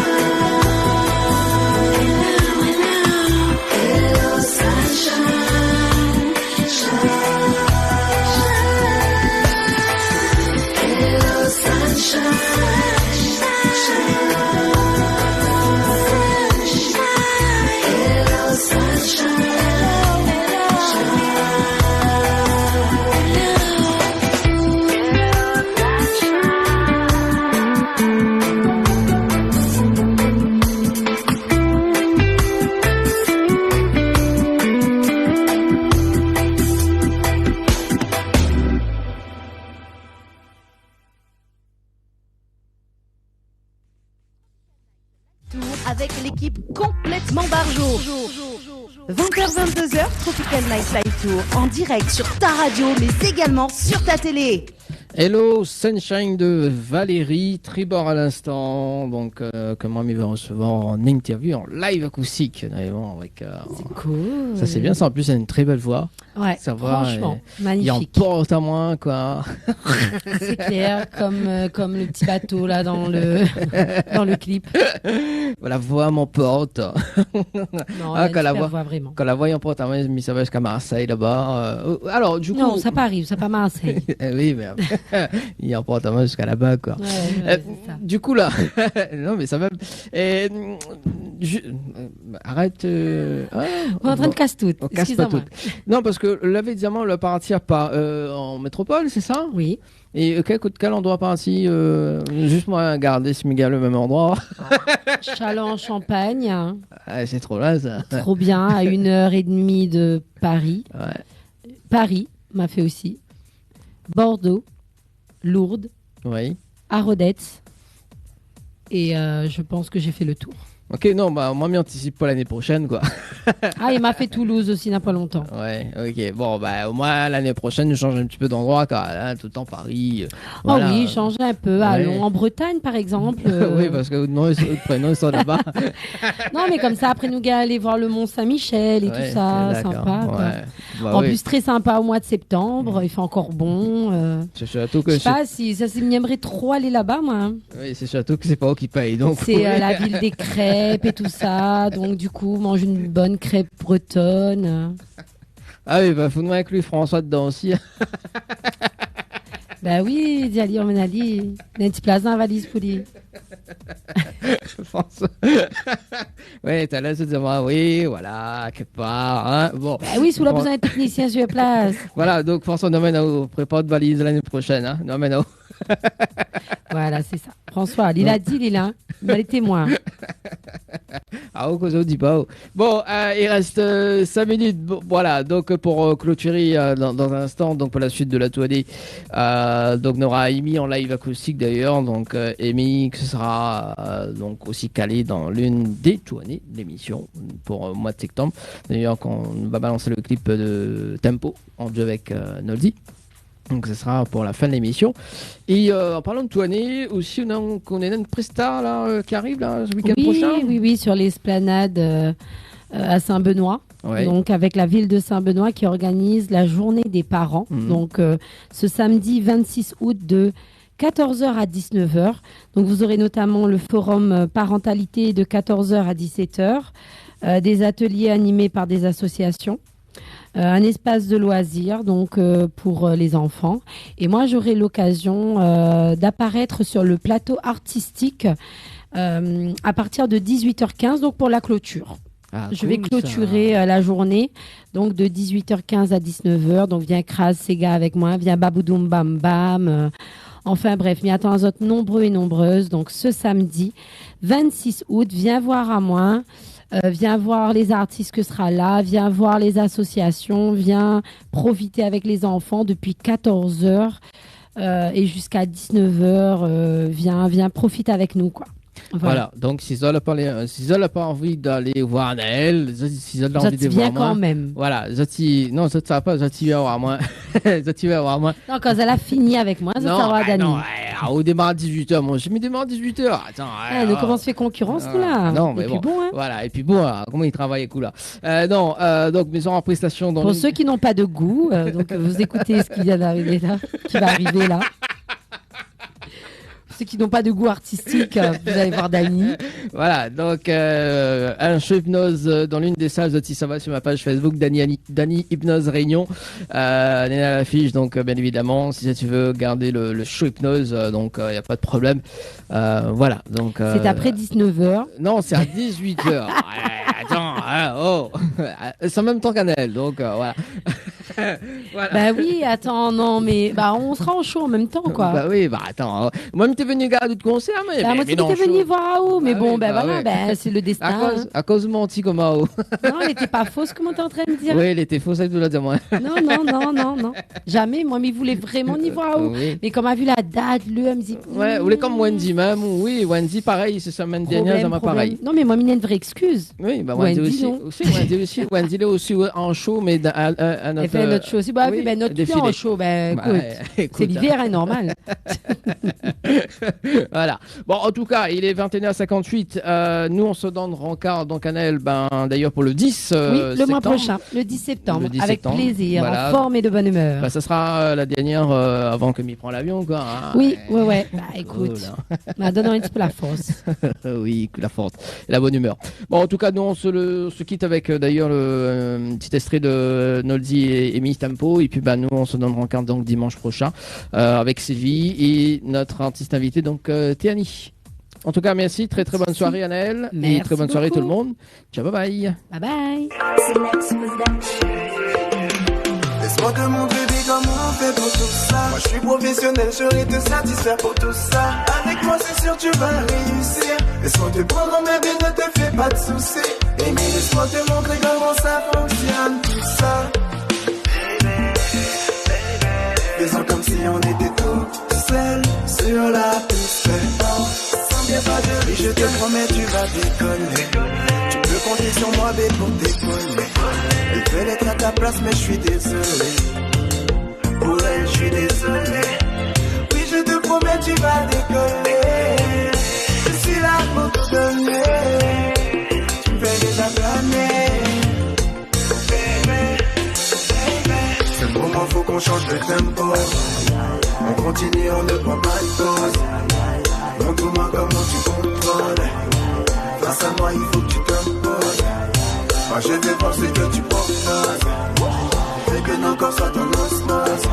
Hello sunshine, shine. Hello sunshine, hello avec l'équipe complètement barjo. 20h-22h, Tropical Night Live Tour en direct sur ta radio mais également sur ta télé. Hello Sunshine de Valérie Tribord à l'instant, donc comment il va recevoir en interview, en live acoustique, avec. C'est cool. Ça c'est bien, ça en plus elle a une très belle voix. Ouais, sa voix franchement, il magnifique. en porte à moins quoi. C'est clair, comme le petit bateau là dans le clip. La voix m'emporte. Non, quand la voix vraiment. Quand la voix emporte à main, ça va jusqu'à Marseille là-bas. Alors du coup. Non, ça pas arrive, ça pas Marseille. Oui, mais il emporte à main jusqu'à là-bas quoi. Ouais, c'est ça. Du coup là, non mais ça va. Arrête. On est en train de casse tout. On casse pas tout. Non parce que l'avait diamant le partir par en métropole, c'est ça? Oui. Et quel endroit par ici juste moi garder ce méga le même endroit. Châlons-en-Champagne. Ah, c'est trop là ça. Trop bien, à 1h30 de Paris. Ouais. Paris m'a fait aussi. Bordeaux, Lourdes, oui. à Rodez. Et je pense que j'ai fait le tour. Ok, non, bah moi, m'anticipe pas l'année prochaine, quoi. Ah, il m'a fait Toulouse aussi, il n'y a pas longtemps. Ouais, ok. Bon, bah au moins l'année prochaine, je change un petit peu d'endroit, car là, tout le temps Paris. Oh oui, changer un peu. Allons en Bretagne, par exemple. Oui, parce que non, prénom, ils sont là-bas. Non, mais comme ça, après nous aller voir le Mont Saint-Michel et tout ça, sympa. Quoi. Bah, en plus, très sympa au mois de septembre, il fait encore bon. C'est surtout que je sais pas si ça m'aimerait trop aller là-bas, moi. Hein. Oui, c'est surtout que c'est pas eux qui payent. Donc c'est la ville des crêpes et tout ça. Donc du coup, mange une bonne crêpe bretonne. Ah oui, bah faut nous inclure François dedans aussi. Bah oui, Diali, on a dit. Il y a un petit plaza en valise pour lui. François. Oui, t'as l'air de dire, oui, voilà, quelque part. Hein. Bon. Bah oui, sous la besoin de technicien sur place. Voilà, donc François, nous mène à prépare de valise l'année prochaine. Hein. Nous mène à Voilà, c'est ça. François, il a dit, il est là. Il a les témoins. Ah, au dit pas. Bon, il reste 5 minutes. Bon, voilà, donc pour clôturer dans un instant, donc pour la suite de la tournée, donc on aura Amy en live acoustique d'ailleurs. Donc Amy qui sera donc aussi calée dans l'une des tournées de l'émission pour le mois de septembre. D'ailleurs, quand on va balancer le clip de Tempo en jeu avec Noldi. Donc ce sera pour la fin de l'émission. Et en parlant de tournée, aussi on a une presta là, qui arrive là, ce week-end prochain. Oui, sur l'esplanade à Saint-Benoît. Ouais. Donc avec la ville de Saint-Benoît qui organise la journée des parents. Donc ce samedi 26 août de 14h à 19h. Donc vous aurez notamment le forum parentalité de 14h à 17h, des ateliers animés par des associations. Un espace de loisirs donc pour les enfants, et moi j'aurai l'occasion d'apparaître sur le plateau artistique à partir de 18h15 donc pour la clôture. Je vais clôturer la journée donc de 18h15 à 19h, donc viens Kras Sega avec moi, viens Baboudoum Bam Bam, enfin bref, m'y attend autres nombreux et nombreuses. Donc ce samedi 26 août, viens voir à moi. Viens voir les artistes que sera là, viens voir les associations, viens profiter avec les enfants depuis 14h et jusqu'à 19h, viens profiter avec nous quoi. Voilà, donc si elle n'a pas envie d'aller voir Naël, si elle a envie de voir moi, quand même. Voilà, non, ça ne va pas, tu vas voir moi. Tu vas voir moi. Non, quand elle a fini avec moi, ça va Dani. Non, on démarre à 18h, moi, je me démarre à 18h. Attends, donc comment se fait concurrence tout là? Non, mais et puis bon, hein. Voilà, et puis bon, comment il travaille coup là. Non, donc maison en prestation dans pour ceux qui n'ont pas de goût, donc vous écoutez ce qui vient d'arriver là, qui va arriver là. Ceux qui n'ont pas de goût artistique, vous allez voir Dani. Voilà, donc un show hypnose dans l'une des salles de Tissava sur ma page Facebook, Dani Hypnose Réunion. On est à l'affiche, donc bien évidemment, si tu veux garder le show hypnose, donc il n'y a pas de problème. Voilà, donc. C'est après 19h. Non, c'est à 18h. Attends, c'est en même temps qu'Annelle, donc voilà. Voilà. Bah oui, attends, non, mais on sera en show en même temps, quoi. Bah oui, attends. Moi, t'es venu garder de concert, mais. Moi, t'es venu voir Ao, mais bon, voilà, c'est le destin. À cause de menti comme Ao. Non, elle était pas fausse, comment t'es en train de dire? Oui, elle était fausse, avec tout le dire, moi. Non. Jamais, moi, mais il voulait vraiment y voir Ao. Oui. Mais comme a vu la date, elle me dit. Ouais, ou comme Wendy, même. Oui, Wendy, pareil, c'est semaine dernière, ça m'a pareil. Non, mais moi, il y a une vraie excuse. Oui, bah Wendy aussi. Wendy est aussi en show, mais à notre. Notre show aussi. Bah oui, notre défilé en show, écoute, c'est l'hiver, est normal. Voilà. Bon, en tout cas, il est 21h58. Nous, on se donne rencard dans Canal, d'ailleurs pour le 10 oui, le mois prochain, le 10 septembre, avec plaisir, voilà. En forme et de bonne humeur. Ça sera la dernière avant que m'y prend l'avion, quoi. Hein. Oui, ouais. Écoute, donnons un petit peu la force. Oui, la force, la bonne humeur. Bon, en tout cas, nous, on se quitte avec d'ailleurs le petit extrait de Noldi et Miss Tempo, et puis nous, on se donne rencard donc dimanche prochain avec Sylvie et notre artiste invité, donc Théani. En tout cas, merci. Très bonne soirée, Anaël. Merci et très bonne soirée, beaucoup. tout le monde. Ciao, bye bye. Bye bye. Laisse-moi te montrer comment on fait pour tout ça. Moi, je suis professionnel, je serai te satisfaire pour tout ça. Avec moi, c'est sûr, tu vas réussir. Laisse-moi te prendre en main, mais ne te fais pas de soucis. Et mais laisse-moi te montrer comment ça fonctionne, tout ça. Faisons comme si on était tout seul sur la piste. Sans bien pas de vie, je te promets, tu vas décoller. sur moi, bébé, pour t'épauler. Elle veut être à ta place, mais je suis désolé. Pour elle, je suis désolé. Oui, je te promets, tu vas décoller. Je suis là pour te donner. Tu me fais déjà planer. C'est le moment, faut qu'on change de tempo. On continue, on ne prend pas de pause. Montre-moi comment tu contrôles. Face à moi, il faut que tu t'imposes. Moi, je vais voir ce que tu proposes. Fais que nos corps soient en osmose.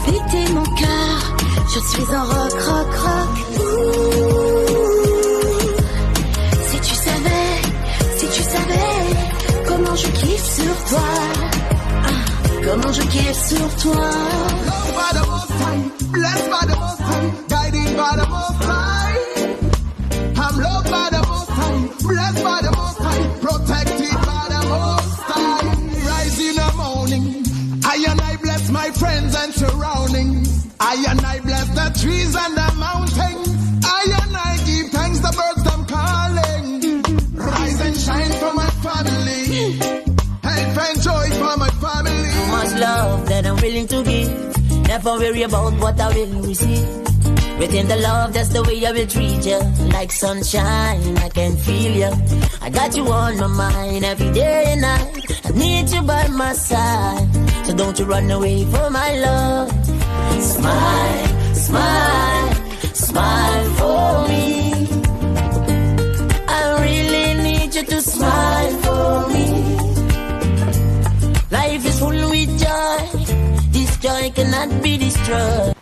Vite mon cœur, je suis en rock, rock, rock. Si tu savais comment je kiffe sur toi. Comment je kiffe sur toi. Love by the most high, blessed by the most high, guided by the most high. I'm loved by the most high, blessed by the most high, protected by the most high. Rise in the morning, I bless my friends and surroundings. I bless the trees and the mountains. I give thanks the birds them calling. Rise and shine for my family. Help and joy for my family. Too much love that I'm willing to give. Never worry about what I will receive. Within the love, that's the way I will treat you. Like sunshine, I can feel you. I got you on my mind every day and night. I need you by my side. So don't you run away from my love. Smile, smile, smile for me. I really need you to smile for me. Life is full with joy. This joy cannot be destroyed.